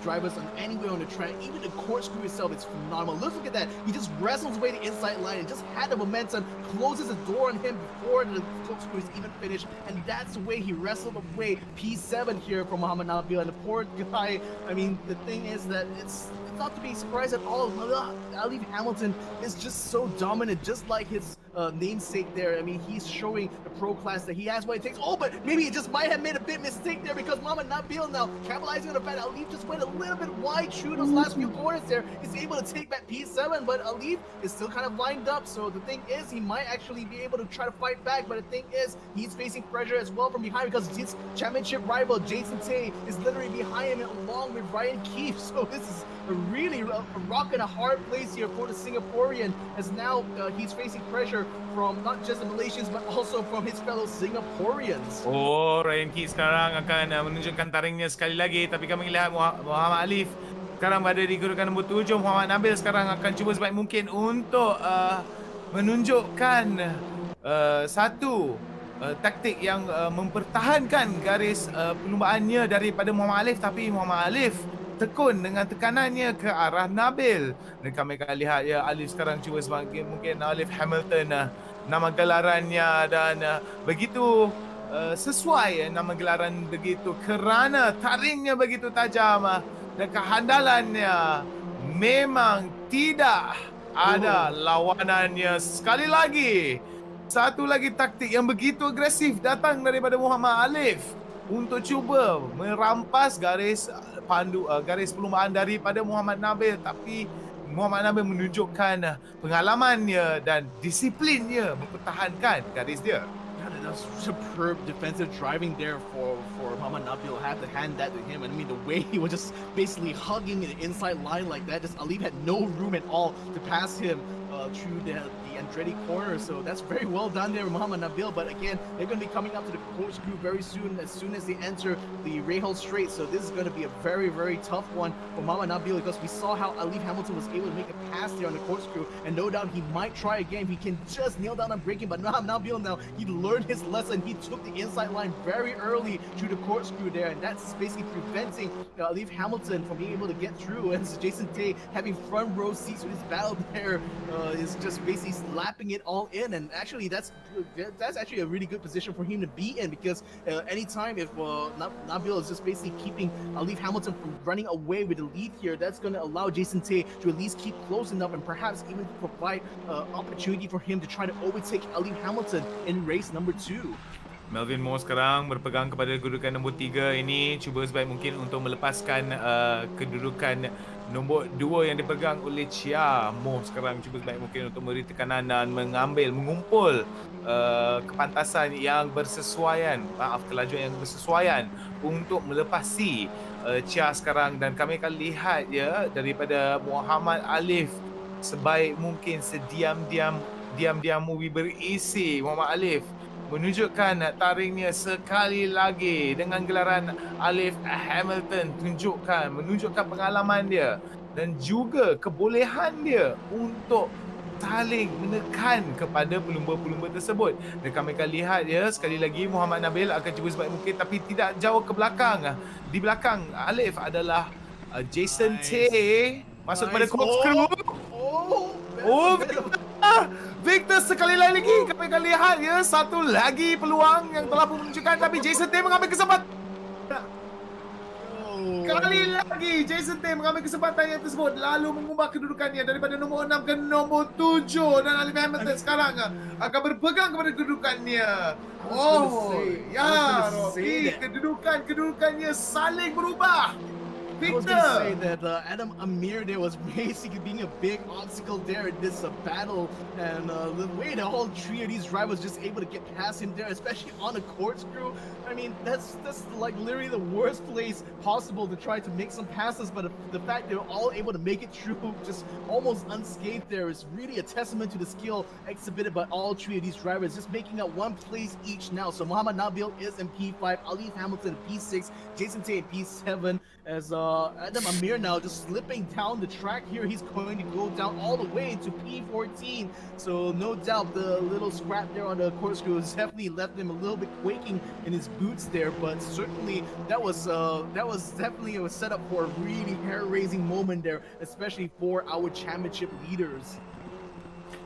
Speaker 3: drivers on anywhere on the track, even the corkscrew itself, it's phenomenal. Let's look at that. He just wrestles away the inside line and just had the momentum, closes the door on him before the corkscrew is even finished, and that's the way he wrestled away P7 here from Muhammad Nabil. And the poor guy, I mean, the thing is that it's not to be surprised at all. Alif Hamilton is just so dominant, just like his namesake there. I mean, he's showing the pro class that he has what it takes. Oh, but maybe he just might have made a bit mistake there, because Muhammad Nabil now capitalizing on the fact that Alif just went a little bit wide through those last few corners there. He's able to take back P7, but Alif is still kind of lined up. So the thing is, he might actually be able to try to fight back, but the thing is, he's facing pressure as well from behind, because his championship rival Jason Tay is literally behind him along with Ryan Keefe. So this is really a rock and a hard place here for the Singaporean, as now he's facing pressure from not just the Malaysians but also from his fellow Singaporeans.
Speaker 4: Ryan Keefe sekarang akan menunjukkan taringnya sekali lagi, tapi kami lihat Muhammad Alif sekarang berada di kedudukan nombor 7. Muhammad Nabil sekarang akan cuba sebaik mungkin untuk menunjukkan satu taktik yang mempertahankan garis perlumbaannya daripada Muhammad Alif, tapi Muhammad Alif tekun dengan tekanannya ke arah Nabil. Dan kami akan lihat ya, Alif sekarang cuba semakin mungkin Alif Hamilton, nama gelarannya, dan begitu sesuai nama gelaran begitu kerana taringnya begitu tajam dan kehandalannya memang tidak ada lawanannya. Sekali lagi, satu lagi taktik yang begitu agresif datang daripada Muhammad Alif untuk cuba merampas garis perlumbaan daripada Muhammad Nabil, tapi Muhammad Nabil menunjukkan pengalamannya dan disiplinnya mempertahankan garis dia.
Speaker 3: That was superb defensive driving there for Muhammad Nabil. I have to hand that to him. I mean, the way he was just basically hugging the inside line like that, just Alif had no room at all to pass him through the Andretti corner. So that's very well done there, Muhammad Nabil. But again, they're going to be coming up to the corkscrew very soon as they enter the Rahal Straight. So this is going to be a very, very tough one for Muhammad Nabil, because we saw how Alif Hamilton was able to make a pass there on the corkscrew, and no doubt he might try again if he can just nail down on braking. But Nabil now, he learned his lesson. He took the inside line very early through the corkscrew there, and that's basically preventing Alif Hamilton from being able to get through. And so Jason Tay having front row seats with his battle there is just basically slapping it all in. And actually that's actually a really good position for him to be in, because anytime if Nabil is just basically keeping Alif Hamilton from running away with the lead here, that's going to allow Jason Tay to at least keep close enough and perhaps even provide opportunity for him to try to overtake Alif Hamilton in race number 2.
Speaker 4: Melvin Moore sekarang berpegang kepada kedudukan nombor 3 ini, cuba sebaik mungkin untuk melepaskan kedudukan nombor 2 yang dipegang oleh Chia. Moore sekarang cuba sebaik mungkin untuk memberi tekanan dan mengumpul kepantasan yang bersesuaian, kelajuan yang bersesuaian untuk melepasi Chia sekarang. Dan kami akan lihat ya, daripada Muhammad Alif sebaik mungkin diam-diam berisi Muhammad Alif menunjukkan taringnya sekali lagi dengan gelaran Alif Hamilton, menunjukkan pengalaman dia dan juga kebolehan dia untuk saling menekan kepada pelumba-pelumba tersebut. Dan kami akan lihat ya, sekali lagi Muhammad Nabil akan cuba sebaik mungkin tapi tidak jauh ke belakang. Di belakang Alif adalah Jason T. Masuk pada corkscrew. Victor sekali lagi kami akan lihat ya, satu lagi peluang yang telah pun menunjukkan tapi Jason T mengambil kesempatan. Kali lagi Jason T mengambil kesempatan yang tersebut lalu mengubah kedudukannya daripada nombor 6 ke nombor 7 dan Alif Hamilton sekarang akan berpegang kepada kedudukannya. Rocky, kedudukannya saling berubah.
Speaker 3: I was going to say that Adam Amir there was basically being a big obstacle there in this battle, and the way the whole three of these drivers just able to get past him there, especially on a corkscrew. I mean, that's like literally the worst place possible to try to make some passes, but the fact they're all able to make it through just almost unscathed there is really a testament to the skill exhibited by all three of these drivers, just making up one place each now. So Muhammad Nabil is in P5, Alif Hamilton in P6, Jason Tay in P7, as Adam Amir now just slipping down the track here. He's going to go down all the way to P14. So no doubt the little scrap there on the corkscrew has definitely left him a little bit quaking in his boots there. But certainly that was definitely a setup for a really hair-raising moment there, especially for our championship leaders.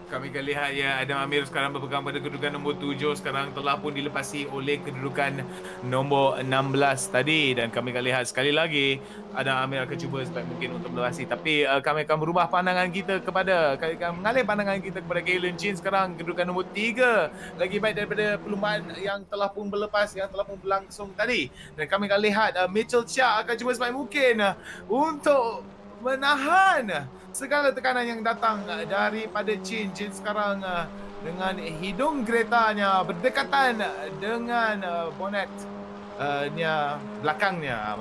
Speaker 4: Kami akan lihat ya, Adam Amir sekarang berpegang pada kedudukan nombor 7, sekarang telah pun dilepasi oleh kedudukan nombor 16 tadi, dan kami akan lihat sekali lagi Adam Amir akan cuba sebaik mungkin untuk melepasi, tapi kami akan berubah pandangan kita kami akan mengalih pandangan kita kepada Kalen Chin sekarang kedudukan nombor 3, lagi baik daripada perlumbaan yang telah pun berlepas, yang telah pun berlangsung tadi. Dan kami akan lihat Mitchell Chia akan cuba sebaik mungkin untuk menahan segala tekanan yang datang daripada Chin. Chin sekarang dengan hidung geretanya berdekatan dengan bonet belakangnya.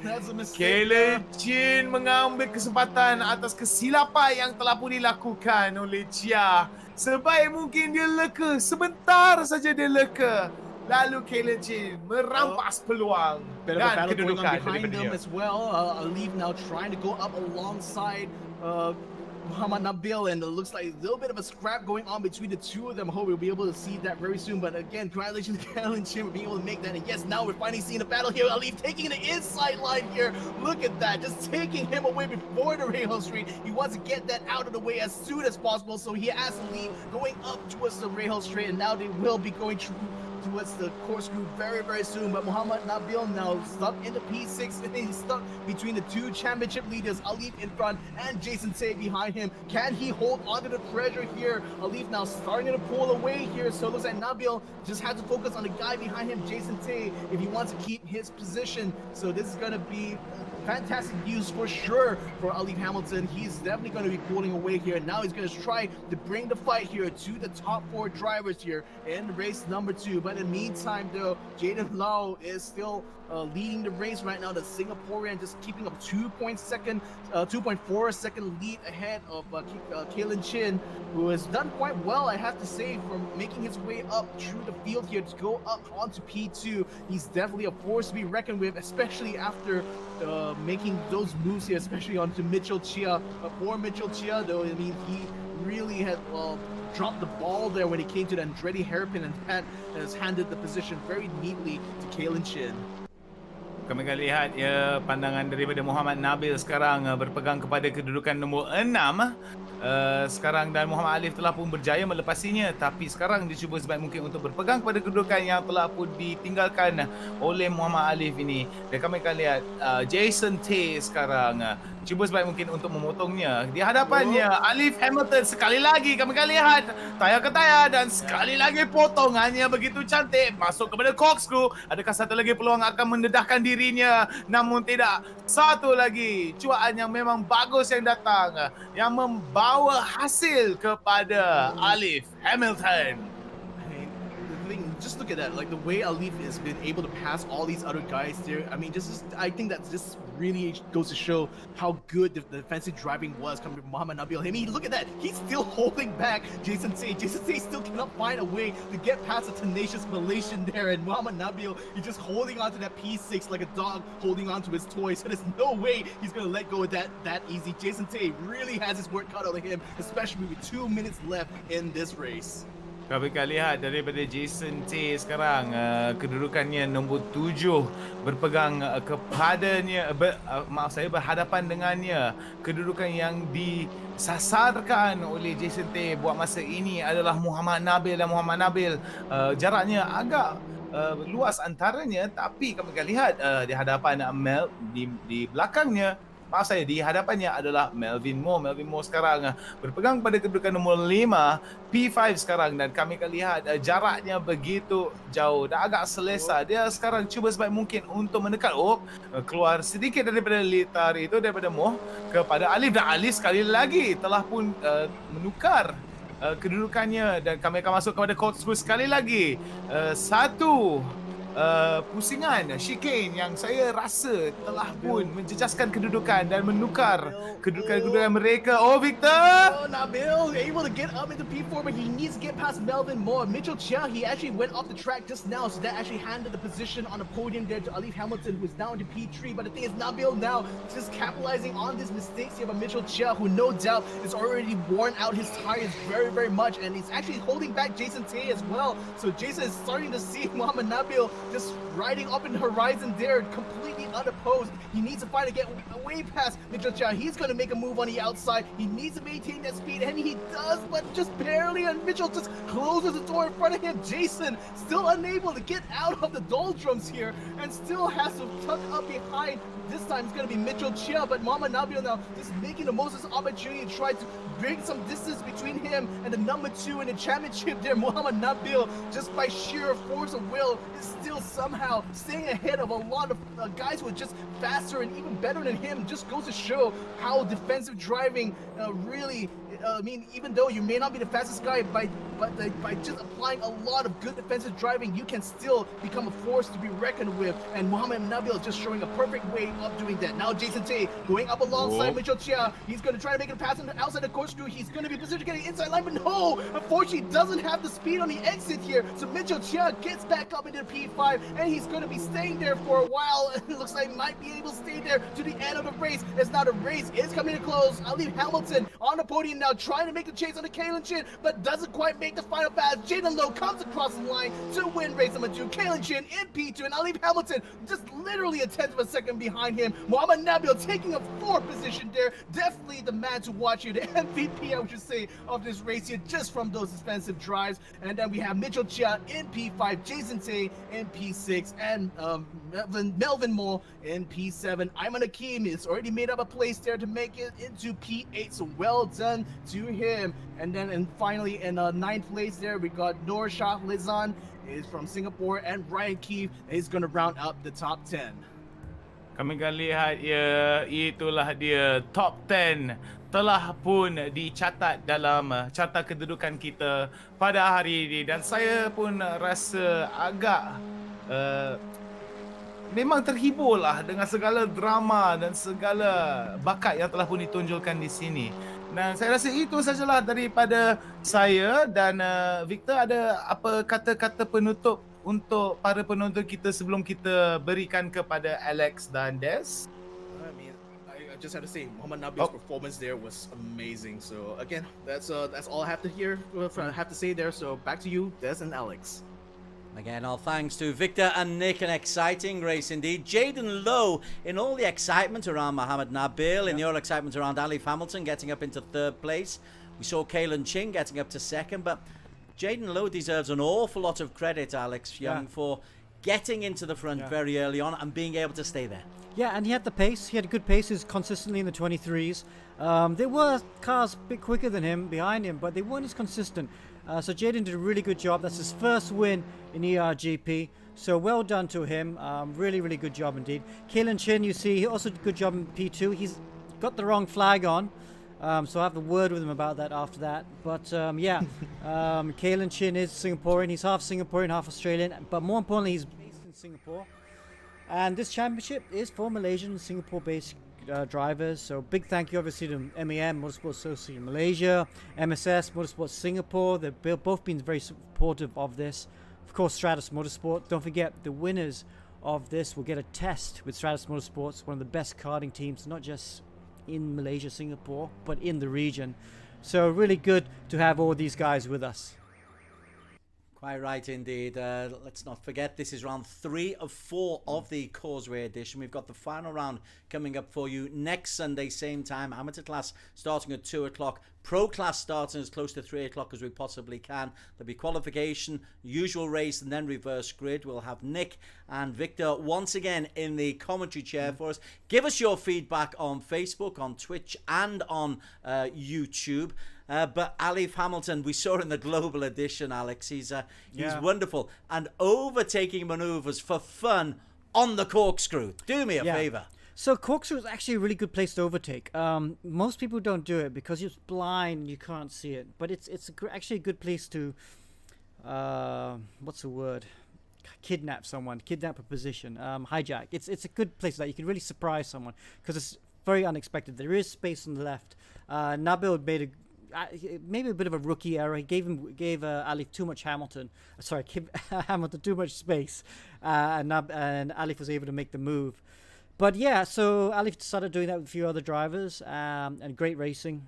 Speaker 3: That's a mistake.
Speaker 4: Kalen Chin mengambil kesempatan atas kesilapan yang telah pun dilakukan oleh Chia. Sebaik mungkin dia leka, sebentar saja dia leka. Lalu Kalen Chin merampas peluang dan kedudukan
Speaker 3: behind them as well. Alif now trying to go up alongside Muhammad Nabil, and it looks like a little bit of a scrap going on between the two of them. I hope we'll be able to see that very soon. But again, congratulations to Kalen Chin for being able to make that. And yes, now we're finally seeing a battle here. Alif taking the inside line here. Look at that, just taking him away before the rail street. He wants to get that out of the way as soon as possible. So he has to leave going up towards the rail straight, and now they will be going towards the corkscrew very, very soon. But Muhammad Nabil now stuck in the P6, and he's stuck between the two championship leaders, Alif in front and Jason Tay behind him. Can he hold onto the pressure here? Alif now starting to pull away here, so it looks like Nabil just has to focus on the guy behind him, Jason Tay, if he wants to keep his position. So this is going to be fantastic news for sure for Alif Hamilton. He's definitely going to be pulling away here. Now he's going to try to bring the fight here to the top 4 drivers here in race number 2. But in the meantime, though, Jaden Lau is still leading the race right now. The Singaporean just keeping up 2.4 second lead ahead of Kalen Chin, who has done quite well, I have to say, from making his way up through the field here to go up onto P2. He's definitely a force to be reckoned with, especially after making those moves here, especially onto Mitchell Chia. For Mitchell Chia, though, I mean, he really had dropped the ball there when he came to the Andretti hairpin, and that has handed the position very neatly to Kalen Chin.
Speaker 4: Kami akan lihat ya, pandangan daripada Muhammad Nabil sekarang berpegang kepada kedudukan nombor 6 sekarang, dan Muhammad Alif telah pun berjaya melepasinya, tapi sekarang dia cuba sebaik mungkin untuk berpegang kepada kedudukan yang telah pun ditinggalkan oleh Muhammad Alif ini. Dan kami akan lihat Jason Tay sekarang cuba sebaik mungkin untuk memotongnya di hadapannya. Alif Hamilton sekali lagi kami akan lihat tayar ke tayar, dan sekali lagi potongannya begitu cantik masuk kepada corkscrew. Adakah satu lagi peluang akan mendedahkan dirinya? Namun tidak, satu lagi cuaan yang memang bagus yang datang, yang membawa hasil kepada Alif Hamilton.
Speaker 3: just look at that. Like the way Alif has been able to pass all these other guys there. I mean, I think that this really goes to show how good the defensive driving was coming from Muhammad Nabil. I mean, look at that. He's still holding back Jason Tay. Jason Tay still cannot find a way to get past a tenacious Malaysian there. And Muhammad Nabil, he's just holding on to that P6 like a dog holding on to his toy. So there's no way he's going to let go of that easy. Jason Tay really has his work cut out of him, especially with 2 minutes left in this race.
Speaker 4: Kalau kita lihat daripada Jason Tay sekarang, kedudukannya nombor 7, berpegang kepadanya, berhadapan dengannya. Kedudukan yang disasarkan oleh Jason Tay buat masa ini adalah Muhammad Nabil, dan Muhammad Nabil jaraknya agak luas antaranya, tapi kami akan lihat di hadapan di belakangnya, di hadapannya adalah Melvin Moore. Melvin Moore sekarang berpegang pada kedudukan nombor 5, P5 sekarang, dan kami akan lihat jaraknya begitu jauh dan agak selesa. Dia sekarang cuba sebaik mungkin untuk mendekat. Keluar sedikit daripada litar itu, daripada Moore kepada Alif, dan Alif sekali lagi telah pun menukar kedudukannya, dan kami akan masuk kepada Causeway sekali lagi. Satu pusingan chicane yang saya rasa telah pun menjejaskan kedudukan dan menukar kedudukan mereka. Victor!
Speaker 3: Nabil able to get up into P4, but he needs to get past Melvin Moore. Mitchell Chia, he actually went off the track just now, so that actually handed the position on the podium there to Alif Hamilton, who is now into P3. But the thing is, Nabil now just capitalizing on these mistakes here by Mitchell Chia, who no doubt is already worn out his tires very, very much, and he's actually holding back Jason Tay as well. So Jason is starting to see Muhammad Nabil just riding up in the horizon there, completely unopposed. He needs to find to get way past Mitchell Chia. He's going to make a move on the outside. He needs to maintain that speed, and he does, but just barely, and Mitchell just closes the door in front of him. Jason still unable to get out of the doldrums here, and still has to tuck up behind. This time it's going to be Mitchell Chia, but Muhammad Nabil now just making the most of this opportunity to try to bring some distance between him and the number 2 in the championship there. Muhammad Nabil, just by sheer force of will, is still somehow staying ahead of a lot of guys who are just faster and even better than him. Just goes to show how defensive driving really, I mean, even though you may not be the fastest guy, by just applying a lot of good defensive driving, you can still become a force to be reckoned with. And Muhammad Nabil just showing a perfect way of doing that. Now Jason Tay going up alongside Mitchell Chia. He's going to try to make a pass on the outside of course. He's going to be positioned getting inside line, but no! Unfortunately, doesn't have the speed on the exit here. So Mitchell Chia gets back up into the P5, and he's going to be staying there for a while. It looks like he might be able to stay there to the end of the race. As now the race is coming to close. Alif Hamilton on the podium now, trying to make the chase on the Kalen Chin, but doesn't quite make the final pass. Jaden Lowe comes across the line to win race number 2. Kalen Chin in P2, and Alif Hamilton just literally a tenth of a second behind him. Muhammad Nabil taking a 4th position there. Definitely the man to watch here, the MVP, I should say, of this race here, just from those defensive drives. And then we have Mitchell Chia in P5, Jason Tay in P6, and Melvin Moore in P7. Ayman Hakim has already made up a place there to make it into P8, so well done to him. And then finally in 9th place there, we got Noor Shah Lizan is from Singapore, and Ryan Keefe is going to round up the top 10.
Speaker 4: Kami akan lihat itulah dia top 10 telah pun dicatat dalam carta kedudukan kita pada hari ini, dan saya pun rasa agak memang terhiburlah dengan segala drama dan segala bakat yang telah pun ditonjolkan di sini. Dan saya rasa itu sajalah daripada saya, dan Victor, ada apa kata-kata penutup untuk para penonton kita sebelum kita berikan kepada Alex dan Des?
Speaker 3: I mean, I just have to say, Muhammad Nabil's performance there was amazing. So again, that's all I have to say there. So back to you, Des and Alex.
Speaker 1: Again, all thanks to Victor and Nick. An exciting race indeed. Jaden Lowe, in all the excitement around Muhammad Nabil, in your excitement around Alif Hamilton getting up into 3rd place. We saw Kalen Ching getting up to 2nd, but Jaden Lowe deserves an awful lot of credit, Alex Young, for getting into the front very early on and being able to stay there.
Speaker 2: Yeah, and he had the pace. He had good paces consistently in the 23s. There were cars a bit quicker than him, behind him, but they weren't as consistent. So Jaden did a really good job. That's his first win in ERGP. So well done to him. Really, really good job indeed. Kalen Chin, you see, he also did a good job in P2. He's got the wrong flag on. So I have a word with him about that after that. But yeah, Kalen Chin is Singaporean. He's half Singaporean, half Australian. But more importantly, he's based in Singapore. And this championship is for Malaysian and Singapore-based drivers. So big thank you obviously to MEM, Motorsport Association Malaysia, MSS, Motorsport Singapore. They've both been very supportive of this. Of course, Stratus Motorsport. Don't forget, the winners of this will get a test with Stratus Motorsports, one of the best karting teams, not just in Malaysia, Singapore, but in the region. So really good to have all these guys with us.
Speaker 1: Quite right indeed. Let's not forget, this is round 3 of 4 of the Causeway edition. We've got the final round coming up for you next Sunday, same time. Amateur class starting at 2 o'clock. Pro class starting as close to 3 o'clock as we possibly can. There'll be qualification, usual race, and then reverse grid. We'll have Nick and Victor once again in the commentary chair for us. Give us your feedback on Facebook, on Twitch, and on YouTube. But Alif Hamilton, we saw in the global edition, Alex, he's wonderful. And overtaking manoeuvres for fun on the corkscrew. Do me a favour.
Speaker 2: So corkscrew is actually a really good place to overtake. Most people don't do it because you're blind and you can't see it. But it's actually a good place to, what's the word? Kidnap someone, kidnap a position, hijack. It's a good place that you can really surprise someone because it's very unexpected. There is space on the left. Nabil made maybe a bit of a rookie error. He gave Alif too much Hamilton. Hamilton too much space, and Alif was able to make the move. But yeah, so Alif started doing that with a few other drivers, and great racing.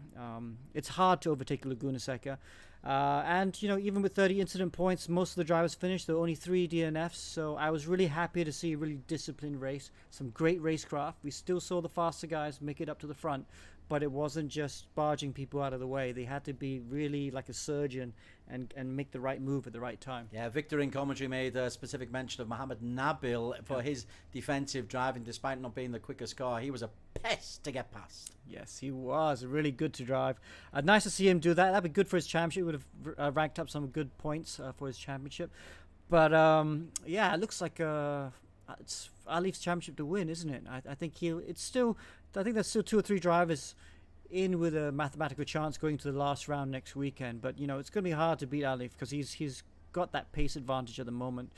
Speaker 2: It's hard to overtake Laguna Seca. And, you know, even with 30 incident points, most of the drivers finished. There were only 3 DNFs, so I was really happy to see a really disciplined race. Some great racecraft. We still saw the faster guys make it up to the front, but it wasn't just barging people out of the way. They had to be really like a surgeon and make the right move at the right time.
Speaker 1: Yeah, Victor in commentary made a specific mention of Mohammed Nabil for his defensive driving, despite not being the quickest car. He was a pest to get past.
Speaker 2: Yes, he was really good to drive. Nice to see him do that. That'd be good for his championship. He would have ranked up some good points for his championship. But yeah, it looks like it's Alif's championship to win, isn't it? I think there's still 2 or 3 drivers in with a mathematical chance going to the last round next weekend. But, you know, it's going to be hard to beat Alif because he's got that pace advantage at the moment.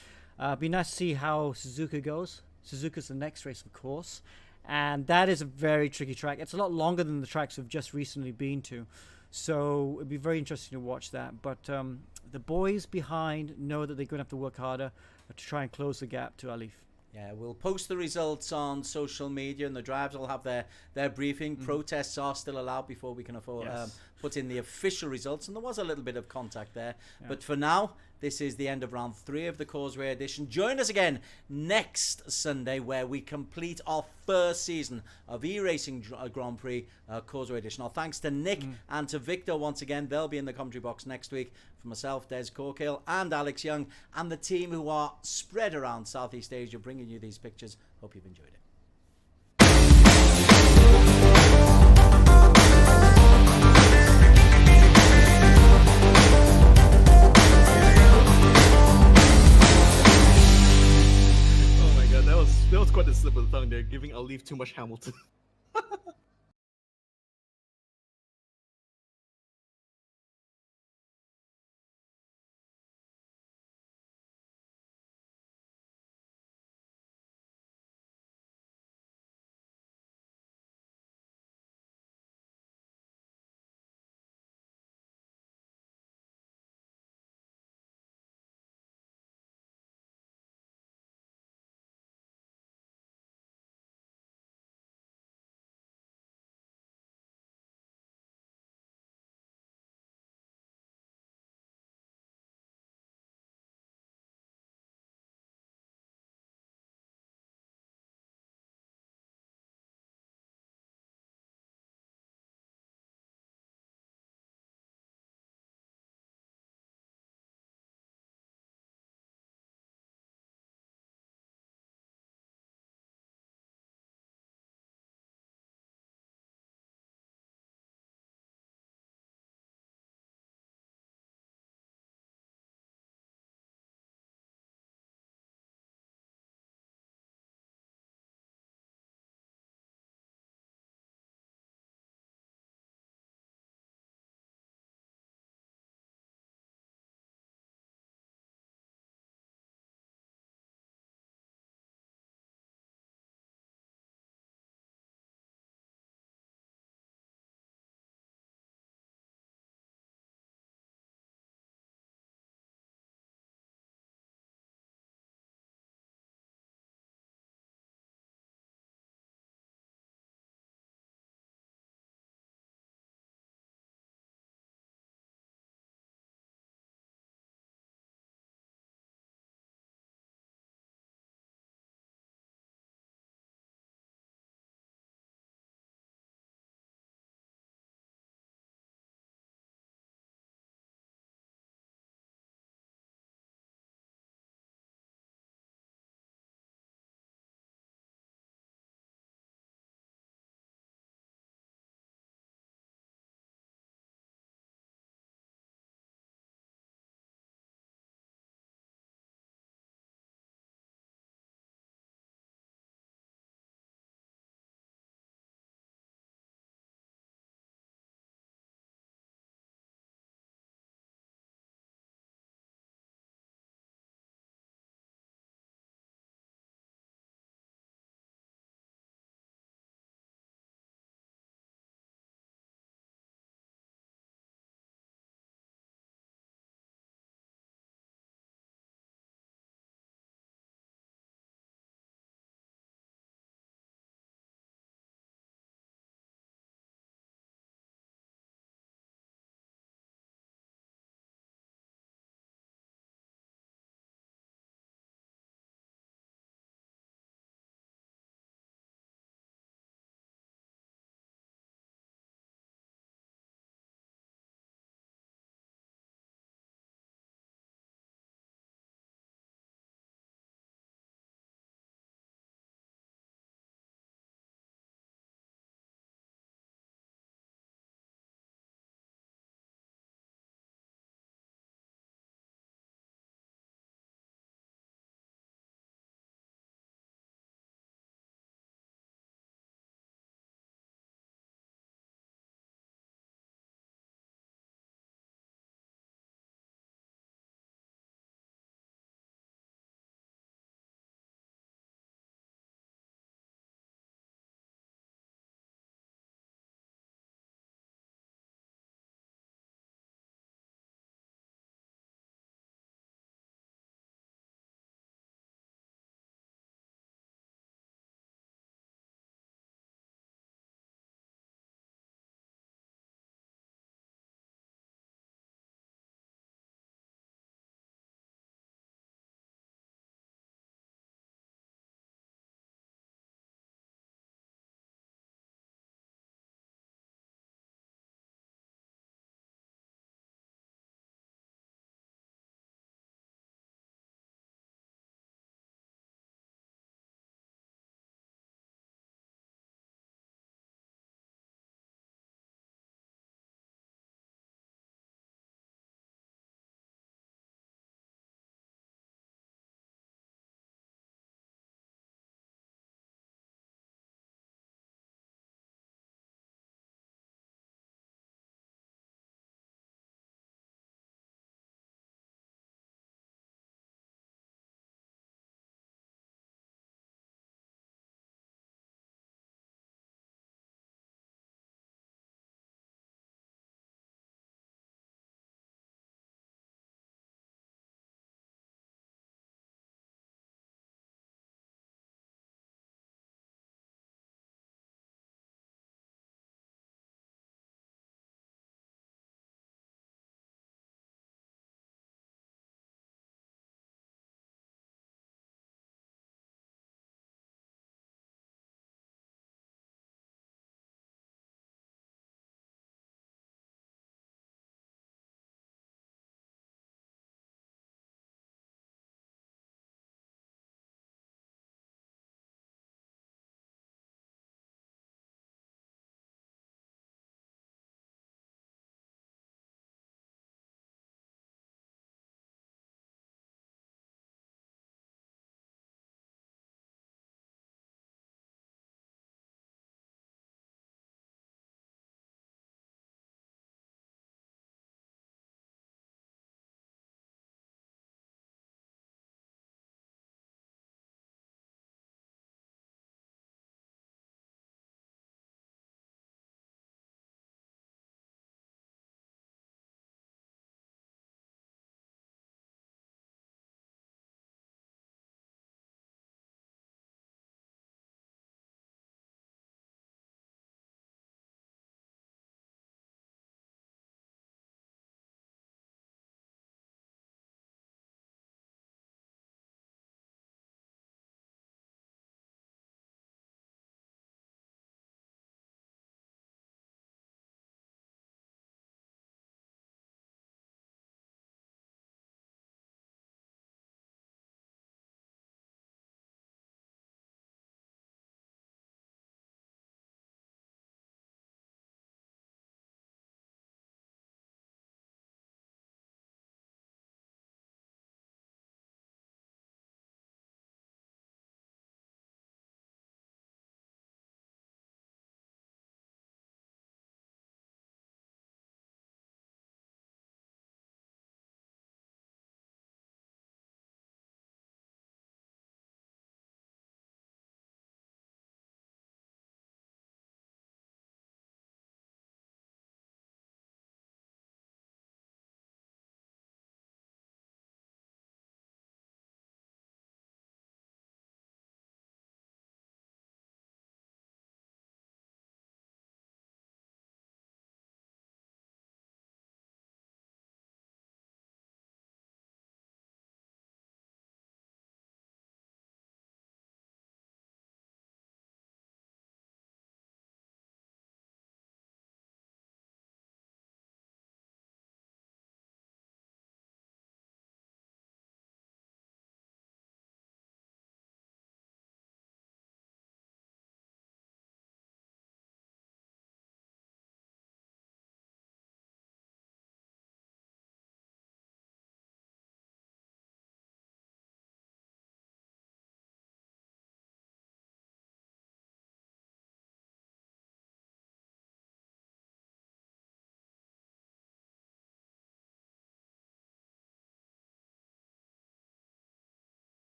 Speaker 2: Be nice to see how Suzuka goes. Suzuka's the next race, of course. And that is a very tricky track. It's a lot longer than the tracks we've just recently been to. So it'd be very interesting to watch that. But the boys behind know that they're going to have to work harder to try and close the gap to Alif.
Speaker 1: Yeah, we'll post the results on social media, and the drivers will have their briefing. Protests are still allowed before we can put in the official results, and there was a little bit of contact there. Yeah. But for now, this is the end of round 3 of the Causeway edition. Join us again next Sunday, where we complete our first season of eRacing Grand Prix Causeway edition. Our thanks to Nick and to Victor once again. They'll be in the commentary box next week. For myself, Des Corkill, and Alex Young, and the team who are spread around Southeast Asia, bringing you these pictures. Hope you've enjoyed it.
Speaker 3: Oh my god, that was quite a slip of the tongue there, giving Alif too much Hamilton.